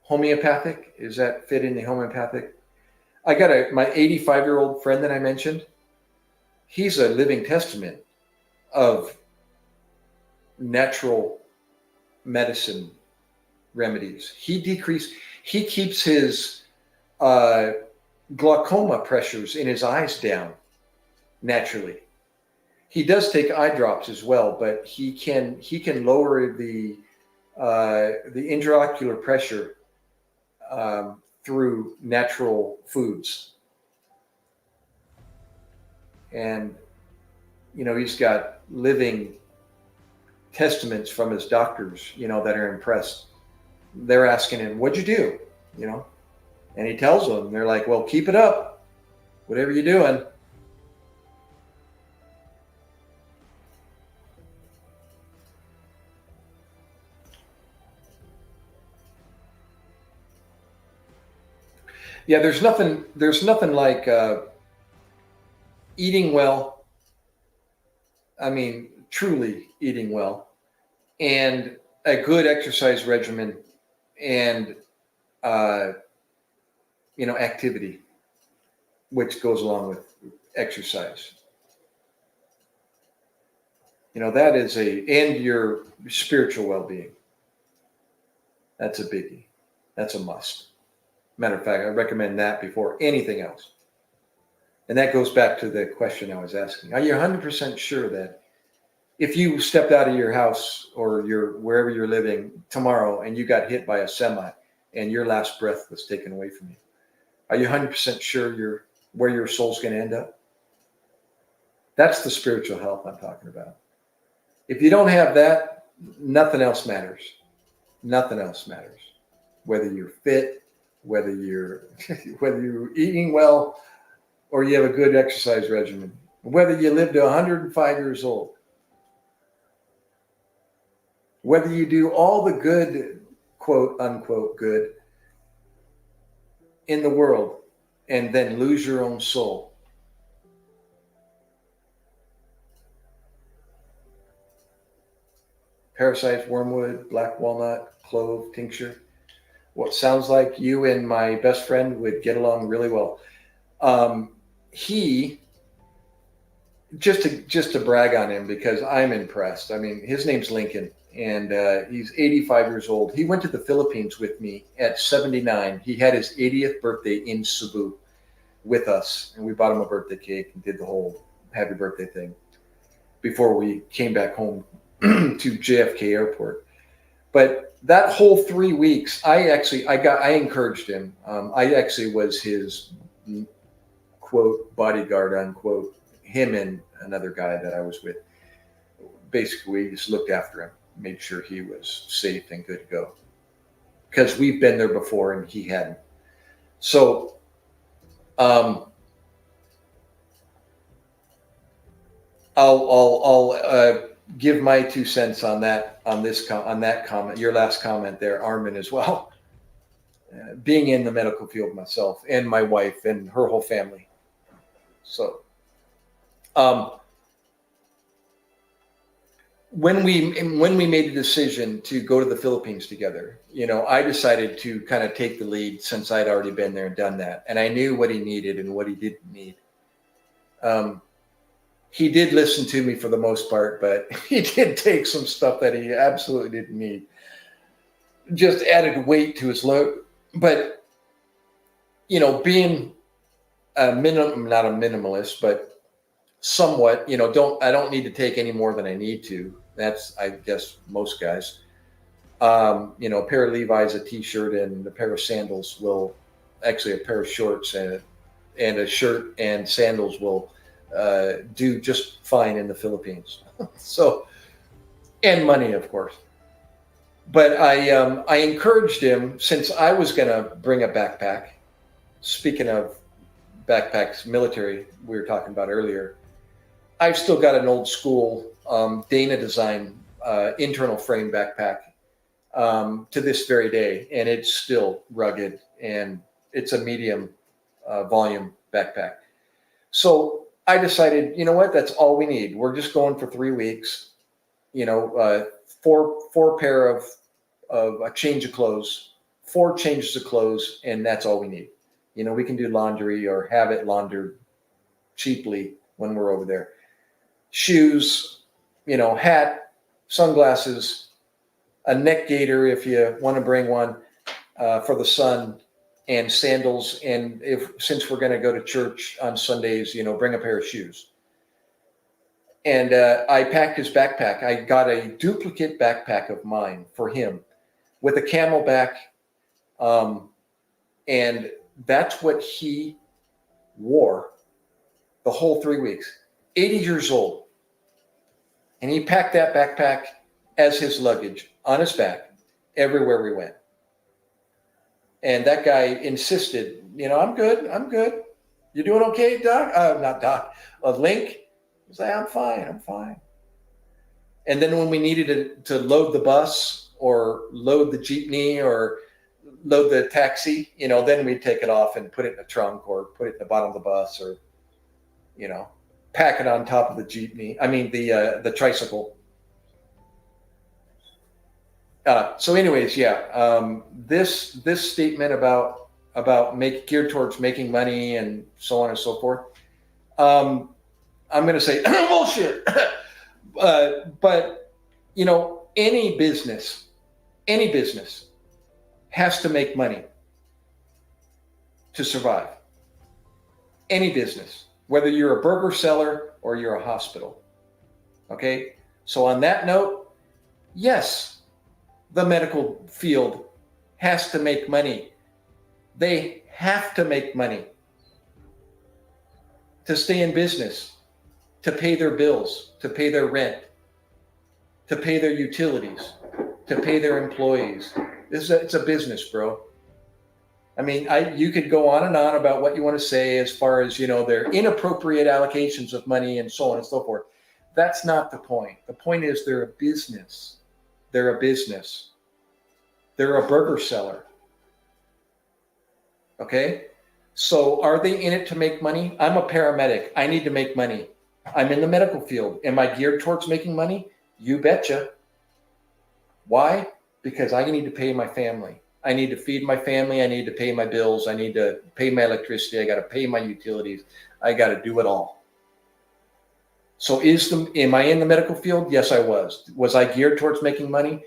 homeopathic. Is that fit in the homeopathic? I got my 85-year-old friend that I mentioned. He's a living testament of natural medicine remedies. He keeps his glaucoma pressures in his eyes down naturally. He does take eye drops as well, but he can lower the intraocular pressure through natural foods. And he's got living testaments from his doctors, that are impressed. They're asking him, "What'd you do?" And he tells them. They're like, "Well, keep it up, whatever you're doing." Yeah, there's nothing like eating well. I mean, truly eating well, and a good exercise regimen, and activity, which goes along with exercise. That is and your spiritual well-being. That's a biggie. That's a must. Matter of fact, I recommend that before anything else. And that goes back to the question I was asking. Are you 100% sure that if you stepped out of your house or wherever you're living tomorrow and you got hit by a semi and your last breath was taken away from you, are you 100% sure where your soul's going to end up? That's the spiritual health I'm talking about. If you don't have that, nothing else matters. Nothing else matters. Whether you're fit, whether you're eating well, or you have a good exercise regimen, whether you live to 105 years old, whether you do all the good, quote unquote, good in the world, and then lose your own soul. Parasites, wormwood, black walnut, clove tincture. What sounds like you and my best friend would get along really well. He just to brag on him because I'm impressed. I mean, his name's Lincoln, and he's 85 years old. He went to the Philippines with me at 79. He had his 80th birthday in Cebu with us, and we bought him a birthday cake and did the whole happy birthday thing before we came back home to JFK Airport. But that whole 3 weeks, I encouraged him. I actually was his quote bodyguard unquote. Him and another guy that I was with. Basically, we just looked after him, made sure he was safe and good to go. Because we've been there before and he hadn't. So, I'll give my 2 cents on that comment. Your last comment there, Armin, as well. Being in the medical field myself, and my wife and her whole family. So. When we made the decision to go to the Philippines together, I decided to kind of take the lead since I'd already been there and done that, and I knew what he needed and what he didn't need. He did listen to me for the most part, but he did take some stuff that he absolutely didn't need. Just added weight to his load, but being not a minimalist, but somewhat, I don't need to take any more than I need to. That's, I guess, most guys. A pair of Levi's, a t-shirt, and a pair of sandals will, actually a pair of shorts and a shirt and sandals will do just fine in the Philippines. So, and money, of course. But I encouraged him, since I was going to bring a backpack. Speaking of backpacks, military, we were talking about earlier. I've still got an old school Dana design internal frame backpack to this very day, and it's still rugged, and it's a medium volume backpack. So I decided, you know what, that's all we need. We're just going for 3 weeks, four pair of a change of clothes, 4 changes of clothes, and that's all we need. We can do laundry or have it laundered cheaply when we're over there. Shoes, hat, sunglasses, a neck gaiter if you want to bring one for the sun, and sandals. And since we're going to go to church on Sundays, bring a pair of shoes. And I packed his backpack. I got a duplicate backpack of mine for him with a camelback. And that's what he wore the whole 3 weeks. 80 years old. And he packed that backpack as his luggage on his back everywhere we went. And that guy insisted, I'm good. You doing okay, Doc? Not Doc. Link? He's like, I'm fine. And then when we needed to load the bus or load the jeepney or load the taxi, then we'd take it off and put it in the trunk or put it in the bottom of the bus or, pack it on top of the jeepney. I mean, the tricycle. So anyways, yeah, this statement about geared towards making money and so on and so forth. I'm going to say bullshit. But any business has to make money to survive. Any business. Whether you're a burger seller or you're a hospital. Okay? So on that note, yes, the medical field has to make money. They have to make money to stay in business, to pay their bills, to pay their rent, to pay their utilities, to pay their employees. It's a business, bro. I mean, you could go on and on about what you want to say as far as, their inappropriate allocations of money and so on and so forth. That's not the point. The point is they're a business. They're a business. They're a burger seller. Okay? So are they in it to make money? I'm a paramedic. I need to make money. I'm in the medical field. Am I geared towards making money? You betcha. Why? Because I need to pay my family. I need to feed my family. I need to pay my bills. I need to pay my electricity. I got to pay my utilities. I got to do it all. So am I in the medical field? Yes, I was. Was I geared towards making money?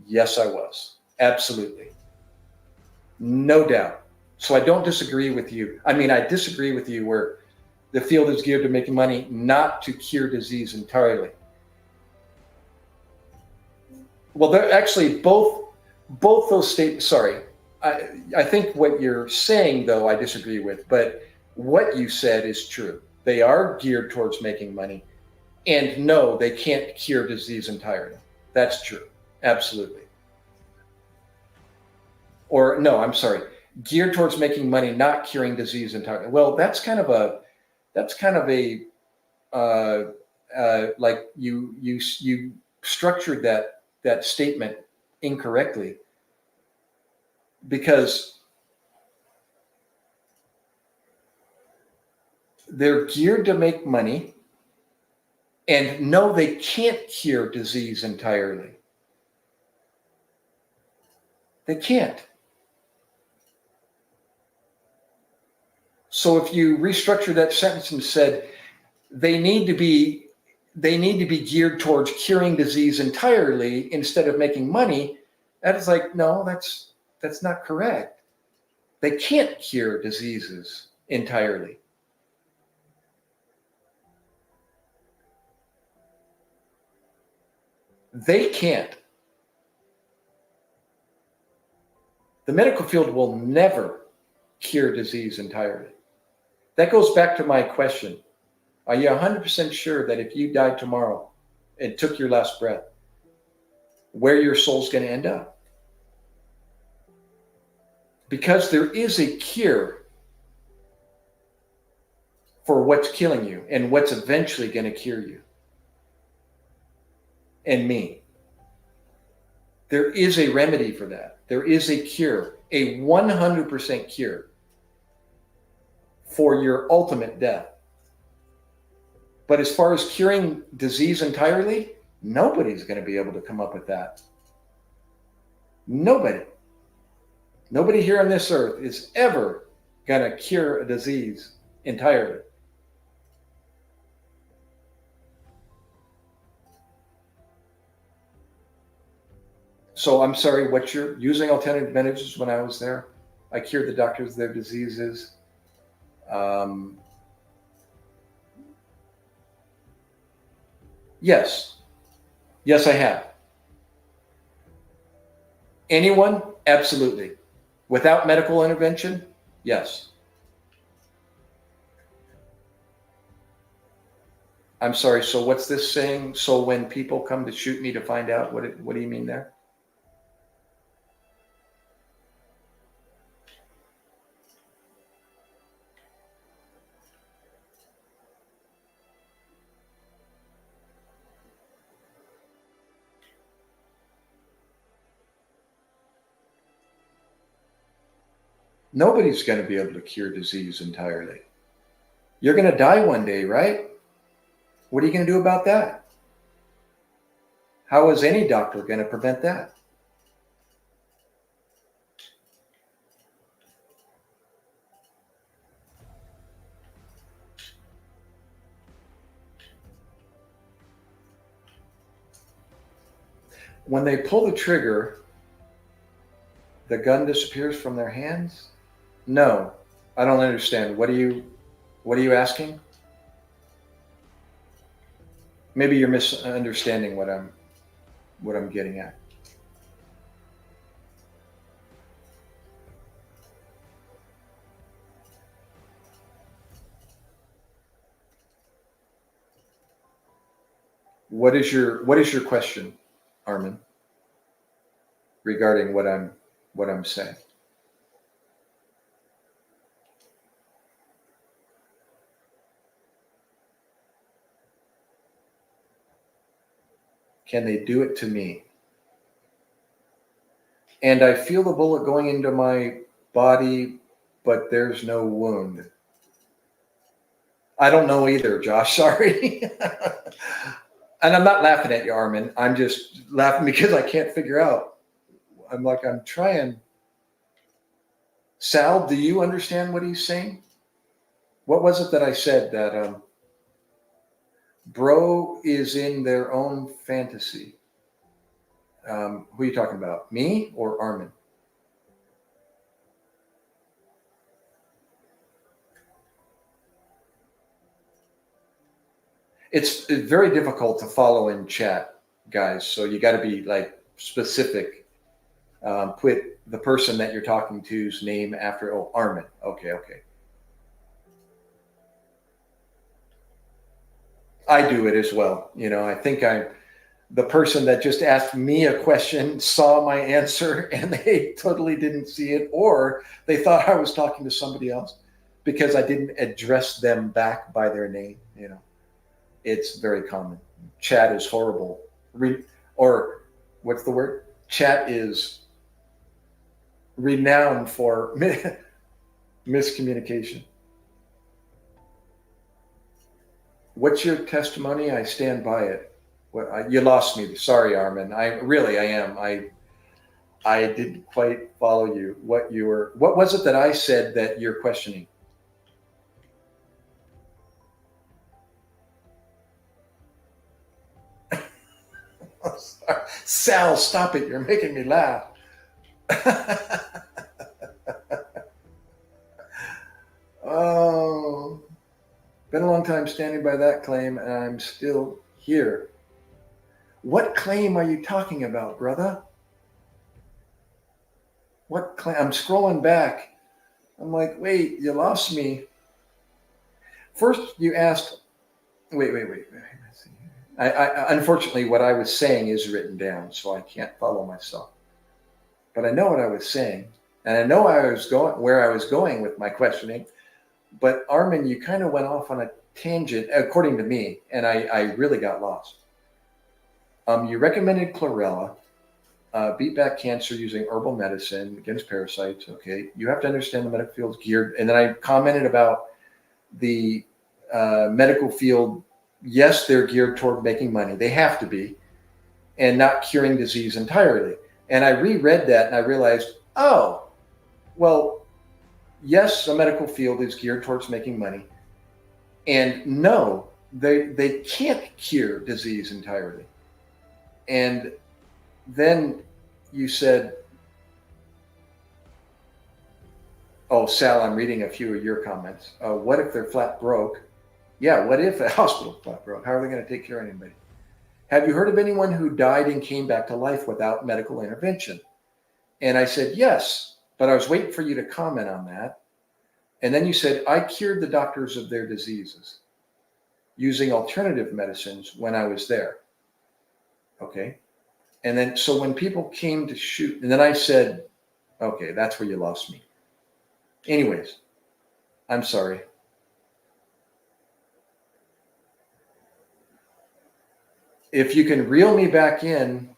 Yes, I was. Absolutely. No doubt. So I don't disagree with you. I mean, I disagree with you where the field is geared to making money, not to cure disease entirely. Well, they're actually both those statements. Sorry, I think what you're saying, though, I disagree with. But what you said is true. They are geared towards making money. And no, they can't cure disease entirely. That's true. Absolutely. Or no, I'm sorry. Geared towards making money, not curing disease entirely. Well, that's kind of a like you structured that statement incorrectly, because they're geared to make money, and no, they can't cure disease entirely. They can't. So if you restructure that sentence and said they need to be geared towards curing disease entirely instead of making money, that is like, no, that's not correct. They can't cure diseases entirely. They can't. The medical field will never cure disease entirely. That goes back to my question. Are you 100% sure that if you died tomorrow and took your last breath, where your soul's going to end up? Because there is a cure for what's killing you and what's eventually going to cure you and me. There is a remedy for that. There is a cure, a 100% cure for your ultimate death. But as far as curing disease entirely, nobody's going to be able to come up with that. Nobody here on this earth is ever going to cure a disease entirely. So I'm sorry, what you're using alternative medicines when I was there, I cured the doctors their diseases. Yes, I have. Anyone? Absolutely. Without medical intervention? Yes. I'm sorry, so what's this saying? So when people come to shoot me to find out, what do you mean there? Nobody's going to be able to cure disease entirely. You're going to die one day, right? What are you going to do about that? How is any doctor going to prevent that? When they pull the trigger, the gun disappears from their hands? No, I don't understand. What are you asking? Maybe you're misunderstanding what I'm getting at. What is your question, Armin, regarding what I'm saying? Can they do it to me? And I feel the bullet going into my body but there's no wound. I don't know either, Josh. Sorry. And I'm not laughing at you, Armin. I'm just laughing because I can't figure out. I'm trying. Sal, do you understand what he's saying? What was it that I said that bro is in their own fantasy? Who are you talking about? Me or Armin? It's very difficult to follow in chat, guys. So you got to be like specific. Put the person that you're talking to's name after. Oh, Armin. Okay. I do it as well. I think the person that just asked me a question saw my answer and they totally didn't see it, or they thought I was talking to somebody else because I didn't address them back by their name. It's very common. Chat is horrible. Or what's the word? Chat is renowned for miscommunication. What's your testimony? I stand by it. You lost me. Sorry, Armin. I am. I didn't quite follow you. What was it that I said that you're questioning? Sal, stop it. You're making me laugh. Oh, been a long time standing by that claim, and I'm still here. What claim are you talking about, brother? What claim? I'm scrolling back. I'm like, wait, you lost me. First, you asked, wait. I unfortunately, what I was saying is written down, so I can't follow myself. But I know what I was saying, and I know where I was going with my questioning. But Armin, you kind of went off on a tangent, according to me, and I really got lost. You recommended chlorella, beat back cancer using herbal medicine against parasites. Okay, you have to understand the medical field's geared. And then I commented about the medical field. Yes, they're geared toward making money. They have to be, and not curing disease entirely. And I reread that and I realized, oh, well, yes, the medical field is geared towards making money. And no, they can't cure disease entirely. And then you said, oh, Sal, I'm reading a few of your comments. What if they're flat broke? Yeah, what if a hospital flat broke? How are they going to take care of anybody? Have you heard of anyone who died and came back to life without medical intervention? And I said, yes, but I was waiting for you to comment on that. And then you said, I cured the doctors of their diseases using alternative medicines when I was there. Okay. And then, so when people came to shoot, and then I said, okay, that's where you lost me. Anyways, I'm sorry. If you can reel me back in,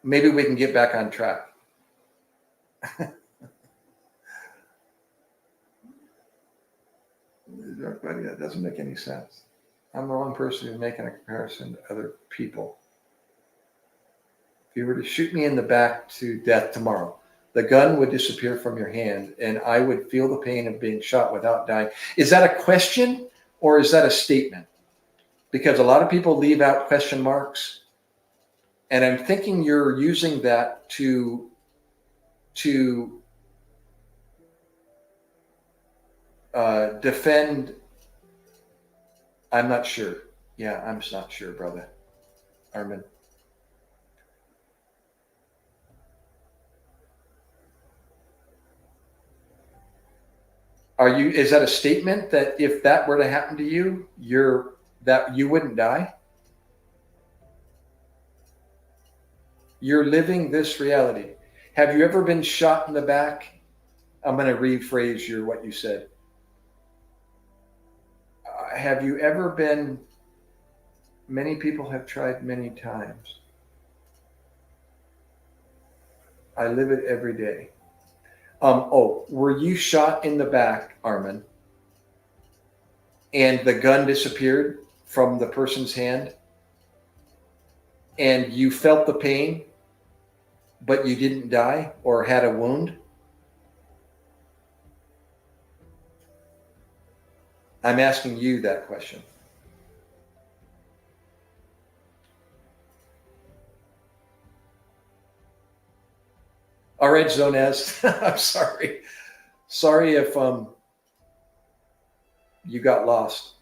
maybe we can get back on track. That doesn't make any sense. I'm the wrong person who's making a comparison to other people. If you were to shoot me in the back to death tomorrow, the gun would disappear from your hand and I would feel the pain of being shot without dying. Is that a question or is that a statement? Because a lot of people leave out question marks. And I'm thinking you're using that to defend. I'm not sure. Yeah, I'm just not sure, brother. Armin. Is that a statement that if that were to happen to you, that you wouldn't die? You're living this reality. Have you ever been shot in the back? I'm going to rephrase what you said. Have you ever been, many people have tried many times. I live it every day. Oh, were you shot in the back, Armin, and the gun disappeared from the person's hand, and you felt the pain, but you didn't die or had a wound? I'm asking you that question. All right, Zonez. I'm sorry. Sorry if you got lost.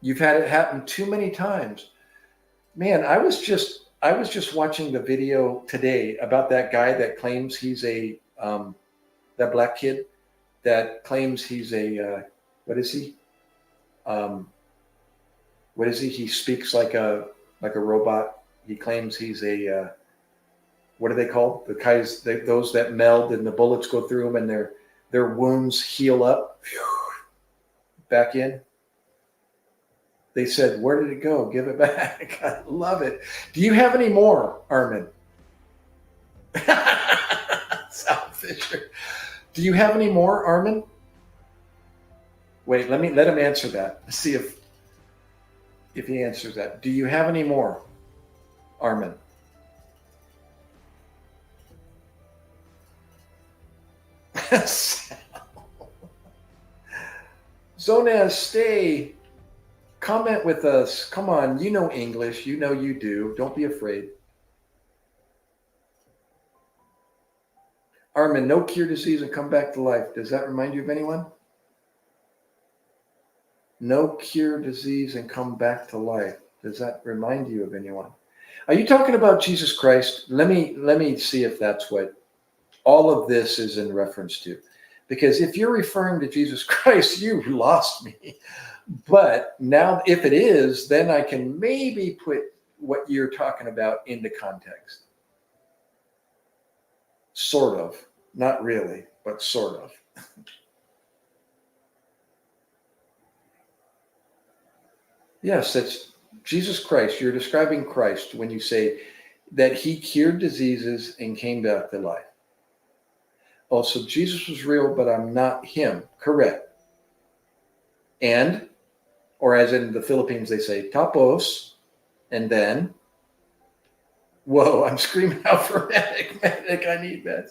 You've had it happen too many times. Man, I was just watching the video today about that guy that claims he's a that black kid that claims he's a what is he? What is he? He speaks like a robot. He claims he's a what are they called? The guys, those that meld and the bullets go through them and their wounds heal up back in. They said, "Where did it go? Give it back." I love it. Do you have any more, Armin? Sal Fisher. Do you have any more, Armin? Wait, let him answer that. Let's see if he answers that. Do you have any more, Armin? Zonaz, stay. Comment with us. Come on, you know English. You know you do. Don't be afraid. Armin, no cure disease and come back to life. Does that remind you of anyone? No cure disease and come back to life. Does that remind you of anyone? Are you talking about Jesus Christ? Let me see if that's what all of this is in reference to. Because if you're referring to Jesus Christ, you lost me. But now, if it is, then I can maybe put what you're talking about into context. Sort of. Not really, but sort of. Yes, that's Jesus Christ. You're describing Christ when you say that he cured diseases and came back to life. Oh, so Jesus was real, but I'm not him. Correct. And, or as in the Philippines, they say, tapos, and then, whoa, I'm screaming out for medic, I need meds.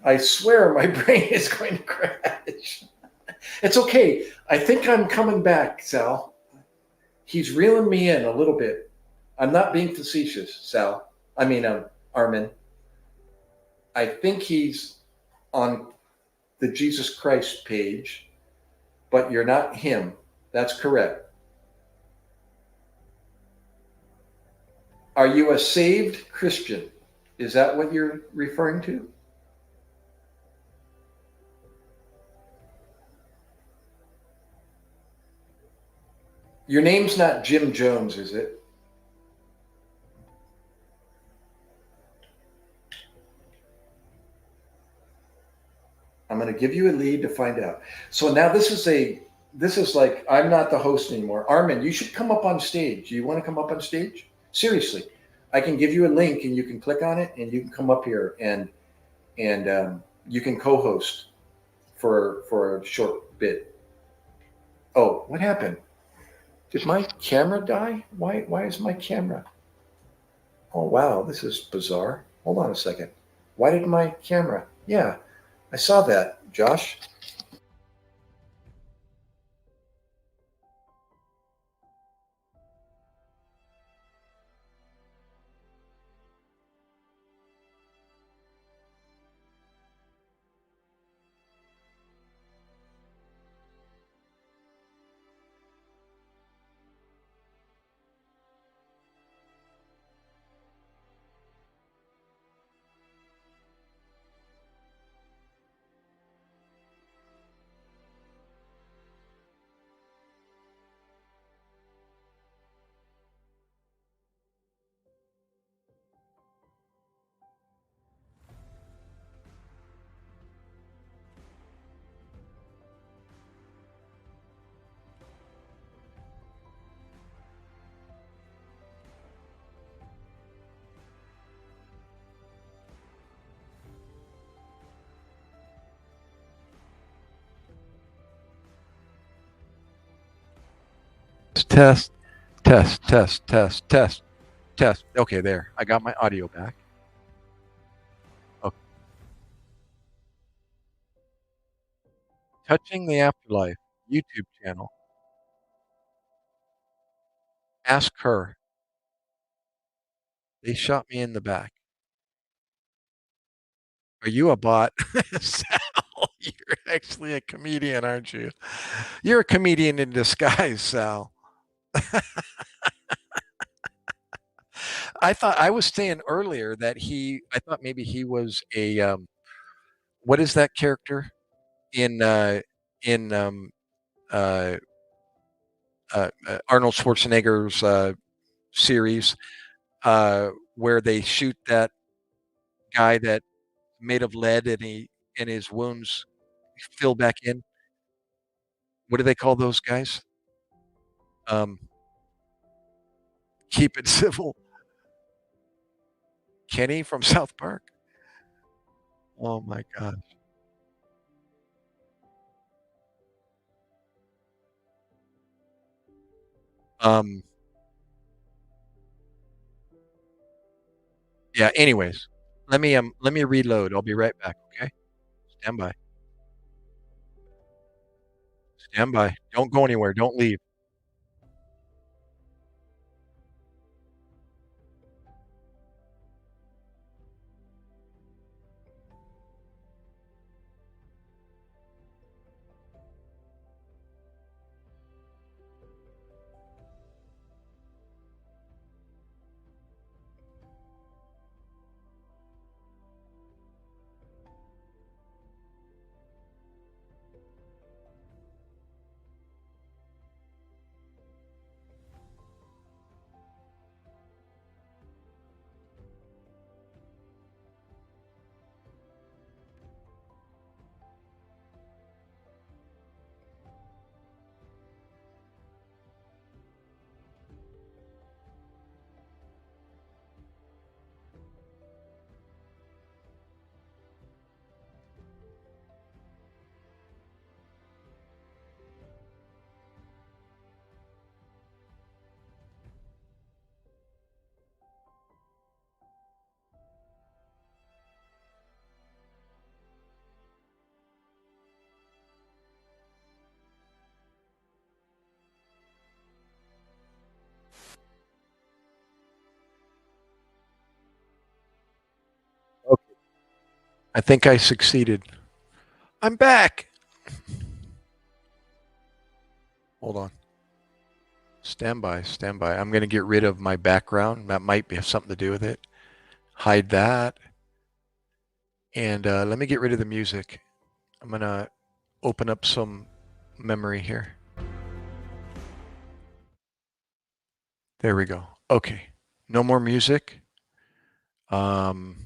I swear my brain is going to crash. It's okay. I think I'm coming back, Sal. He's reeling me in a little bit. I'm not being facetious, Sal. Armin. I think he's on the Jesus Christ page, but you're not him. That's correct. Are you a saved Christian? Is that what you're referring to? Your name's not Jim Jones, is it? I'm going to give you a lead to find out. So now this is like, I'm not the host anymore. Armin, you should come up on stage. Do you want to come up on stage? Seriously, I can give you a link and you can click on it and you can come up here and you can co-host for a short bit. Oh, what happened? Did my camera die? Why is my camera? Oh, wow, this is bizarre. Hold on a second. Why did my camera? Yeah, I saw that, Josh. Test, test, test, test, test, test. Okay, there. I got my audio back. Okay. Touching the Afterlife YouTube channel. Ask her. They shot me in the back. Are you a bot? Sal, you're actually a comedian, aren't you? You're a comedian in disguise, Sal. I thought I was saying earlier that I thought maybe he was a what is that character in in uh, Arnold Schwarzenegger's series where they shoot that guy that made of lead and his wounds fill back in. What do they call those guys? Um, Keep it civil. Kenny from South Park. Oh my god. Um, yeah. Anyways, let me reload. I'll be right back. Okay. Stand by. Stand by. Don't go anywhere. Don't leave. Okay. I think I succeeded. I'm back. Hold on. Stand by. Stand by. I'm going to get rid of my background. That might have something to do with it. Hide that. And let me get rid of the music. I'm going to open up some memory here. There we go. Okay. No more music. Um,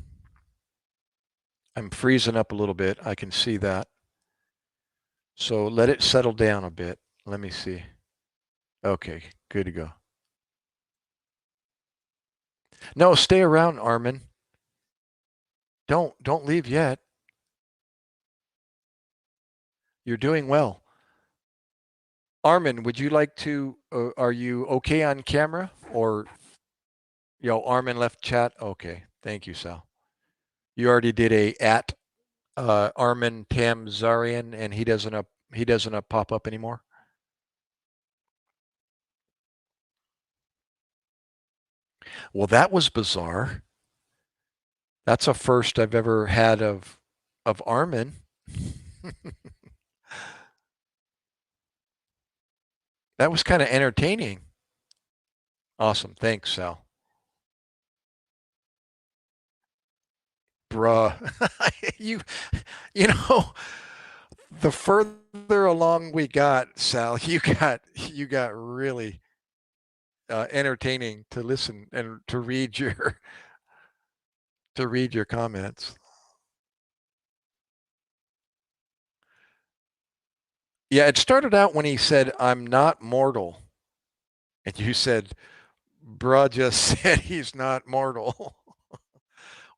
I'm freezing up a little bit. I can see that. So let it settle down a bit. Let me see. Okay, good to go. No, stay around, Armin. Don't leave yet. You're doing well. Armin, would you like to are you okay on camera or Armin left chat? Okay. Thank you, Sal. You already did a at Armin Tamzarian and he doesn't pop up anymore. Well, that was bizarre. That's a first I've ever had of Armin. That was kind of entertaining. Awesome. Thanks, Sal. Bruh. you you know, the further along we got, Sal, you got really entertaining to listen and to read your comments. Yeah, it started out when he said, "I'm not mortal," and you said, "Bruh just said he's not mortal,"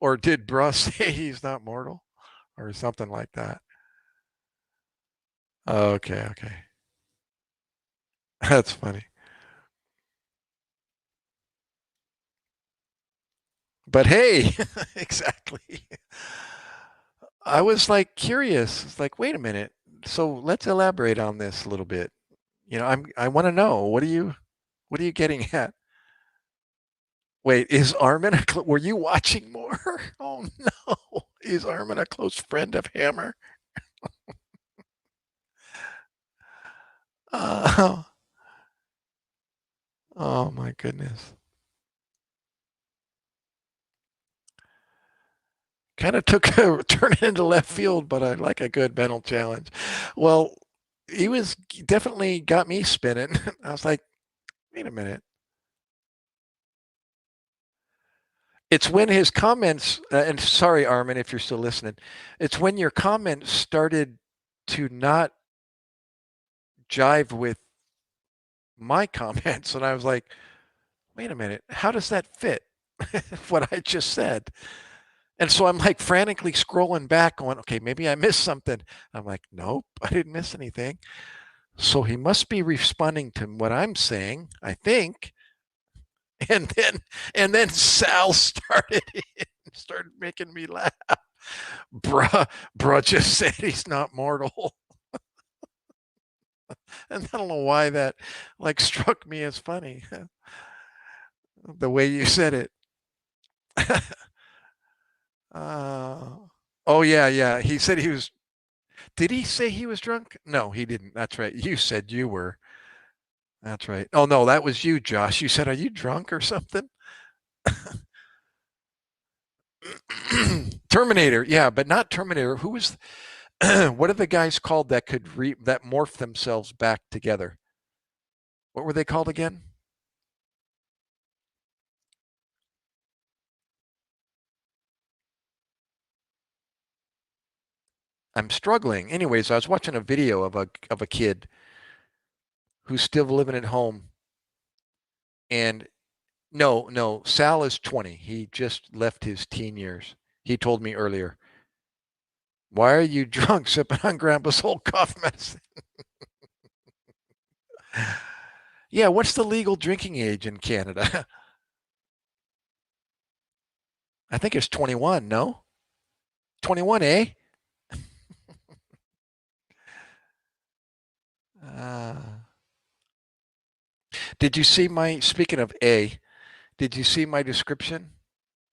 or did Bruh say he's not mortal, or something like that? Okay, okay, that's funny. But hey, exactly. I was like curious. It's like, wait a minute. So let's elaborate on this a little bit. I want to know, what are you getting at? Wait, is Armin were you watching more? Oh no. Is Armin a close friend of Hammer? Oh, oh my goodness. Kind of took a turn into left field, but I like a good mental challenge. Well, he was definitely got me spinning. I was like, wait a minute. It's when his comments, and sorry, Armin, if you're still listening, it's when your comments started to not jive with my comments. And I was like, wait a minute, how does that fit what I just said? And so I'm like frantically scrolling back, going, okay, maybe I missed something. I'm like, nope, I didn't miss anything. So he must be responding to what I'm saying, I think. And then Sal started making me laugh. Bruh just said he's not mortal. And I don't know why that like struck me as funny. The way you said it. uh, oh yeah, yeah. He said he was. Did he say he was drunk? No, he didn't. That's right. You said you were. That's right. Oh no, that was you, Josh. You said, "Are you drunk or something?" Terminator, yeah, but not Terminator. Who was? What are the guys called that that morph themselves back together? What were they called again? I'm struggling. Anyways, I was watching a video of a kid who's still living at home, and no, Sal is 20. He just left his teen years. He told me earlier. Why are you drunk sipping on Grandpa's old cough medicine? Yeah, what's the legal drinking age in Canada? I think it's 21, no? 21, eh? Uh, did you see speaking of A, did you see my description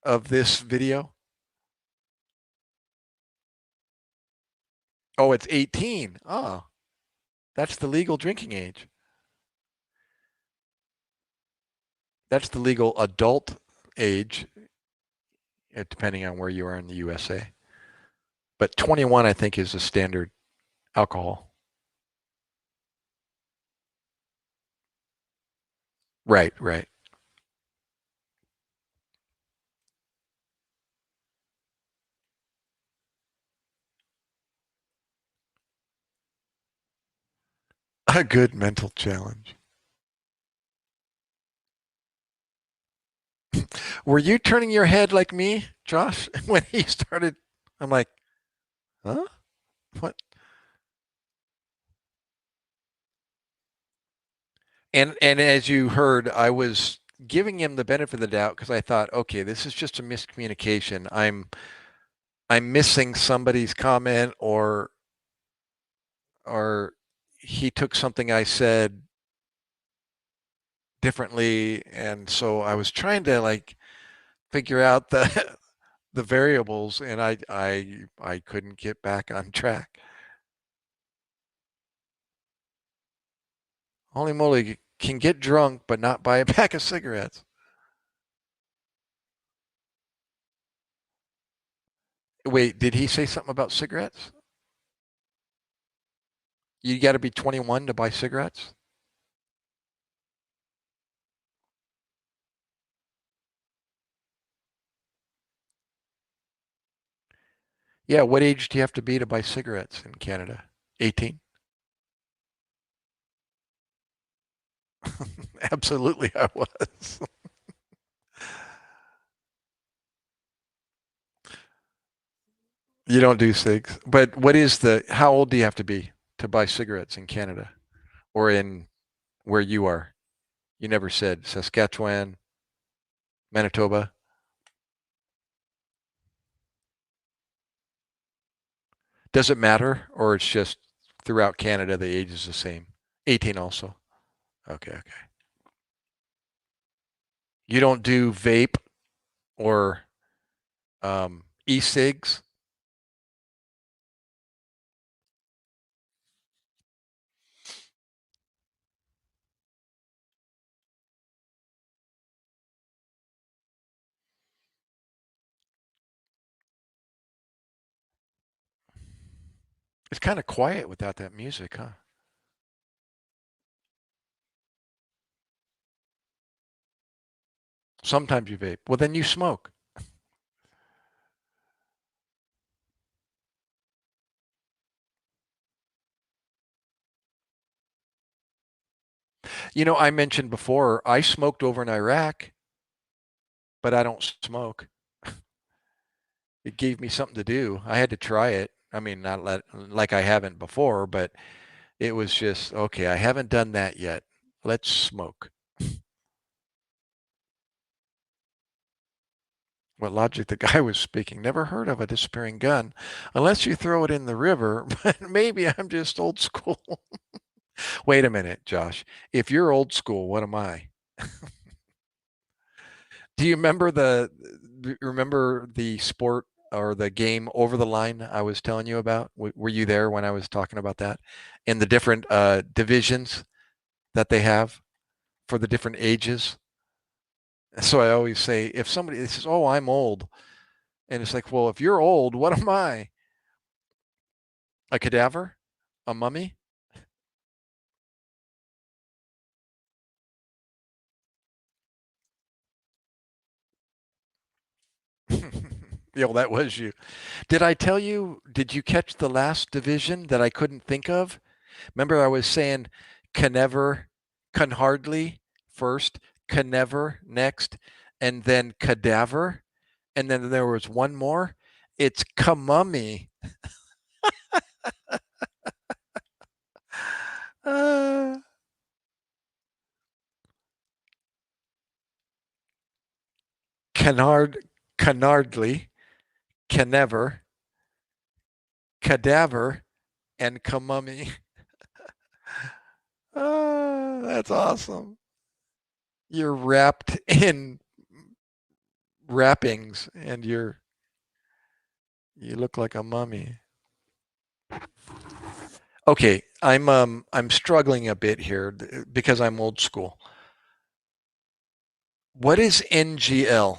of this video? Oh, it's 18. Oh, that's the legal drinking age. That's the legal adult age, depending on where you are in the USA. But 21, I think, is the standard alcohol. Right, right. A good mental challenge. Were you turning your head like me, Josh, when he started? I'm like, huh? What? And as you heard, I was giving him the benefit of the doubt because I thought, okay, this is just a miscommunication. I'm missing somebody's comment, or he took something I said differently, and so I was trying to like figure out the the variables, and I couldn't get back on track. Holy moly, can get drunk but not buy a pack of cigarettes. Wait, did he say something about cigarettes? You got to be 21 to buy cigarettes? Yeah, what age do you have to be to buy cigarettes in Canada? 18? Absolutely, I was. You don't do cigs. But how old do you have to be to buy cigarettes in Canada or in where you are? You never said Saskatchewan, Manitoba. Does it matter, or it's just throughout Canada the age is the same? 18 also. Okay, okay. You don't do vape or e-cigs? It's kind of quiet without that music, huh? Sometimes you vape. Well, then you smoke. You know, I mentioned before, I smoked over in Iraq, but I don't smoke. It gave me something to do. I had to try it. I mean, like I haven't before, but it was just, okay, I haven't done that yet. Let's smoke. What logic the guy was speaking. Never heard of a disappearing gun unless you throw it in the river, but maybe I'm just old school. Wait a minute, Josh. If you're old school, what am I? Do you remember the sport or the game Over the Line I was telling you about? Were you there when I was talking about that? In the different divisions that they have for the different ages. So I always say, if somebody says, "Oh, I'm old," and it's like, well, if you're old, what am I? A cadaver? A mummy? Yeah, well, that was you. Did I tell you? Did you catch the last division that I couldn't think of? Remember, I was saying can never, can hardly first, can never next, and then cadaver, and then there was one more. It's kamummy. Uh, canard, canardly, can never, cadaver, and kamummy. That's awesome. You're wrapped in wrappings, and you look like a mummy. Okay, I'm struggling a bit here because I'm old school. What is NGL?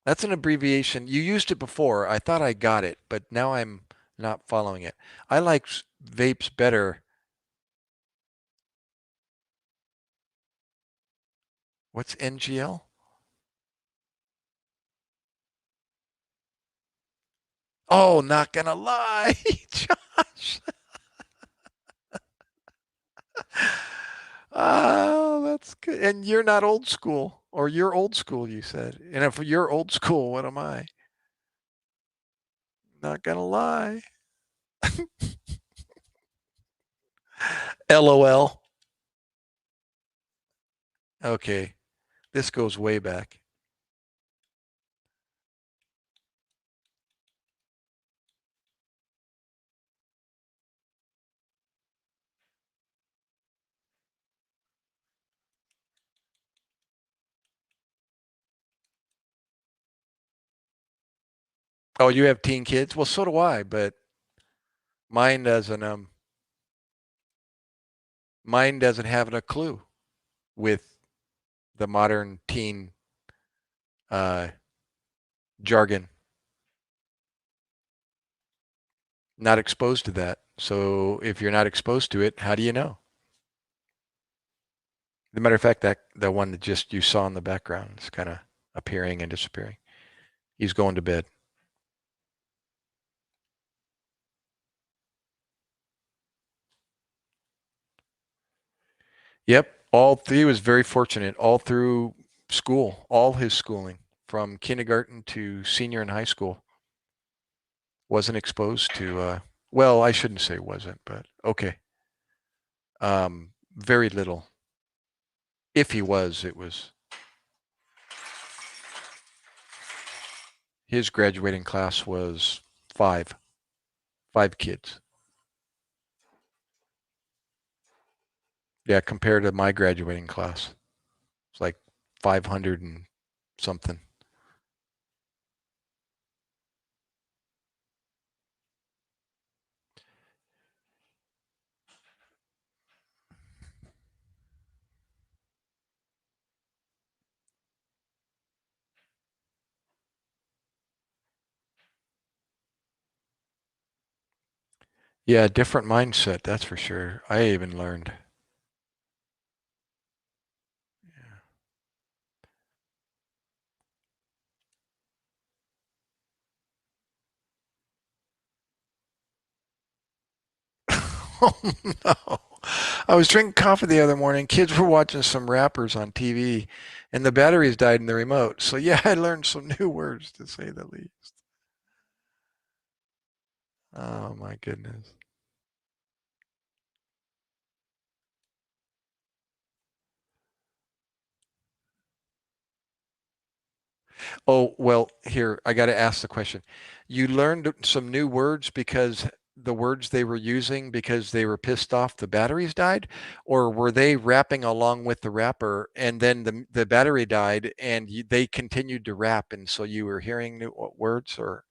That's an abbreviation. You used it before. I thought I got it, but now I'm not following it. I like vapes better. What's NGL? Oh, not gonna lie, Josh. Oh, that's good. And you're not old school, or you're old school, you said. And if you're old school, what am I? Not gonna lie. LOL. Okay, this goes way back. Oh, you have teen kids? Well, so do I, but mine doesn't mine doesn't have a clue with the modern teen uh, jargon. Not exposed to that. So if you're not exposed to it, how do you know? As a matter of fact, that the one that just you saw in the background is kind of appearing and disappearing. He's going to bed. Yep. He was very fortunate all through school, all his schooling from kindergarten to senior in high school. Wasn't exposed to, well, I shouldn't say wasn't, but okay. Very little. If he was, it was, His graduating class was five kids. Yeah, compared to my graduating class, it's like 500 and something. Yeah, different mindset, that's for sure. I even learned. Oh no. I was drinking coffee the other morning. Kids were watching some rappers on TV and the batteries died in the remote. So yeah, I learned some new words to say the least. Oh my goodness. Oh, well, here, I got to ask the question. You learned some new words because the words they were using because they were pissed off the batteries died, or were they rapping along with the rapper and then the battery died and they continued to rap and so you were hearing new words or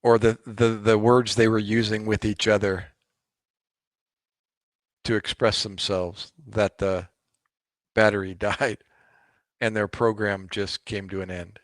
or the words they were using with each other to express themselves that the battery died and their program just came to an end.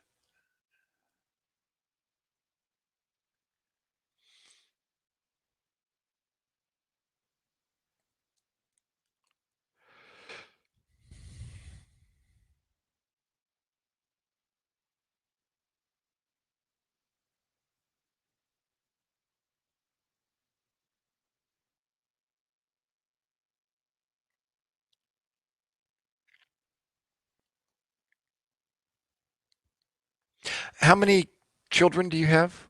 How many children do you have,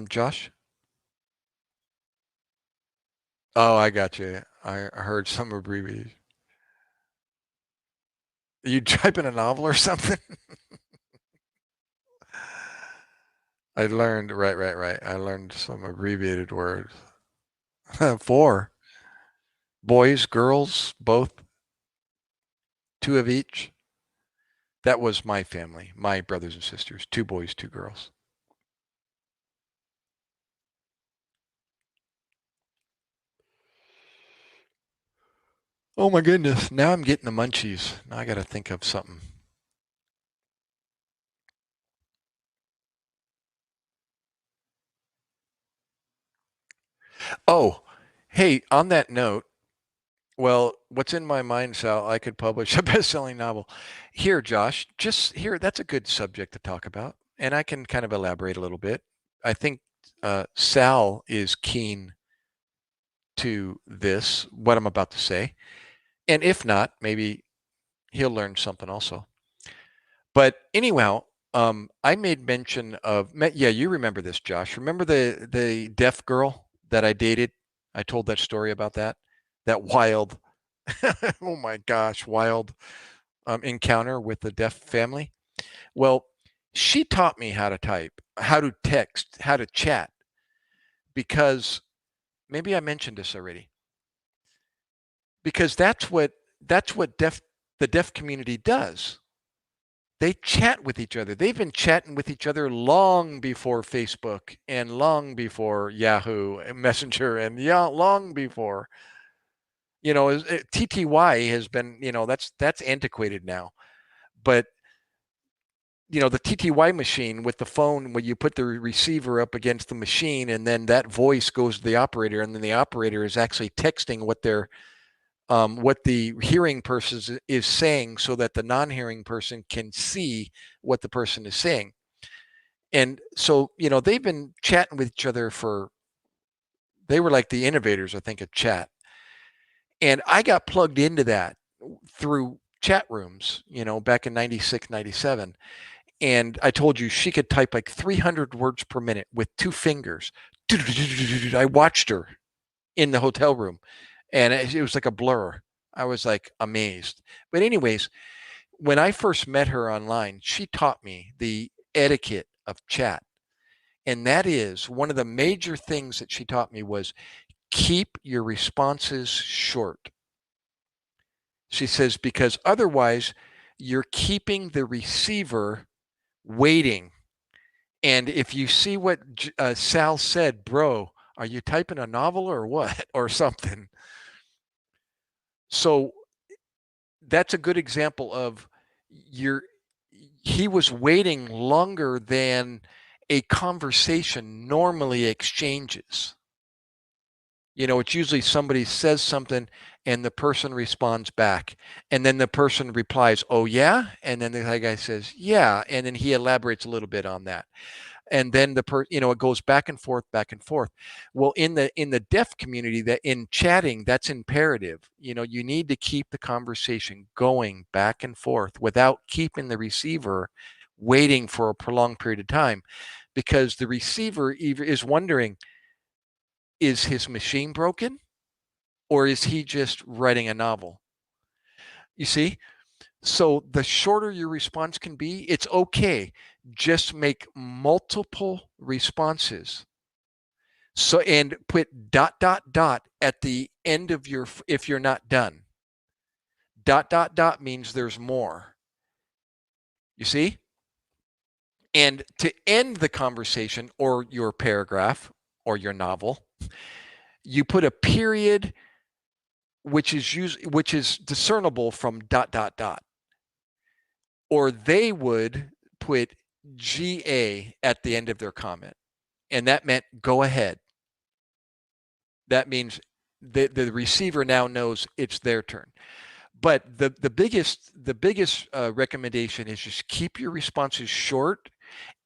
Josh? Oh, I got you. I heard some abbreviation. You typing a novel or something? I learned, right. I learned some abbreviated words. Four. Boys, girls, both, two of each. That was my family, my brothers and sisters, two boys, two girls. Oh my goodness. Now I'm getting the munchies. Now I got to think of something. Oh, hey, on that note, well, what's in my mind, Sal, I could publish a best-selling novel. Here, Josh, just here, that's a good subject to talk about. And I can kind of elaborate a little bit. I think Sal is keen to this, what I'm about to say. And if not, maybe he'll learn something also. But anyhow, I made mention of, yeah, you remember this, Josh. Remember the deaf girl that I dated? I told that story about that, that wild, oh my gosh, wild encounter with the deaf family. Well, she taught me how to type, how to text, how to chat, because maybe I mentioned this already. Because that's what the deaf community does. They chat with each other. They've been chatting with each other long before Facebook and long before Yahoo and Messenger and yeah, long before. TTY has been, that's antiquated now. But the TTY machine with the phone where you put the receiver up against the machine and then that voice goes to the operator and then the operator is actually texting what the hearing person is saying so that the non-hearing person can see what the person is saying. And so, they've been chatting with each other they were like the innovators, I think, of chat. And I got plugged into that through chat rooms, back in 96, 97. And I told you she could type like 300 words per minute with 2 fingers. I watched her in the hotel room, and it was like a blur. I was like amazed. But anyways, when I first met her online, she taught me the etiquette of chat. And that is one of the major things that she taught me was keep your responses short. She says, because otherwise you're keeping the receiver waiting. And if you see what Sal said, bro, are you typing a novel or what? Or something. So that's a good example of he was waiting longer than a conversation normally exchanges. It's usually somebody says something and the person responds back. And then the person replies, oh, yeah. And then the guy says, yeah. And then he elaborates a little bit on that. And then it goes back and forth, back and forth. Well, in the deaf community, that in chatting, that's imperative. You need to keep the conversation going back and forth without keeping the receiver waiting for a prolonged period of time, because the receiver is wondering, is his machine broken or is he just writing a novel? You see? So the shorter your response can be, it's okay. Just make multiple responses. So, and put ... at the end of if you're not done. ... means there's more. You see? And to end the conversation or your paragraph or your novel, you put a period which is discernible from ... Or they would put GA at the end of their comment. And that meant go ahead. That means the receiver now knows it's their turn. But the biggest recommendation is just keep your responses short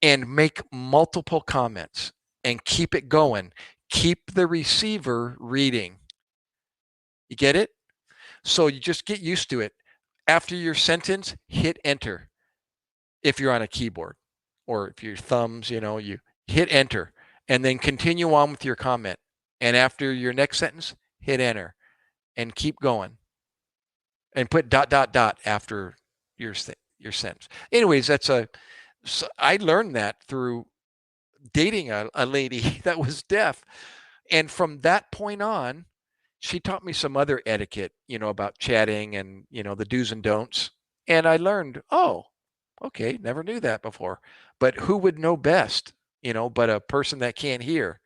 and make multiple comments and keep it going. Keep the receiver reading. You get it? So you just get used to it. After your sentence, hit enter. If you're on a keyboard, or if your thumbs, you hit enter and then continue on with your comment. And after your next sentence, hit enter and keep going and put ... after your sentence. Anyways, I learned that through dating a lady that was deaf. And from that point on, she taught me some other etiquette, about chatting and, the do's and don'ts. And I learned, oh, okay, never knew that before. But who would know best, but a person that can't hear?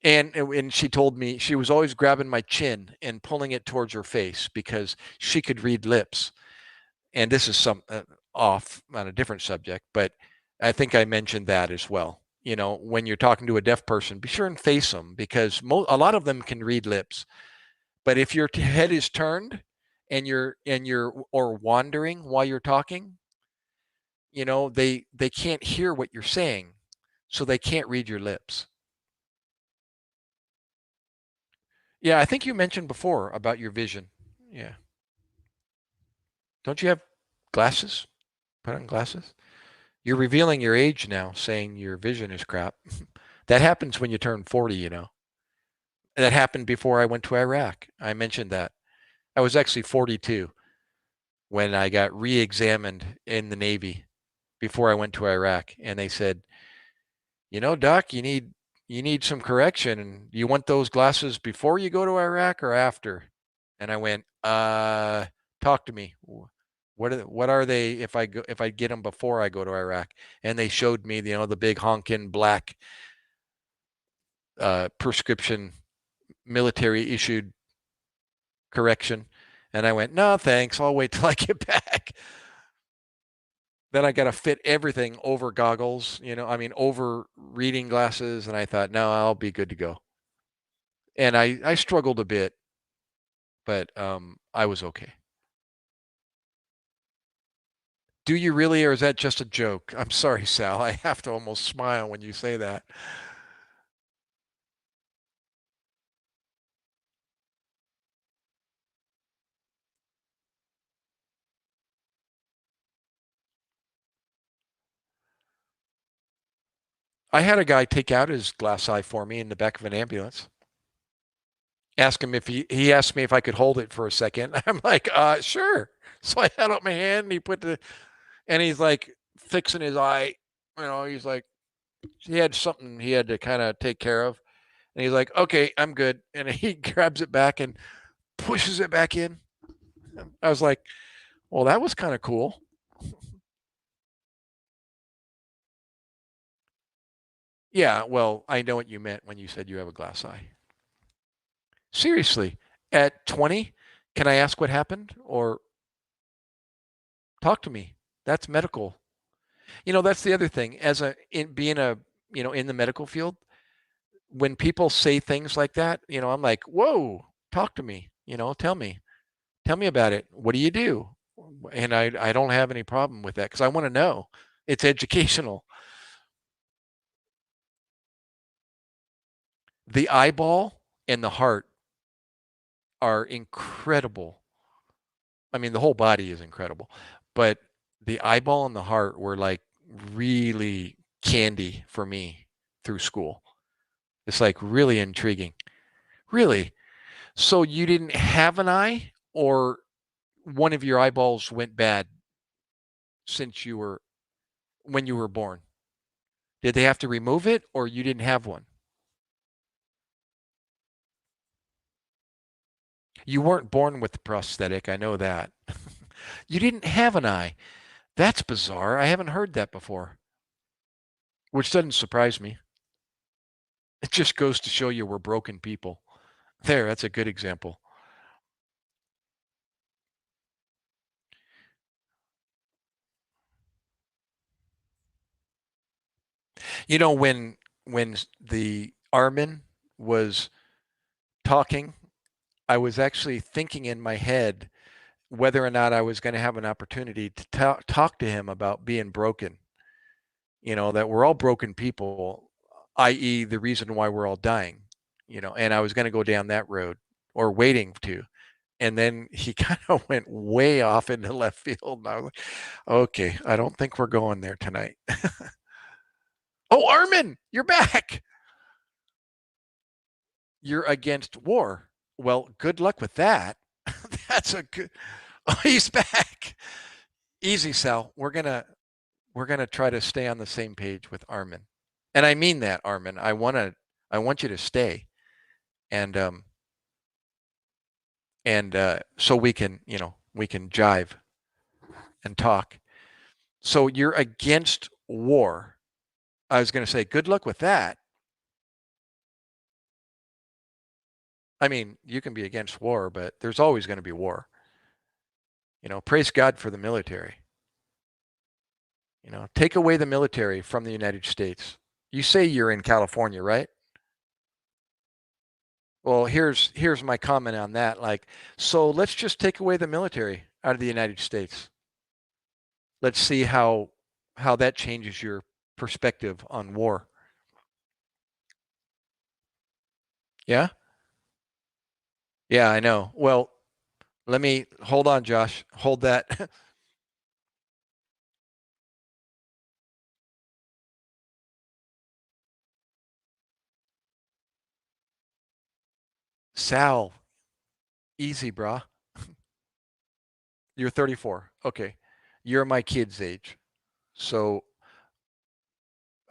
And she told me she was always grabbing my chin and pulling it towards her face because she could read lips. And this is some off on a different subject, but I think I mentioned that as well. When you're talking to a deaf person, be sure and face them, because a lot of them can read lips. But if your head is turned and you're or wandering while you're talking, they can't hear what you're saying, so they can't read your lips. Yeah, I think you mentioned before about your vision. Yeah. Don't you have glasses? Put on glasses? You're revealing your age now, saying your vision is crap. That happens when you turn 40, That happened before I went to Iraq. I mentioned that. I was actually 42 when I got re-examined in the Navy before I went to Iraq. And they said, Doc, you need some correction. And you want those glasses before you go to Iraq or after? And I went, talk to me. What are they if I get them before I go to Iraq? And they showed me, the big honkin' black prescription military issued correction. And I went, no, thanks. I'll wait till I get back. Then I got to fit everything over goggles, over reading glasses. And I thought, no, I'll be good to go. And I struggled a bit, but I was okay. Do you really, or is that just a joke? I'm sorry, Sal. I have to almost smile when you say that. I had a guy take out his glass eye for me in the back of an ambulance. Ask him if he asked me if I could hold it for a second. I'm like, sure. So I had out my hand and he put and he's like fixing his eye. He's like, he had something he had to kind of take care of. And he's like, okay, I'm good. And he grabs it back and pushes it back in. I was like, well, that was kind of cool. Yeah, well, I know what you meant when you said you have a glass eye. Seriously, at 20, can I ask what happened or talk to me? That's medical. That's the other thing. Being in the medical field, when people say things like that, I'm like, whoa, talk to me. Tell me about it. What do you do? And I don't have any problem with that because I want to know. It's educational. The eyeball and the heart are incredible. I mean, the whole body is incredible, but the eyeball and the heart were like really candy for me through school. It's like really intriguing. Really? So you didn't have an eye or one of your eyeballs went bad since when you were born? Did they have to remove it or you didn't have one? You weren't born with the prosthetic. I know that. You didn't have an eye. That's bizarre. I haven't heard that before, which doesn't surprise me. It just goes to show you we're broken people. There, that's a good example. When the Armin was talking, I was actually thinking in my head whether or not I was going to have an opportunity to talk to him about being broken. That we're all broken people, i.e., the reason why we're all dying. And I was going to go down that road or waiting to. And then he kind of went way off into left field. And I was like, okay, I don't think we're going there tonight. Oh, Armin, you're back. You're against war. Well, good luck with that. That's a good. Oh, he's back. Easy, Sal. We're gonna try to stay on the same page with Armin, and I mean that, Armin. I want you to stay, and so we can jive and talk. So you're against war. I was going to say, good luck with that. I mean, you can be against war, but there's always going to be war. Praise God for the military. Take away the military from the United States. You say you're in California, right? Well, here's my comment on that. Like, so let's just take away the military out of the United States. Let's see how that changes your perspective on war. Yeah? Yeah, I know. Well, let me hold on, Josh. Hold that. Sal, easy, brah. You're 34. Okay. You're my kid's age. So,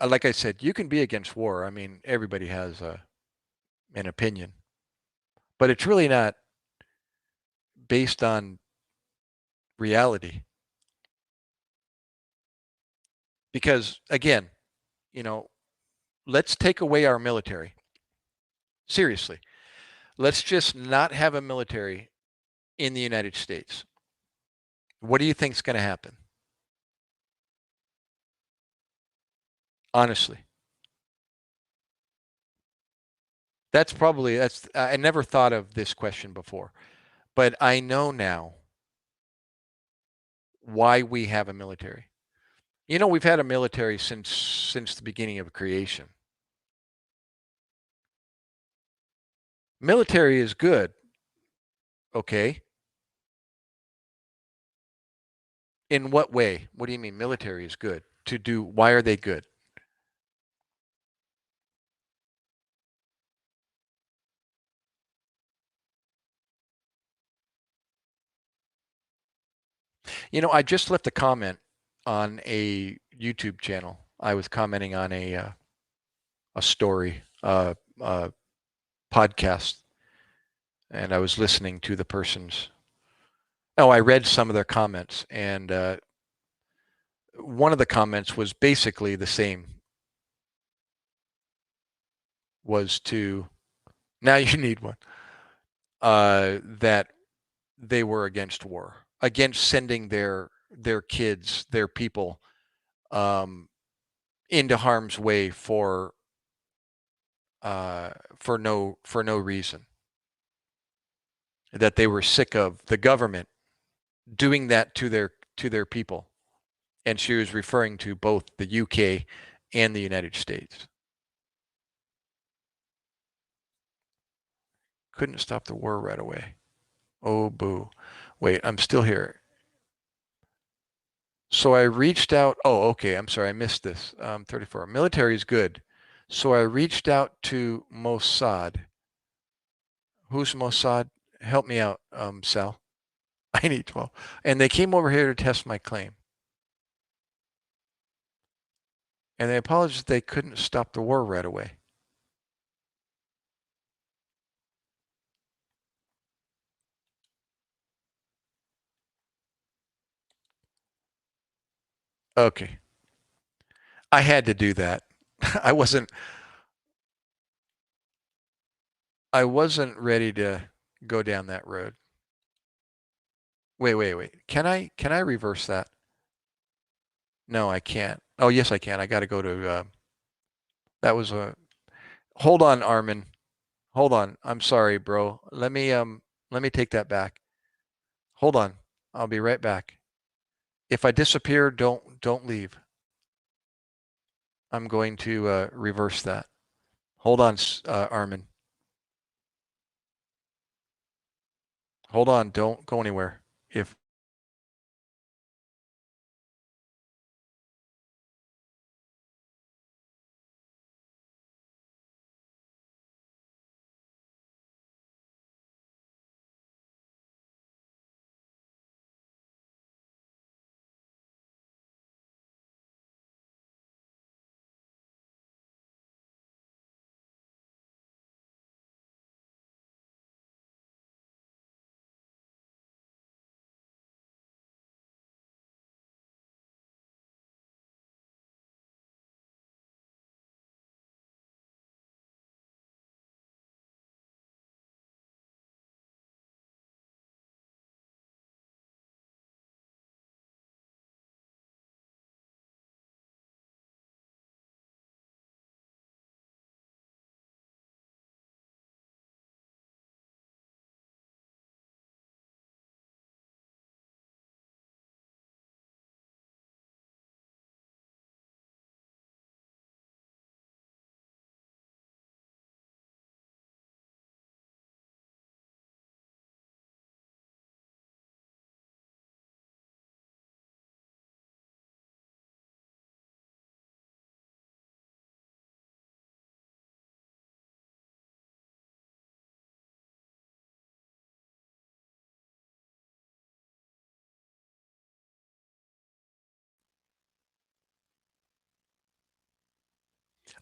like I said, you can be against war. I mean, everybody has an opinion, but it's really not based on reality. Because, again, you know, let's take away our military. Seriously. Let's just not have a military in the United States. What do you think is going to happen? Honestly. I never thought of this question before, but I know now why we have a military. We've had a military since the beginning of creation. Military is good, okay? In what way? What do you mean military is good? To do, why are they good? I just left a comment on a YouTube channel. I was commenting on a story, podcast, and I was listening to the person's. Oh, I read some of their comments, and one of the comments was basically the same. Was to now you need one. That they were against war, against sending their kids, their people, into harm's way for no reason. That they were sick of the government doing that to their people, and she was referring to both the UK and the United States. Couldn't stop the war right away. Oh boo! Wait, I'm still here. So I reached out. Oh, okay. I'm sorry. I missed this. 34. Military is good. So I reached out to Mossad. Who's Mossad? Help me out, Sal. I need 12. And they came over here to test my claim. And they apologized they couldn't stop the war right away. Okay. I had to do that. I wasn't ready to go down that road. Wait. Can I reverse that? No, I can't. Oh, yes, I can. I got to go to that was a hold on, Armin. Hold on. I'm sorry, bro. Let me take that back. Hold on. I'll be right back. If I disappear, don't leave. I'm going to reverse that. Hold on, Armin. Hold on. Don't go anywhere. If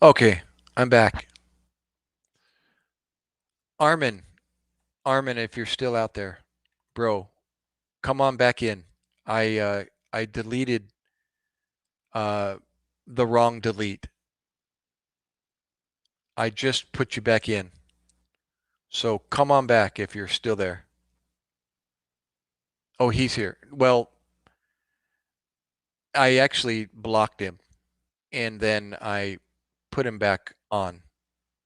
okay, I'm back. Armin, Armin, if you're still out there, bro, come on back in. I deleted uh the wrong delete. I just put you back in. So come on back if you're still there. Oh, he's here. Well, I actually blocked him and then I put him back on.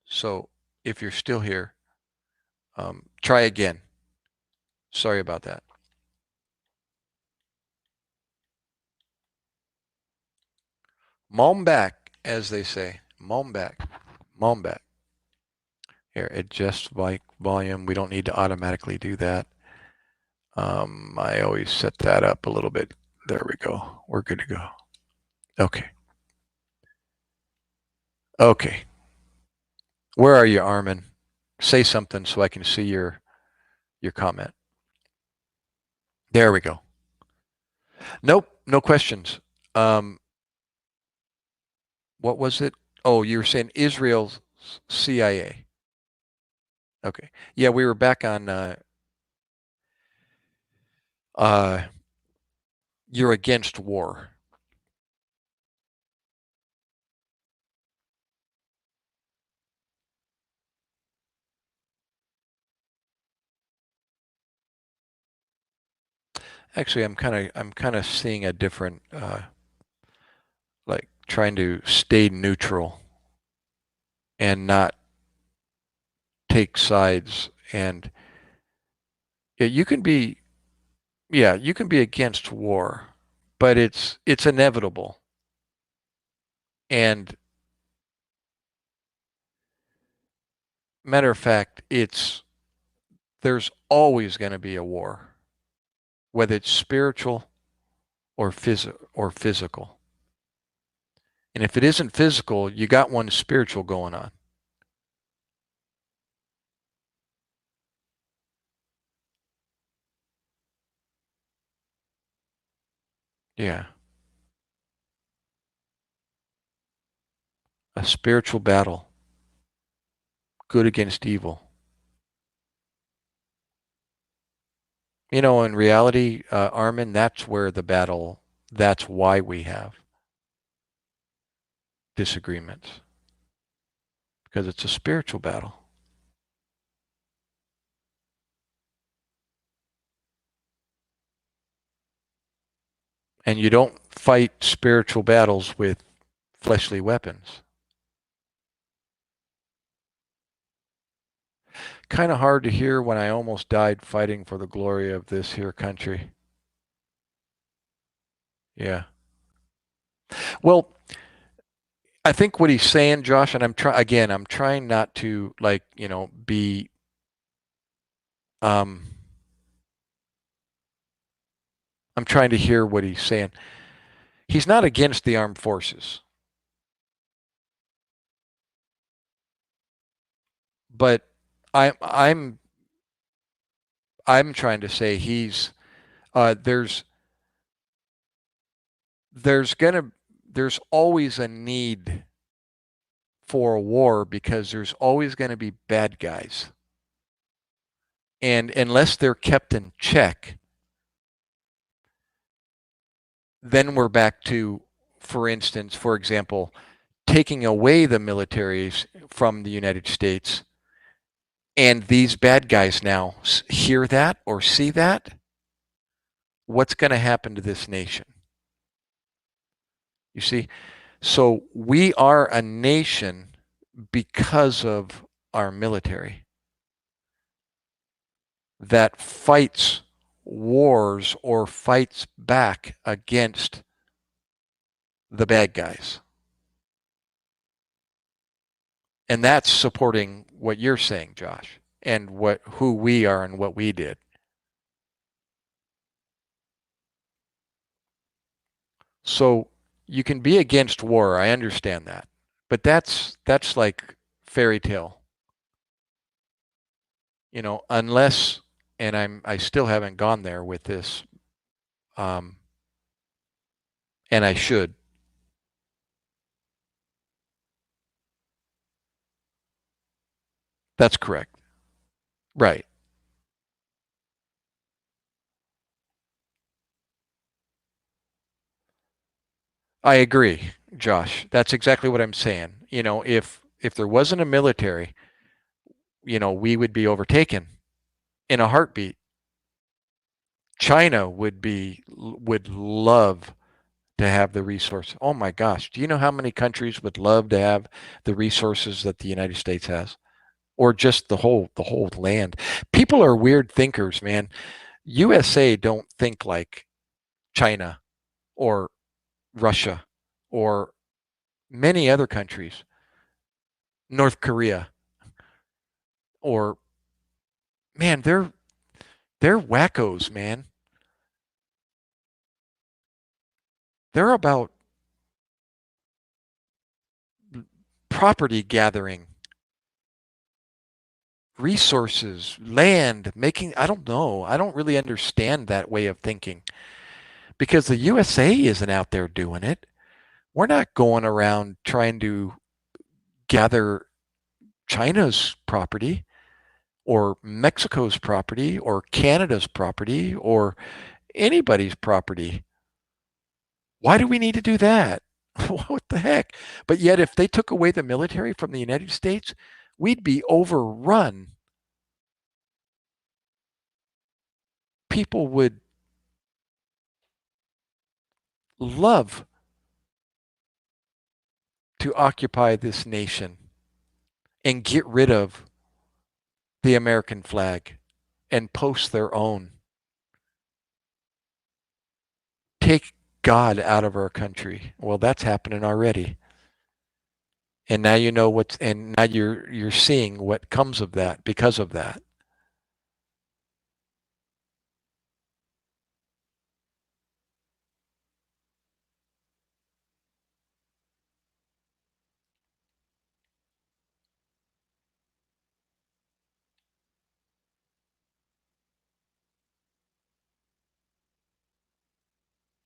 So if you're still here, try again. Sorry about that. Mom back, as they say. Mom back. Mom back. Here, adjust volume. We don't need to automatically do that. I always set that up a little bit. There we go. We're good to go. Okay. Okay. Where are you, Armin? Say something so I can see your comment. There we go. Nope, no questions. Um, what was it? Oh, you were saying Israel's CIA. Okay. Yeah, we were back on uh, you're against war. Actually, I'm kind of seeing a different like trying to stay neutral and not take sides. And yeah, you can be against war, but it's inevitable. And matter of fact, it's there's always going to be a war, whether it's spiritual or physical. And if it isn't physical, you got one spiritual going on. Yeah, a spiritual battle, good against evil. In reality, Armin, that's where the battle, that's why we have disagreements, because it's a spiritual battle. And you don't fight spiritual battles with fleshly weapons. Kind of hard to hear when I almost died fighting for the glory of this here country. Yeah. Well, I think what he's saying, Josh, and I'm trying not to be um I'm trying to hear what he's saying. He's not against the armed forces, but I I'm I'm trying to say he's there's there's gonna there's always a need for a war because there's always going to be bad guys. And unless they're kept in check, then we're back to, for example, taking away the militaries from the United States. And these bad guys now hear that or see that. What's going to happen to this nation? You see? So we are a nation because of our military that fights wars or fights back against the bad guys. And that's supporting what you're saying, Josh, and who we are and what we did. So you can be against war, I understand that. But that's like fairy tale. Unless and I still haven't gone there with this um and I should. That's correct. Right. I agree, Josh. That's exactly what I'm saying. If there wasn't a military, we would be overtaken in a heartbeat. China would love to have the resource. Oh my gosh, do you know how many countries would love to have the resources that the United States has? Or just the whole land. People are weird thinkers, man. USA don't think like China or Russia or many other countries. North Korea or man, they're wackos, man. They're about property gathering, resources, land, making I don't know. I don't really understand that way of thinking. because the USA isn't out there doing it. We're not going around trying to gather China's property or Mexico's property or Canada's property or anybody's property. Why do we need to do that? What the heck? But yet, if they took away the military from the United States, we'd be overrun. People would love to occupy this nation and get rid of the American flag and post their own. Take God out of our country. Well, that's happening already. And now you know what's and now you're seeing what comes of that because of that.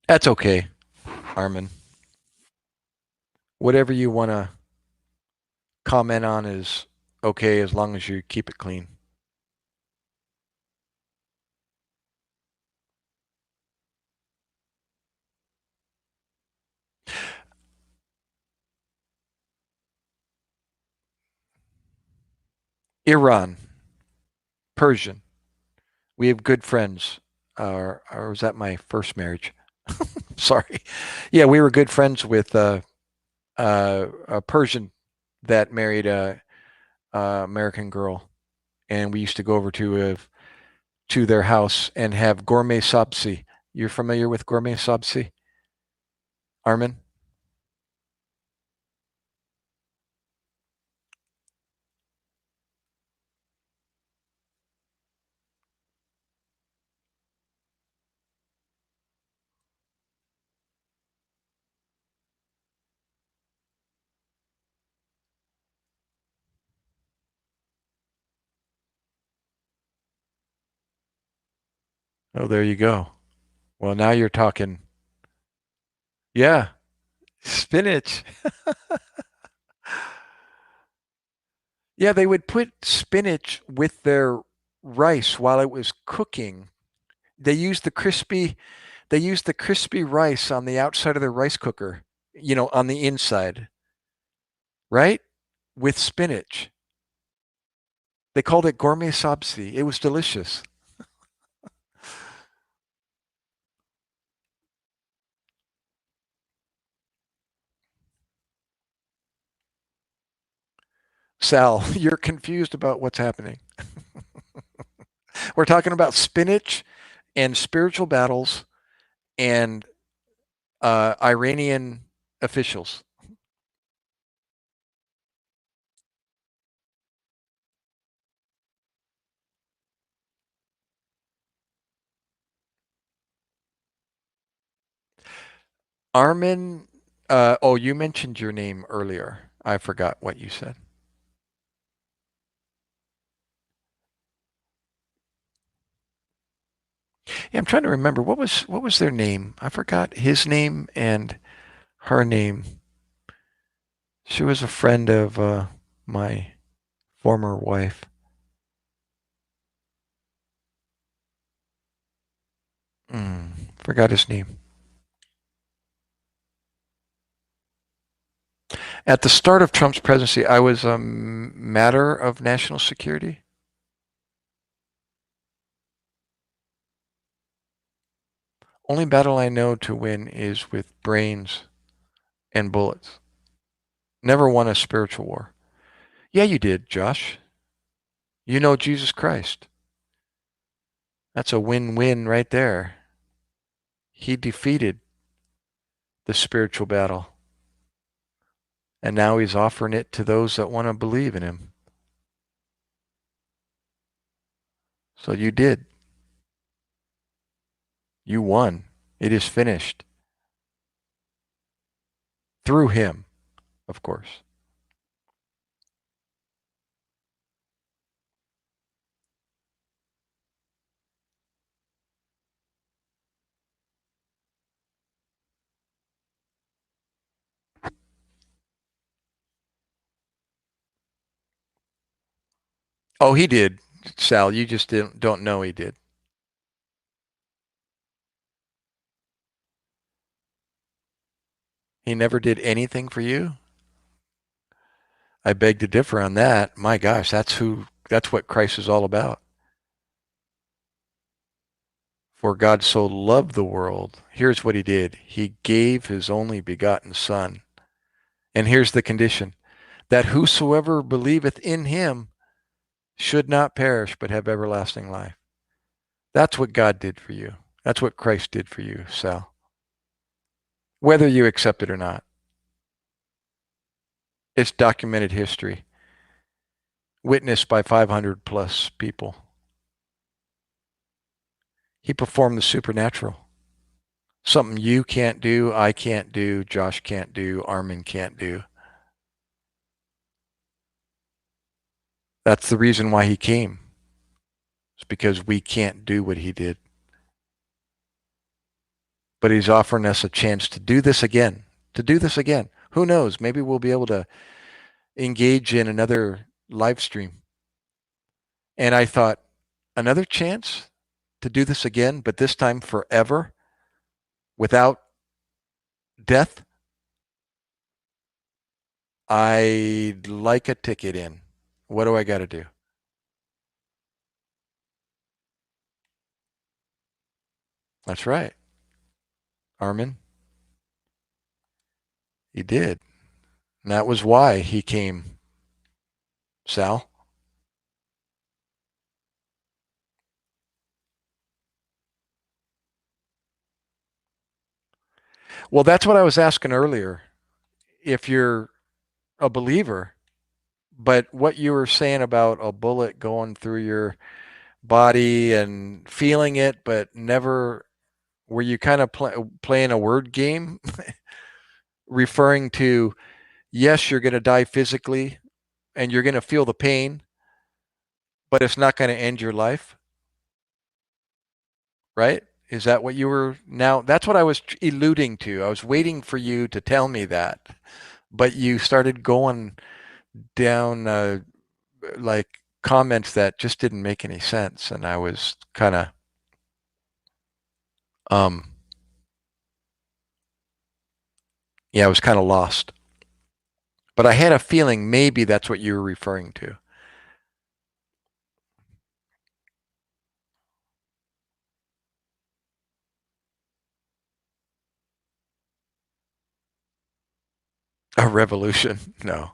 That's okay, Armin. Whatever you want to comment on is okay as long as you keep it clean. Iran, Persian. We have good friends. Or was that my first marriage? Sorry. Yeah, we were good friends with a Persian that married a American girl, and we used to go over to their house and have gourmet sabzi. You're familiar with gourmet sabzi, Armin? Oh, there you go. Well, now you're talking. Yeah, spinach. Yeah, they would put spinach with their rice while it was cooking. They used the crispy they used the crispy rice on the outside of the rice cooker, on the inside, right? With spinach. They called it gourmet sabzi. It was delicious. Sal, you're confused about what's happening. We're talking about spinach and spiritual battles and Iranian officials. Armin, oh, you mentioned your name earlier. I forgot what you said. Yeah, I'm trying to remember what was their name. I forgot his name and her name. She was a friend of my former wife. Forgot his name. At the start of Trump's presidency, I was a matter of national security. Only battle I know to win is with brains and bullets. Never won a spiritual war. Yeah, you did, Josh. You know Jesus Christ. That's a win-win right there. He defeated the spiritual battle, and now he's offering it to those that want to believe in him. So you did. You won. It is finished. Through him, of course. Oh, he did, Sal. You just don't know he did. He never did anything for you? I beg to differ on that. My gosh, that's what Christ is all about. For God so loved the world. Here's what he did. He gave his only begotten son. And here's the condition, that whosoever believeth in him should not perish but have everlasting life. That's what God did for you. That's what Christ did for you, Sal. Whether you accept it or not. It's documented history, witnessed by 500 plus people. He performed the supernatural. Something you can't do, I can't do, Josh can't do, Armin can't do. That's the reason why he came. It's because we can't do what he did. But he's offering us a chance to do this again. To do this again. Who knows? Maybe we'll be able to engage in another live stream. And I thought, another chance to do this again, but this time forever, without death? I'd like a ticket in. What do I got to do? That's right. Armin, he did. And that was why he came. Sal? Well, that's what I was asking earlier. If you're a believer, but what you were saying about a bullet going through your body and feeling it, but never, were you kind of playing a word game referring to, yes, you're going to die physically and you're going to feel the pain, but it's not going to end your life, right? Is that what you were now? That's what I was alluding to. I was waiting for you to tell me that, but you started going down like comments that just didn't make any sense, and I was kind of um yeah, I was kind of lost. But I had a feeling maybe that's what you were referring to. A revolution? No.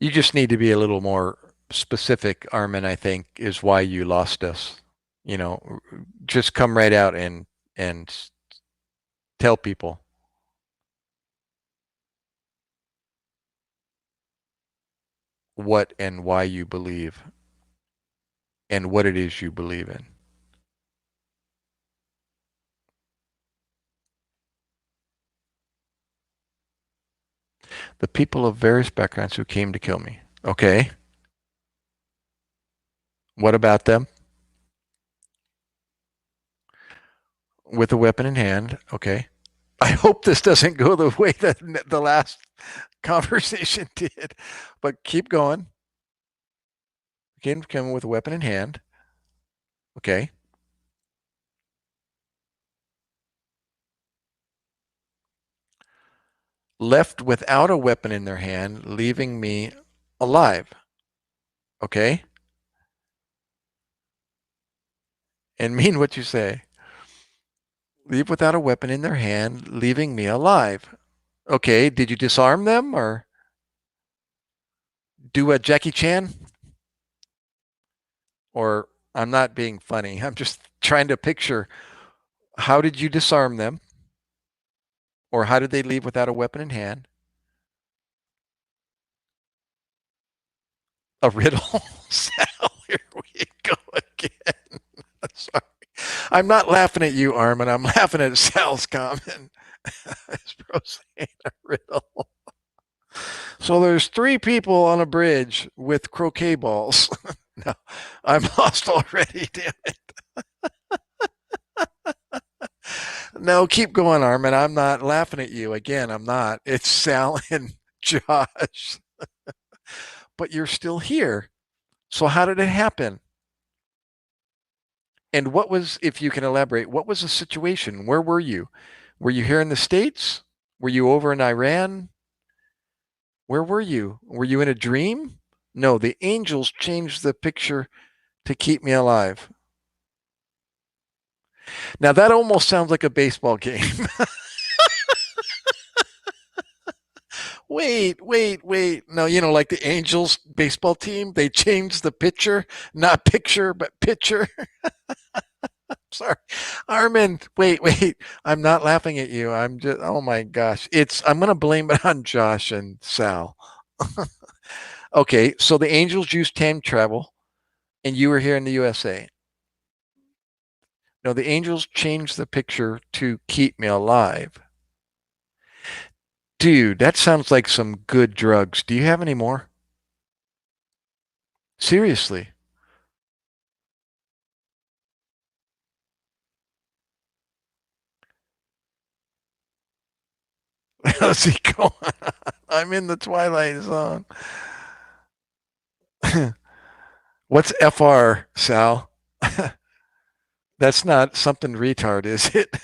You just need to be a little more specific, Armin, I think, is why you lost us. You know, just come right out and tell people what and why you believe and what it is you believe in. The people of various backgrounds who came to kill me. Okay. What about them? With a weapon in hand. Okay. I hope this doesn't go the way that the last conversation did, but keep going. Again, come with a weapon in hand. Okay. Left without a weapon in their hand, leaving me alive. Okay. And mean what you say. Leave without a weapon in their hand, leaving me alive. Okay. Did you disarm them or do a Jackie Chan? Or I'm not being funny. I'm just trying to picture, how did you disarm them? Or how did they leave without a weapon in hand? A riddle? Sal, here we go again. Sorry. I'm not laughing at you, Armin. I'm laughing at Sal's comment. It's saying a riddle. So there's three people on a bridge with croquet balls. No, I'm lost already. Damn it. No, keep going, Armin. I'm not laughing at you. Again, I'm not. It's Sal and Josh. But you're still here. So how did it happen? And what was, if you can elaborate, what was the situation? Where were you? Were you here in the States? Were you over in Iran? Where were you? Were you in a dream? No, the angels changed the picture to keep me alive. Now that almost sounds like a baseball game. Wait. No, like the Angels baseball team, they changed the pitcher, not picture, but pitcher. Sorry. Armin, wait. I'm not laughing at you. I'm just, oh my gosh. I'm going to blame it on Josh and Sal. Okay, so the Angels used time travel and you were here in the USA. No, the Angels changed the picture to keep me alive. Dude, that sounds like some good drugs. Do you have any more? Seriously. How's he going? I'm in the Twilight Zone. What's FR, Sal? That's not something retard, is it?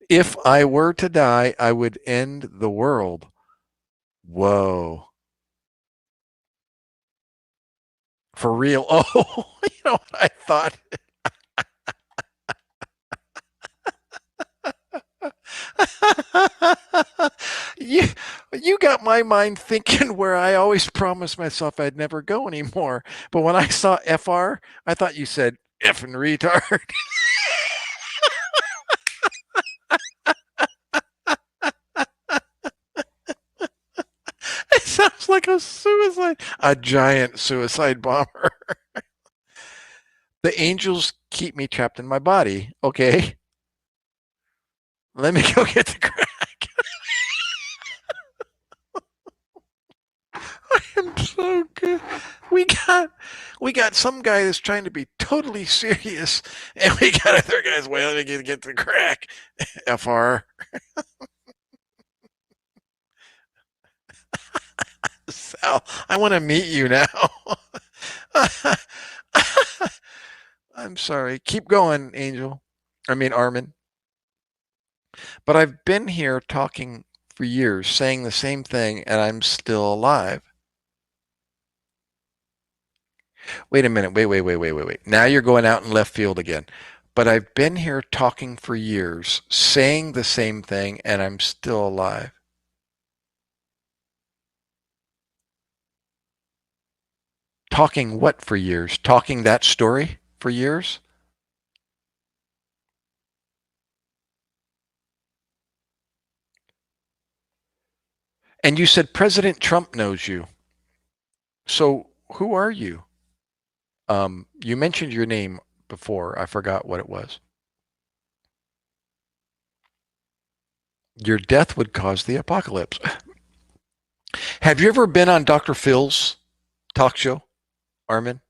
If I were to die, I would end the world. Whoa. For real? Oh, you know what I thought? you, you got my mind thinking where I always promised myself I'd never go anymore. But when I saw FR, I thought you said effing retard. It sounds like a giant suicide bomber. The angels keep me trapped in my body. Okay. Let me go get the crack. I am so good. We got some guy that's trying to be totally serious, and we got other guys wailing to get the crack. FR. Sal, I want to meet you now. I'm sorry. Keep going, Angel. Armin. But I've been here talking for years, saying the same thing, and I'm still alive. Wait a minute. Wait. Now you're going out in left field again. But I've been here talking for years, saying the same thing, and I'm still alive. Talking what for years? Talking that story for years? And you said President Trump knows you. So who are you? You mentioned your name before. I forgot what it was. Your death would cause the apocalypse. Have you ever been on Dr. Phil's talk show, Armin?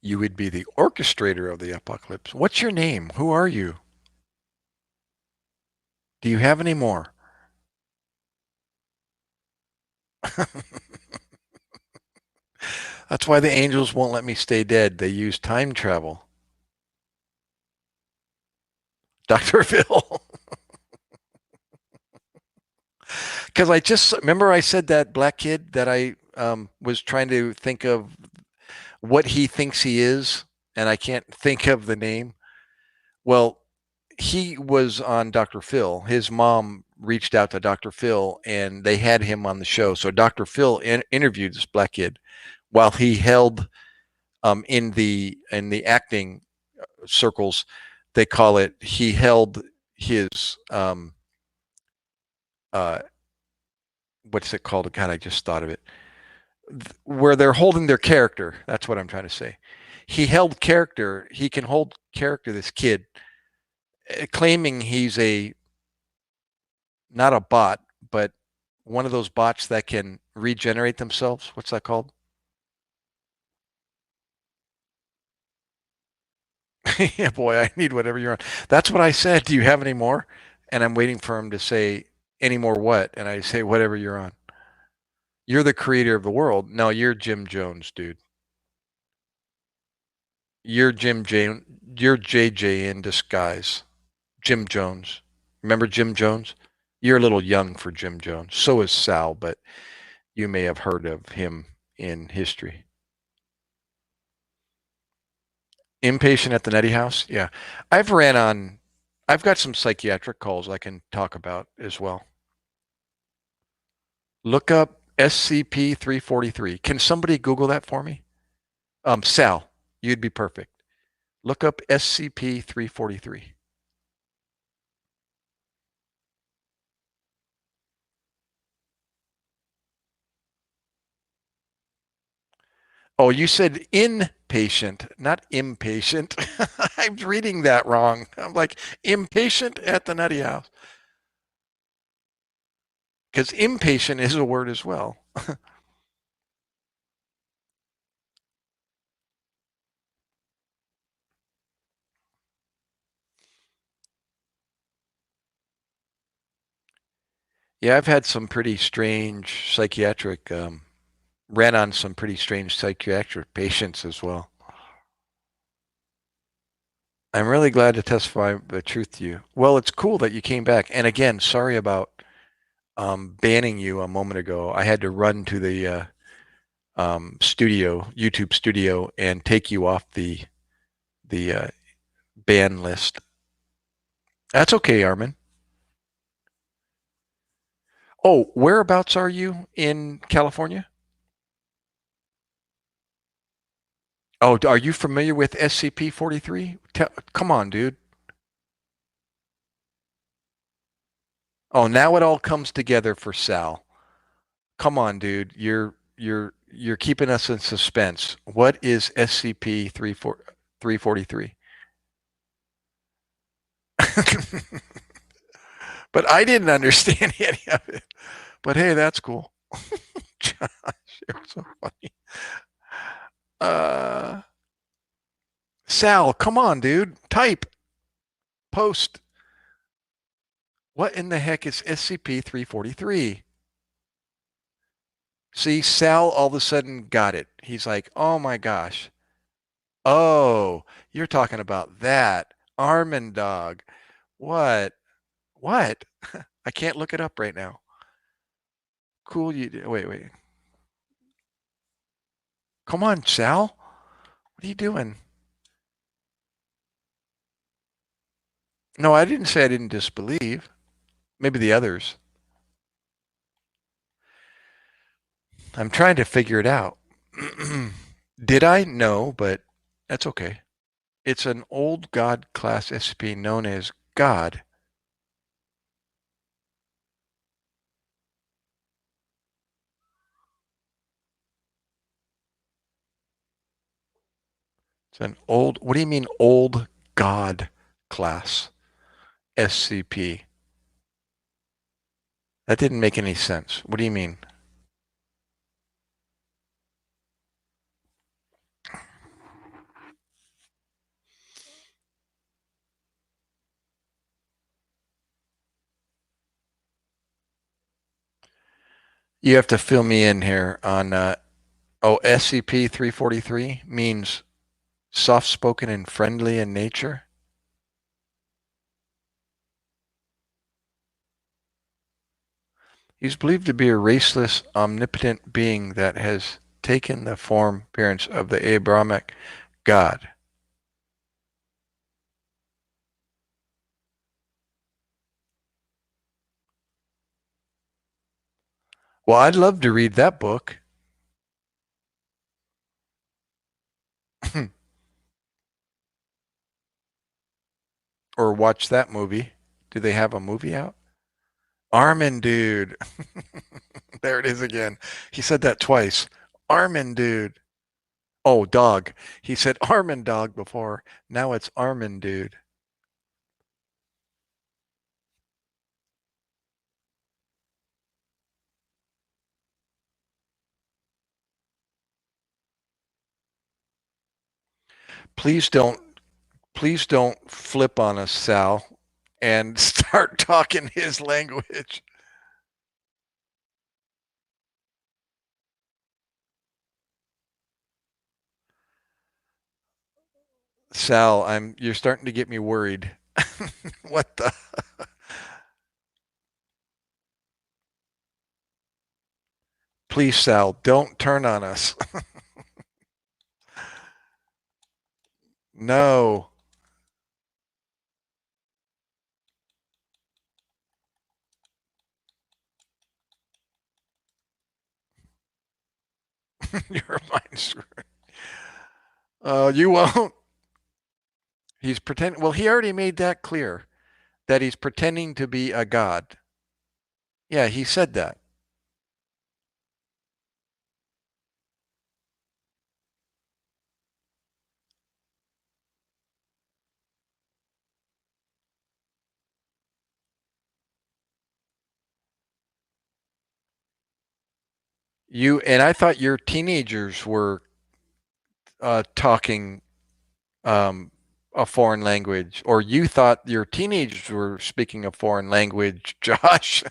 You would be the orchestrator of the apocalypse. What's your name? Who are you? Do you have any more? That's why the angels won't let me stay dead. They use time travel. Dr. Phil. Because I just remember I said that black kid that I was trying to think of what he thinks he is, and I can't think of the name. Well, he was on Dr. Phil. His mom reached out to Dr. Phil, and they had him on the show. So Dr. Phil interviewed this black kid while he held in the acting circles, they call it, he held his what's it called? God, I just thought of it. Where they're holding their character. That's what I'm trying to say. He held character. He can hold character, this kid, claiming he's not a bot, but one of those bots that can regenerate themselves. What's that called? Yeah, boy, I need whatever you're on. That's what I said. Do you have any more? And I'm waiting for him to say any more what? And I say whatever you're on. You're the creator of the world. No, you're Jim Jones, dude. You're Jim J. You're JJ in disguise. Jim Jones. Remember Jim Jones? You're a little young for Jim Jones. So is Sal, but you may have heard of him in history. Impatient at the Nutty House? Yeah. I've got some psychiatric calls I can talk about as well. Look up SCP 343. Can somebody Google that for me? Sal, you'd be perfect. Look up SCP 343. Oh, you said inpatient, not impatient. I'm reading that wrong. I'm like, impatient at the Nutty House. Because impatient is a word as well. Yeah, I've had some pretty strange psychiatric, ran on some pretty strange psychiatric patients as well. I'm really glad to testify the truth to you. Well, it's cool that you came back. And again, sorry about banning you a moment ago. I had to run to the YouTube studio, and take you off the ban list. That's okay, Armin. Oh, whereabouts are you in California? Oh, are you familiar with SCP-43? Come on, dude. Oh, now it all comes together for Sal. Come on, dude. You're keeping us in suspense. What is SCP-343? But I didn't understand any of it. But hey, that's cool. Josh, you're so funny. Uh, Sal, come on, dude. Type, post. What in the heck is SCP-343? See, Sal all of a sudden got it. He's like, oh my gosh. Oh, you're talking about that. Armin dog. What? What? I can't look it up right now. Cool. Wait. Come on, Sal. What are you doing? No, I didn't say I didn't disbelieve. Maybe the others. I'm trying to figure it out. Did I? No, but that's okay. It's an old God class SCP known as God. It's an old, what do you mean old God class SCP? That didn't make any sense. What do you mean? You have to fill me in here on, SCP 343 means soft spoken and friendly in nature. He's believed to be a raceless, omnipotent being that has taken the form appearance of the Abrahamic God. Well, I'd love to read that book. Or watch that movie. Do they have a movie out? Armin, dude. There it is again. He said that twice. Armin, dude. Oh, dog. He said Armin dog before. Now it's Armin, dude. Please don't flip on us, Sal, and start talking his language. Sal, you're starting to get me worried. What the? Please, Sal, don't turn on us. No. Your mind's. Oh, you won't. He's pretending. Well, he already made that clear that he's pretending to be a god. Yeah, he said that. I thought your teenagers were talking um, a foreign language, or you thought your teenagers were speaking a foreign language, Josh.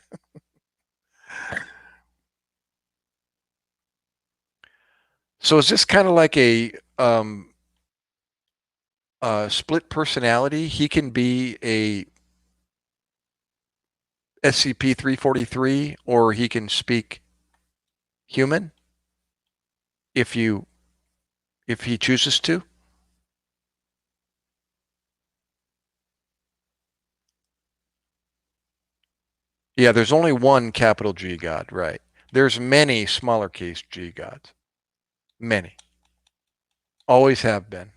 So is this kind of like a split personality? He can be a SCP-343, or he can speak human if you if he chooses to. Yeah, there's only one capital G God, right? There's many smaller case G gods. Many. Always have been.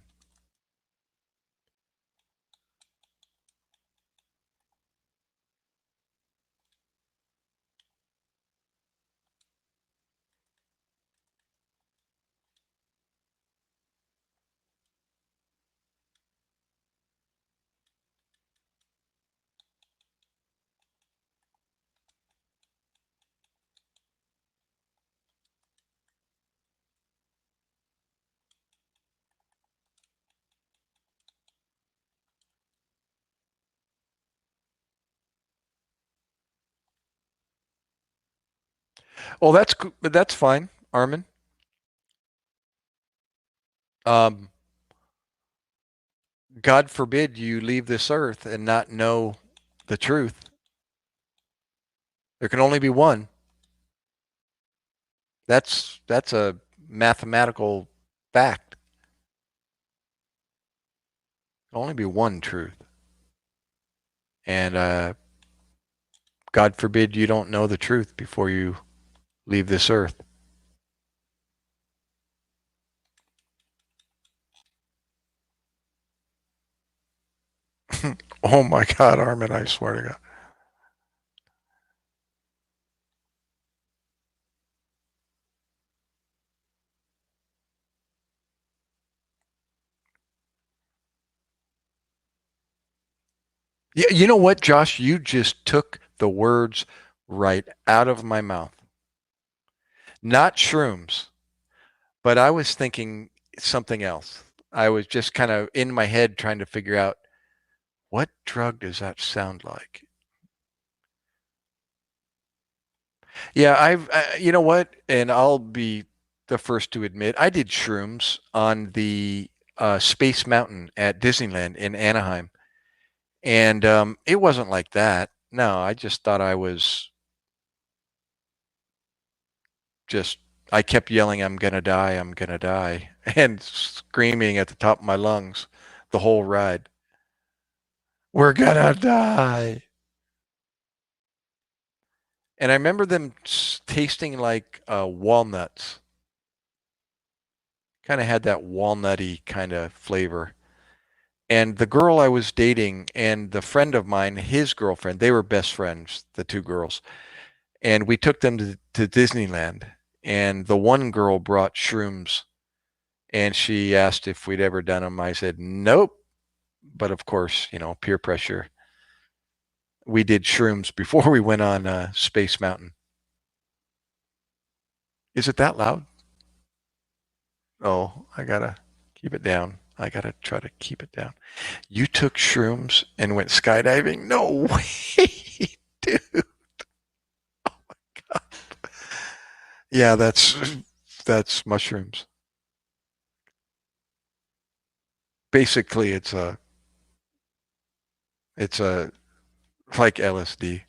Well, that's fine, Armin. Um, God forbid you leave this earth and not know the truth. There can only be one. That's a mathematical fact. There can only be one truth. And God forbid you don't know the truth before you leave this earth. Oh my God, Armin, I swear to God. Yeah, you know what, Josh? You just took the words right out of my mouth. Not shrooms, but I was thinking something else. I was just kind of in my head trying to figure out what drug does that sound like? Yeah, you know what? And I'll be the first to admit, I did shrooms on the Space Mountain at Disneyland in Anaheim. And it wasn't like that. No, I just thought I was just, I kept yelling, I'm going to die, I'm going to die, and screaming at the top of my lungs the whole ride. We're going to die. And I remember them tasting like walnuts. Kind of had that walnutty kind of flavor. And the girl I was dating and the friend of mine, his girlfriend, they were best friends, the two girls. And we took them to Disneyland. And the one girl brought shrooms and she asked if we'd ever done them. I said, nope. But of course, peer pressure. We did shrooms before we went on Space Mountain. Is it that loud? Oh, I gotta keep it down. I got to try to keep it down. You took shrooms and went skydiving? No way, dude. Yeah, that's mushrooms. Basically, it's a like LSD.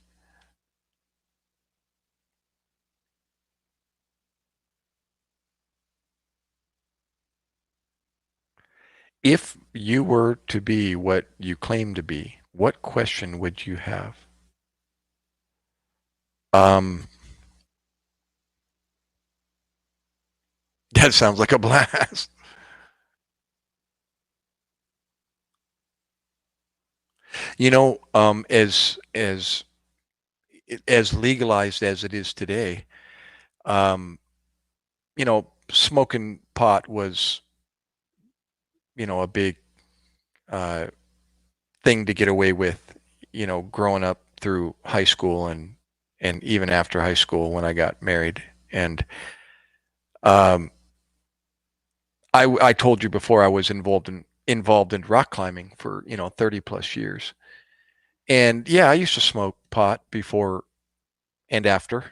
If you were to be what you claim to be, what question would you have? Um, that sounds like a blast. As legalized as it is today, um, smoking pot was, a big uh, thing to get away with, growing up through high school and even after high school when I got married. And um, I told you before I was involved in rock climbing for 30 plus years. And yeah, I used to smoke pot before and after.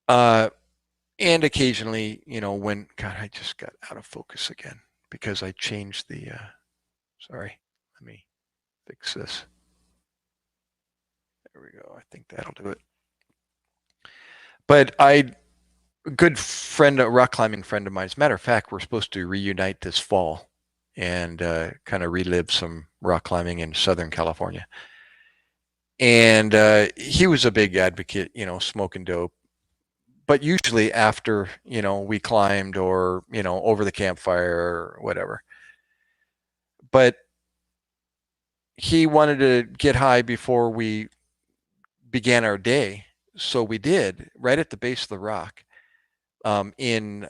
Uh, and occasionally, when God, I just got out of focus again because I changed the. Sorry, let me fix this. There we go. I think that'll do it. But a good friend, a rock climbing friend of mine. As a matter of fact, we're supposed to reunite this fall and kind of relive some rock climbing in Southern California. And he was a big advocate, smoking dope. But usually after, we climbed or, over the campfire or whatever. But he wanted to get high before we began our day. So we did right at the base of the rock. In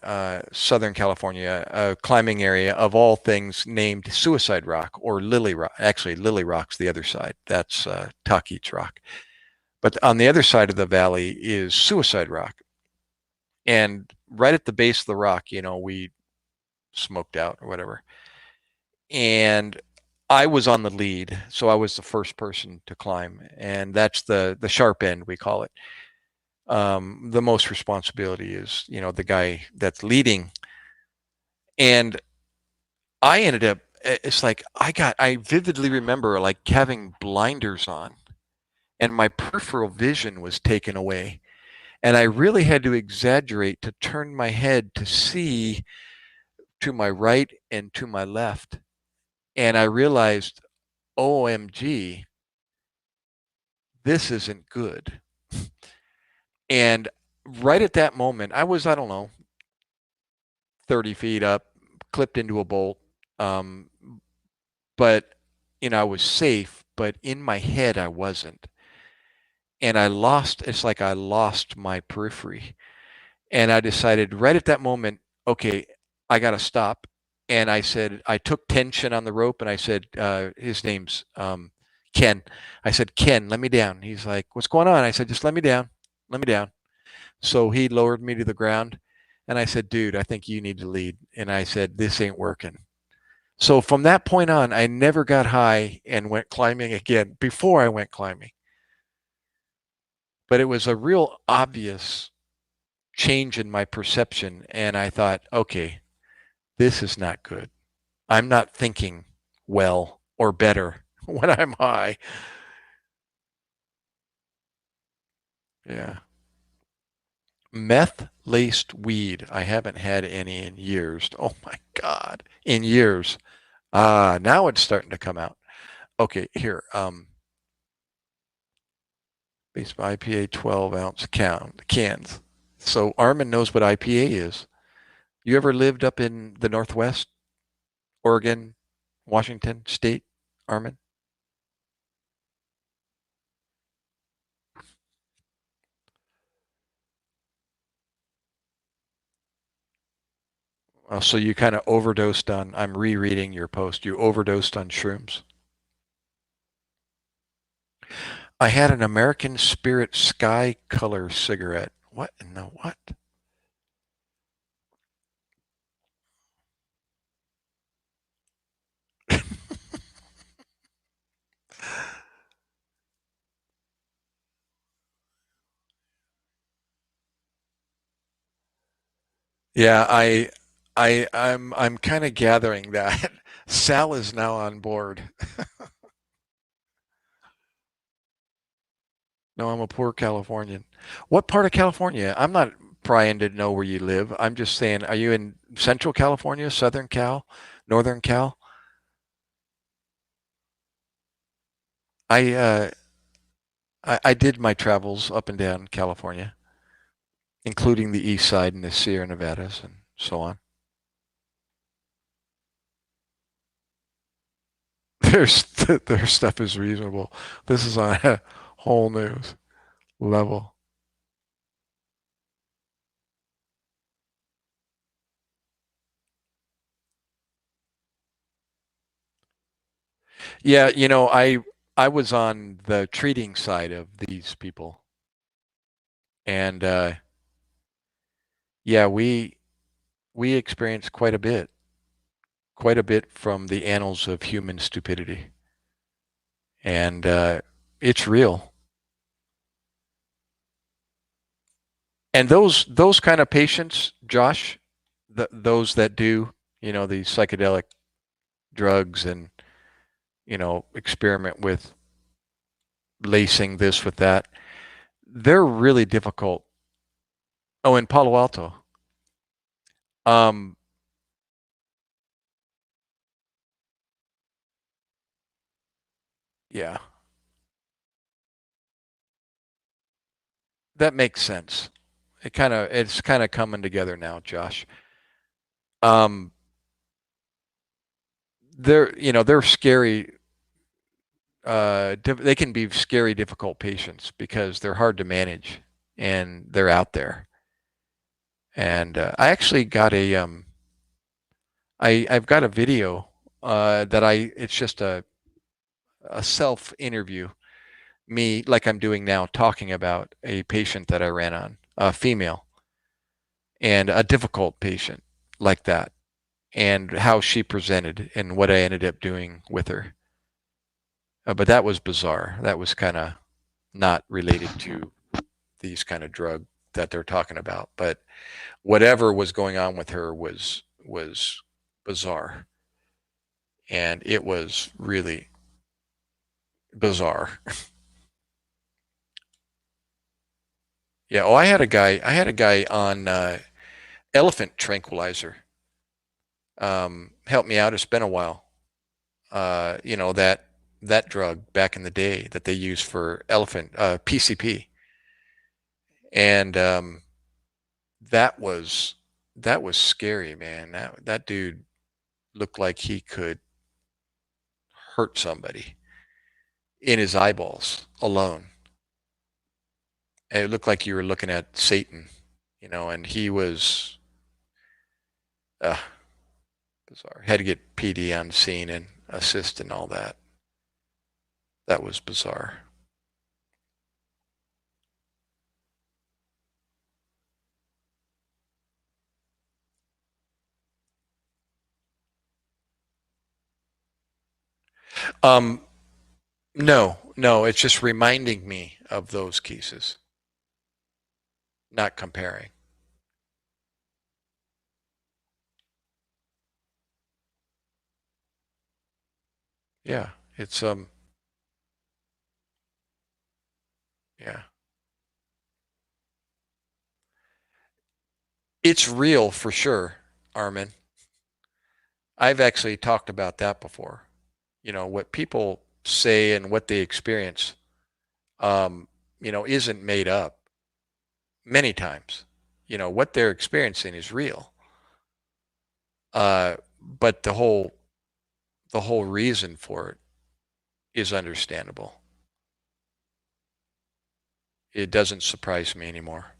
Southern California, a climbing area of all things named Suicide Rock or Lily Rock. Actually, Lily Rock's the other side. That's Takich Rock. But on the other side of the valley is Suicide Rock. And right at the base of the rock, we smoked out or whatever. And I was on the lead, so I was the first person to climb, and that's the sharp end we call it. The most responsibility is the guy that's leading, and I ended up. It's like I vividly remember like having blinders on, and my peripheral vision was taken away, and I really had to exaggerate to turn my head to see to my right and to my left, and I realized, OMG, this isn't good. And right at that moment, I don't know, 30 feet up, clipped into a bolt. Um, but, I was safe, but in my head, I wasn't. And it's like I lost my periphery. And I decided right at that moment, okay, I got to stop. And I said, I took tension on the rope and I said, his name's Ken. I said, Ken, let me down. He's like, what's going on? I said, just let me down. Let me down. So he lowered me to the ground. And I said, dude, I think you need to lead. And I said, this ain't working. So from that point on, I never got high and went climbing again before I went climbing. But it was a real obvious change in my perception. And I thought, okay, this is not good. I'm not thinking well or better when I'm high. Yeah. Meth laced weed. I haven't had any in years. Oh my God. In years. Now it's starting to come out. Okay, here. Base IPA 12-ounce cans. So Armin knows what IPA is. You ever lived up in the Northwest, Oregon, Washington State, Armin? So you kind of overdosed on, I'm rereading your post, you overdosed on shrooms. I had an American Spirit Sky Color cigarette. What in the what? Yeah, I'm kind of gathering that Sal is now on board. No, I'm a poor Californian. What part of California? I'm not prying to know where you live. I'm just saying, are you in Central California, Southern Cal, Northern Cal? I uh I did my travels up and down California, including the east side and the Sierra Nevadas and so on. Their stuff is reasonable. This is on a whole news level. Yeah, I was on the treating side of these people, and yeah, we experienced quite a bit from the annals of human stupidity, and it's real. And those kind of patients, Josh, those that do, these psychedelic drugs and experiment with lacing this with that, they're really difficult. Oh, in Palo Alto. Um, yeah, that makes sense. It's kind of coming together now, Josh. Um, they're scary. They can be scary, difficult patients because they're hard to manage and they're out there. And I actually got I've got a video that it's just a self interview, me like I'm doing now, talking about a patient that I ran on, a female, and a difficult patient like that, and how she presented and what I ended up doing with her. But that was bizarre. That was kind of not related to these kind of drug that they're talking about. But whatever was going on with her was bizarre, and it was really bizarre. Yeah. Oh, I had a guy on elephant tranquilizer. Help me out. It's been a while. That drug back in the day that they used for elephant PCP, and that was that was scary, man. That dude looked like he could hurt somebody in his eyeballs alone. And it looked like you were looking at Satan, and he was uh, bizarre. Had to get PD on scene and assist and all that. That was bizarre. Um, no, no, it's just reminding me of those cases, not comparing. Yeah, it's yeah. It's real for sure, Armin. I've actually talked about that before. What people say and what they experience, um, isn't made up many times. What they're experiencing is real. But the whole reason for it is understandable. It doesn't surprise me anymore.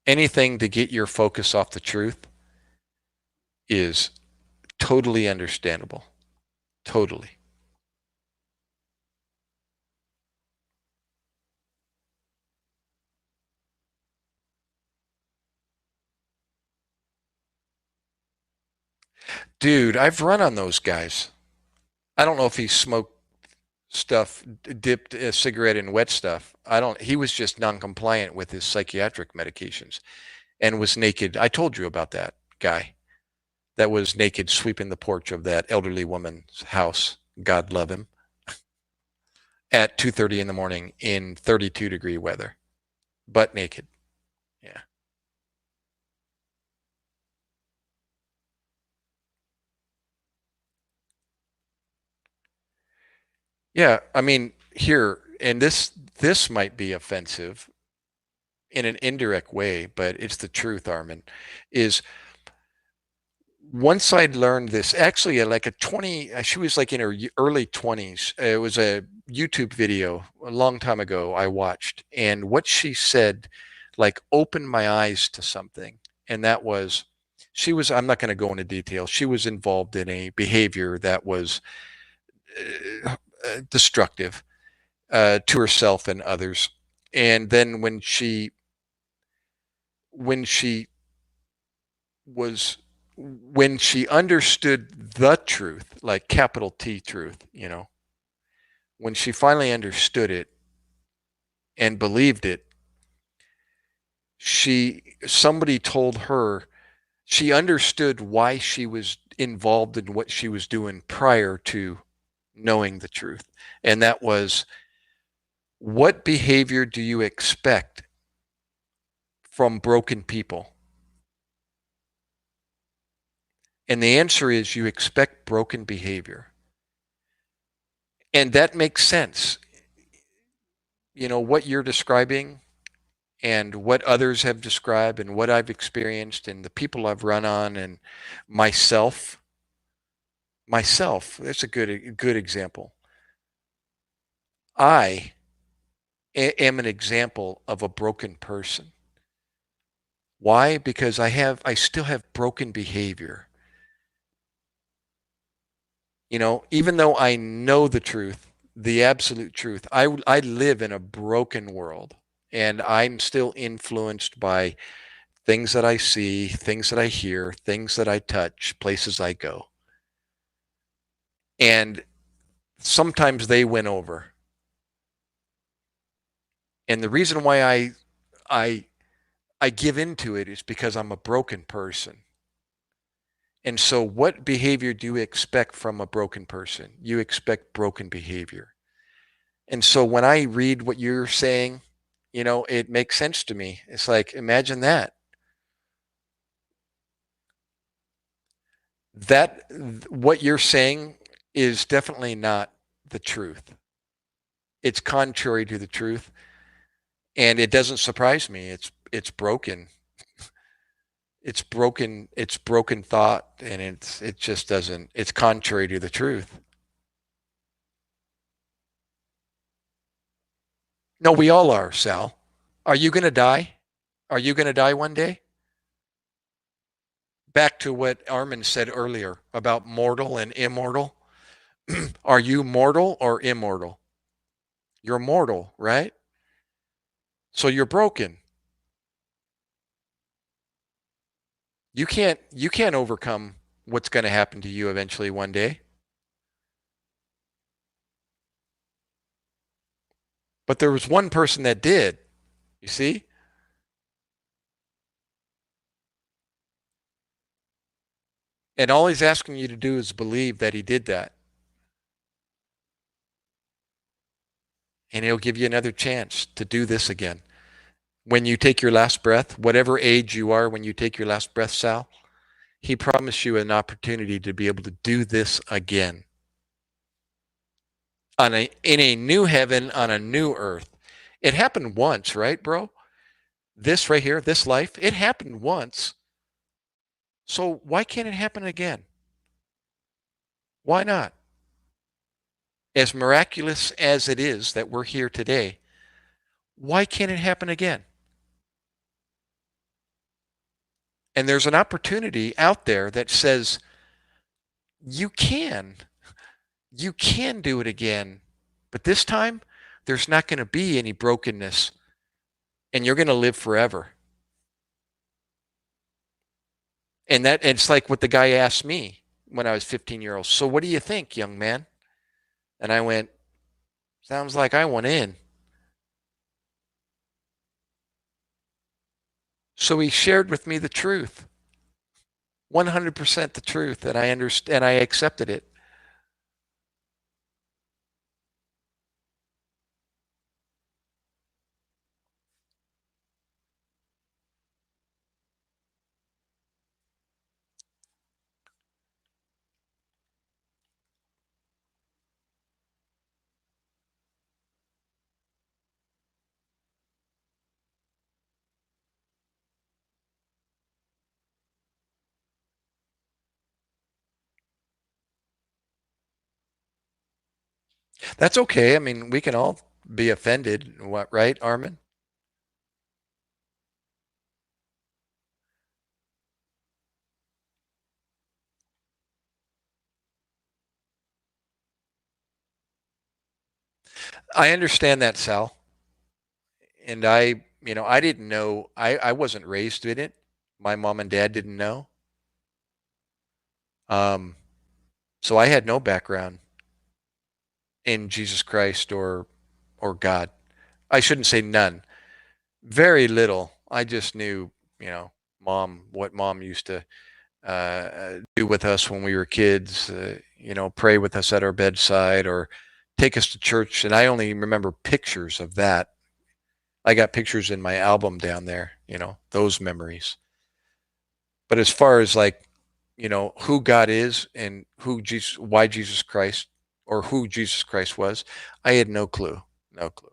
Anything to get your focus off the truth is totally understandable. Totally. Dude, I've run on those guys. I don't know if he smoked stuff, dipped a cigarette in wet stuff. He was just non-compliant with his psychiatric medications and was naked. I told you about that guy that was naked sweeping the porch of that elderly woman's house. God love him. At 2:30 in the morning in 32-degree weather, butt naked. Yeah. Yeah, I mean, here, and this might be offensive in an indirect way, but it's the truth, Armin, is once I'd learned this, actually, like a 20, she was like in her early 20s. It was a YouTube video a long time ago I watched, and what she said like opened my eyes to something. And that was, I'm not going to go into detail. She was involved in a behavior that was destructive to herself and others. And then when she was when she understood the truth, like capital T truth, when she finally understood it and believed it, somebody told her she understood why she was involved in what she was doing prior to knowing the truth. And that was, what behavior do you expect from broken people? And the answer is, you expect broken behavior. And that makes sense. What you're describing and what others have described and what I've experienced and the people I've run on and myself, that's a good example. I am an example of a broken person. Why? Because I still have broken behavior. Even though I know the truth, the absolute truth, I live in a broken world, and I'm still influenced by things that I see, things that I hear, things that I touch, places I go. And sometimes they win over. And the reason why I I give into it is because I'm a broken person. And so what behavior do you expect from a broken person? You expect broken behavior. And so when I read what you're saying, it makes sense to me. It's like, imagine that. What you're saying is definitely not the truth. It's contrary to the truth, and it doesn't surprise me. It's broken. It's broken thought, and it just doesn't, it's contrary to the truth. No, we all are, Sal. Are you going to die? Are you going to die one day? Back to what Armin said earlier about mortal and immortal. Are you mortal or immortal? You're mortal, right? So you're broken. You can't overcome what's going to happen to you eventually one day. But there was one person that did. You see? And all he's asking you to do is believe that he did that. And he'll give you another chance to do this again. When you take your last breath, whatever age you are when you take your last breath, Sal, he promised you an opportunity to be able to do this again. In a new heaven, on a new earth. It happened once, right, bro? This right here, this life, it happened once. So why can't it happen again? Why not? As miraculous as it is that we're here today, why can't it happen again? And there's an opportunity out there that says you can. You can do it again. But this time, there's not going to be any brokenness, and you're going to live forever. And it's like what the guy asked me when I was 15 years old. So what do you think, young man? And I went, Sounds like I want in. So he shared with me the truth, 100% the truth, and I understand. I accepted it. That's okay. I mean, we can all be offended, what, right, Armin? I understand that, Sal. And I didn't know, I wasn't raised in it. My mom and dad didn't know. Um, so I had no background in Jesus Christ or God. I shouldn't say none. Very little. I just knew, what mom used to do with us when we were kids, pray with us at our bedside or take us to church. And I only remember pictures of that. I got pictures in my album down there, those memories. But as far as like, who God is and why Jesus Christ or who Jesus Christ was, I had no clue. No clue.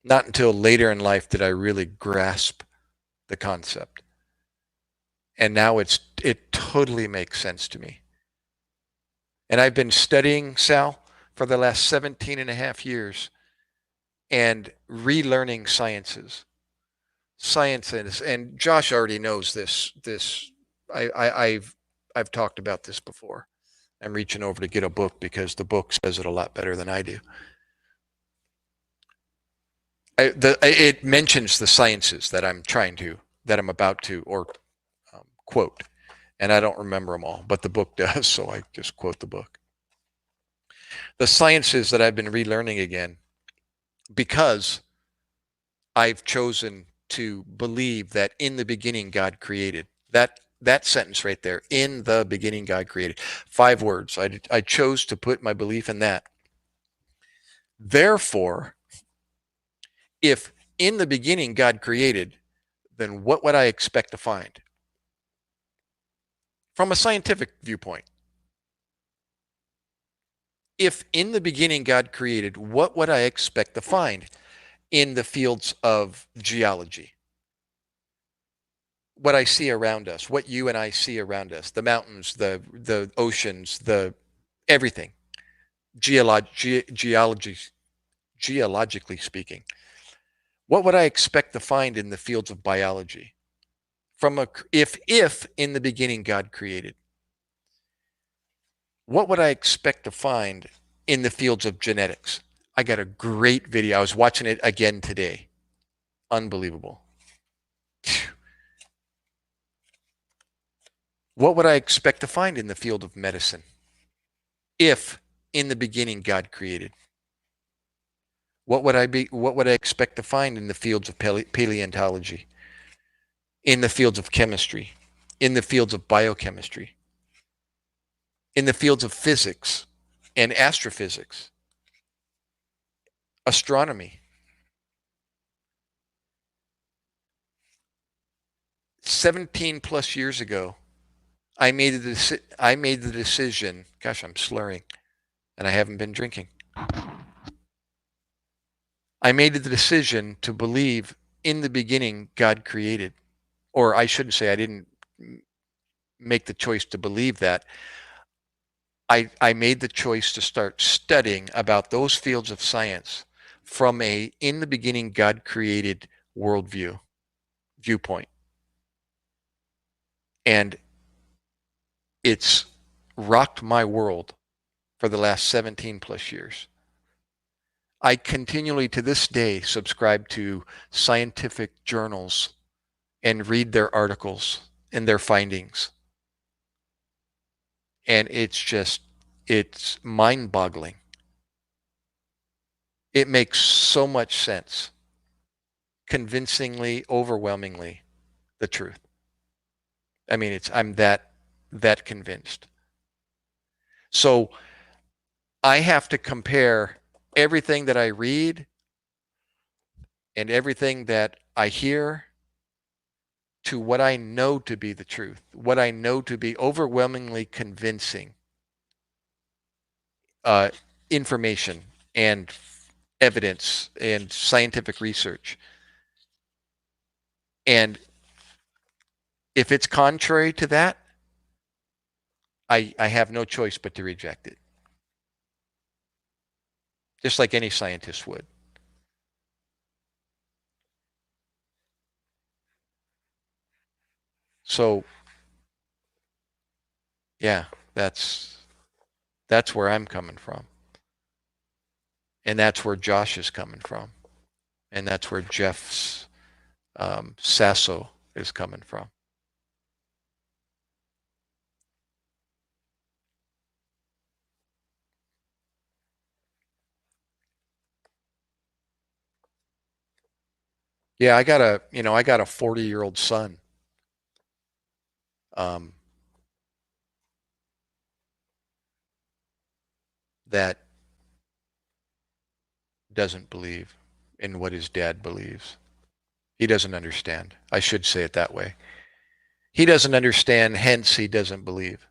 Not until later in life did I really grasp the concept. And now it totally makes sense to me. And I've been studying, Sal, for the last 17 and a half years and relearning sciences. And Josh already knows this. I've talked about this before. I'm reaching over to get a book because the book says it a lot better than I do. It mentions the sciences that I'm about to, or quote, and I don't remember them all, but the book does, so I just quote the book. The sciences that I've been relearning again because I've chosen to believe that in the beginning God created. That sentence right there, in the beginning God created. 5 words. I chose to put my belief in that. Therefore, if in the beginning God created, then what would I expect to find? From a scientific viewpoint, if in the beginning God created, what would I expect to find in the fields of geology? What I see around us, what you and I see around us, the mountains, the oceans, the everything, geology, geologically speaking. What would I expect to find in the fields of biology? If in the beginning God created, what would I expect to find in the fields of genetics? I got a great video. I was watching it again today. Unbelievable. What would I expect to find in the field of medicine if in the beginning God created? What would I expect to find in the fields of paleontology, in the fields of chemistry, in the fields of biochemistry, in the fields of physics and astrophysics, astronomy? 17 plus years ago, I made the decision, gosh, I'm slurring and I haven't been drinking. I made the decision to believe in the beginning God created. Or I shouldn't say I didn't make the choice to believe that. I made the choice to start studying about those fields of science from a in the beginning God created viewpoint. And it's rocked my world for the last 17 plus years. I continually to this day subscribe to scientific journals and read their articles and their findings. And it's mind boggling It makes so much sense, convincingly, overwhelmingly, the truth. I mean, I'm that convinced. So I have to compare everything that I read and everything that I hear to what I know to be the truth, what I know to be overwhelmingly convincing uh, information and evidence and scientific research. And if it's contrary to that, I have no choice but to reject it, just like any scientist would. So, yeah, that's where I'm coming from. And that's where Josh is coming from. And that's where Jeff's Sasso is coming from. Yeah, I got a 40-year-old son. Um, that doesn't believe in what his dad believes. He doesn't understand. I should say it that way. He doesn't understand, hence he doesn't believe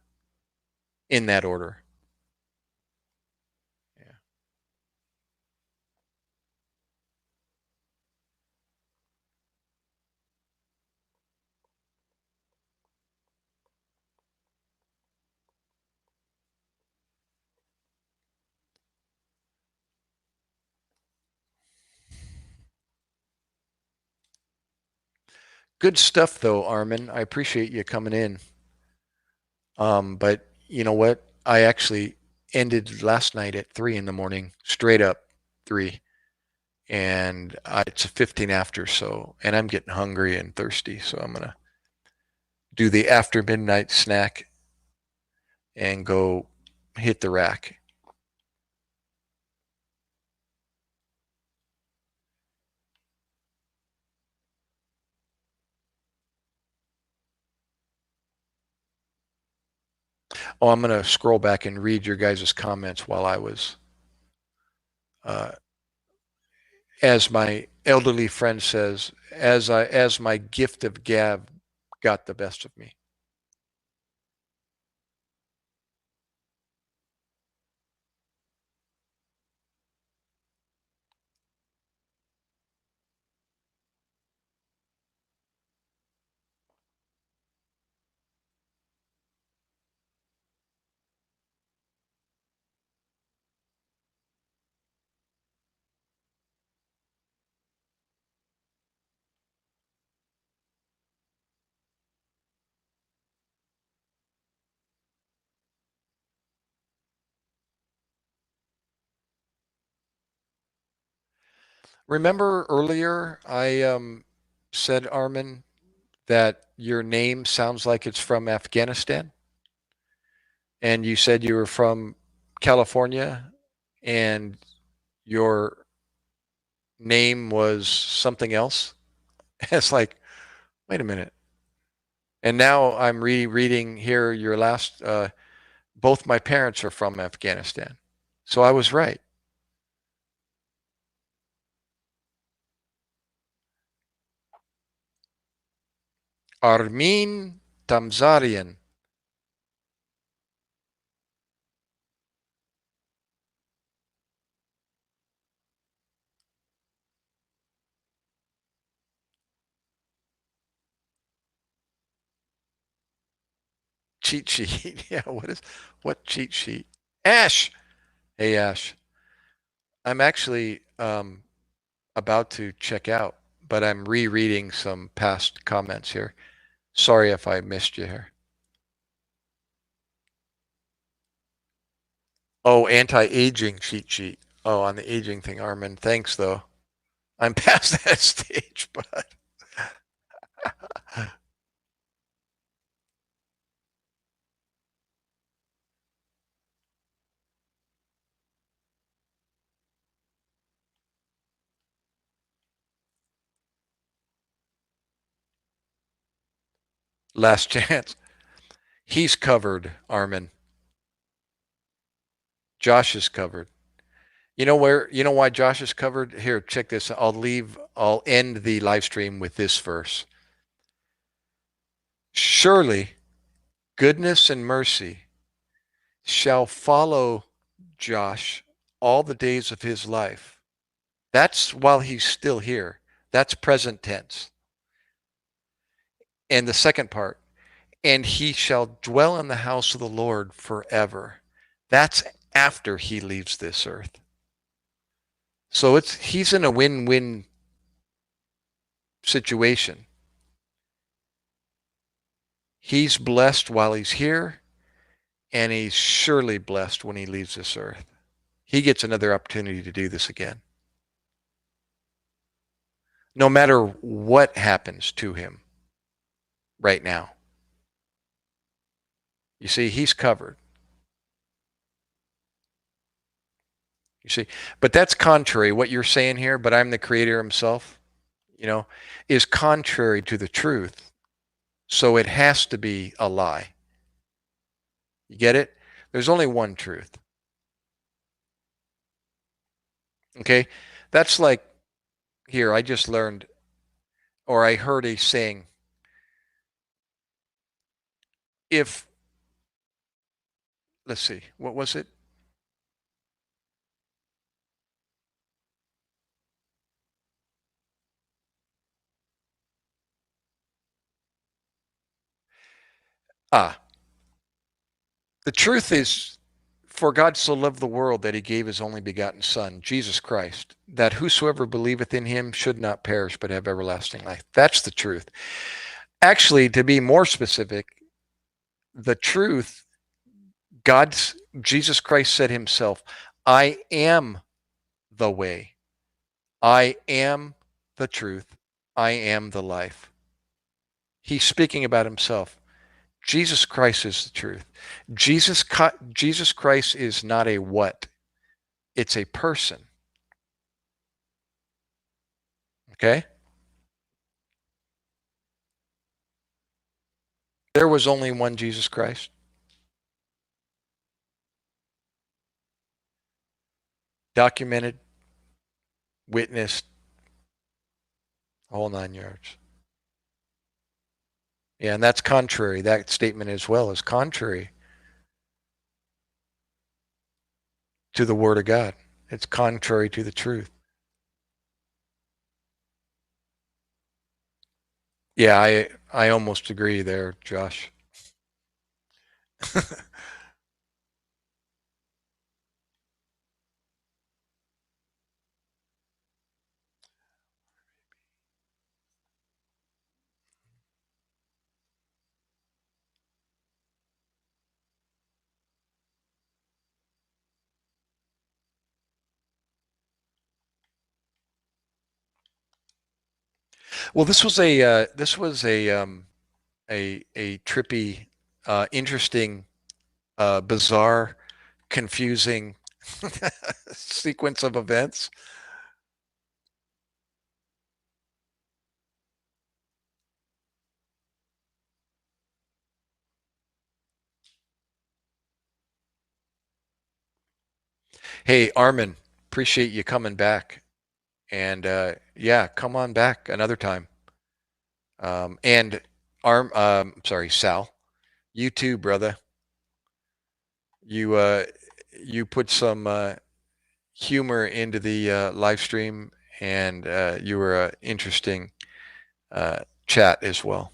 in that order. Yeah. Good stuff though, Armin. I appreciate you coming in. But you know what? I actually ended last night at 3 in the morning, straight up 3. And it's a 15 after, so, and I'm getting hungry and thirsty, so I'm gonna do the after midnight snack and go hit the rack. Oh, I'm gonna scroll back and read your guys' comments while I was, uh, as my elderly friend says, as my gift of gab got the best of me. Remember earlier I said, Armin, that your name sounds like it's from Afghanistan, and you said you were from California, and your name was something else. It's like, wait a minute. And now I'm rereading here your last. Both my parents are from Afghanistan, so I was right. Armin Tamzarian. Cheat sheet. Yeah, what cheat sheet? Ash. Hey Ash. I'm actually about to check out, but I'm rereading some past comments here. Sorry if I missed you here. Oh, anti-aging cheat sheet. Oh, on the aging thing, Armin. Thanks though. I'm past that stage, but Last chance. He's covered, Armin. Josh is covered. You know why Josh is covered? Here, check this. I'll end the live stream with this verse. Surely goodness and mercy shall follow Josh all the days of his life. That's while he's still here. That's present tense. And the second part, and he shall dwell in the house of the Lord forever. That's after he leaves this earth. So he's in a win-win situation. He's blessed while he's here, and he's surely blessed when he leaves this earth. He gets another opportunity to do this again. No matter what happens to him right now. You see, he's covered. You see, but that's contrary. What you're saying here, but I'm the creator himself, is contrary to the truth. So it has to be a lie. You get it? There's only one truth. Okay? That's like here, I just learned, or I heard a saying, let's see, what was it? The truth is, for God so loved the world that he gave his only begotten Son, Jesus Christ, that whosoever believeth in him should not perish but have everlasting life. That's the truth. Actually, to be more specific, the truth, Jesus Christ said himself, I am the way. I am the truth. I am the life. He's speaking about himself. Jesus Christ is the truth. Jesus Christ is not a what. It's a person. Okay? There was only one Jesus Christ. Documented, witnessed, whole 9 yards. Yeah, and that's contrary. That statement as well is contrary to the Word of God. It's contrary to the truth. Yeah, I almost agree there, Josh. Well, this was a trippy, interesting, bizarre, confusing sequence of events. Hey, Armin, appreciate you coming back. And yeah, come on back another time. And sorry, Sal, you too, brother. You put some humor into the live stream, and you were an interesting chat as well.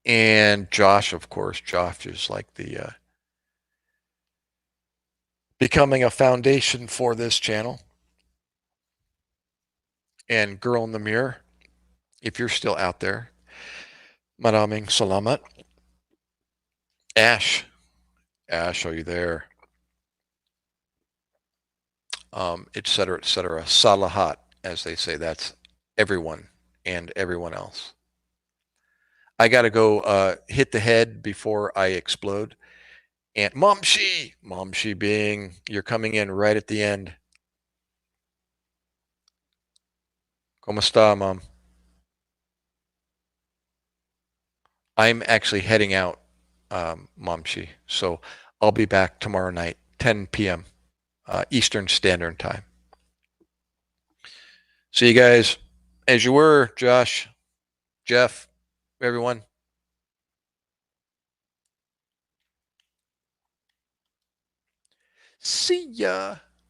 And Josh, of course, Josh is like the becoming a foundation for this channel. And Girl in the Mirror, if you're still out there, Maraming salamat. Ash, are you there? Et cetera, et cetera. Salahat, as they say, that's everyone and everyone else. I got to go hit the head before I explode. And Momshi being, you're coming in right at the end. ¿Cómo está, Mom? I'm actually heading out, Momshi. So I'll be back tomorrow night, 10 p.m. Eastern Standard Time. See you guys as you were, Josh, Jeff, everyone. See ya.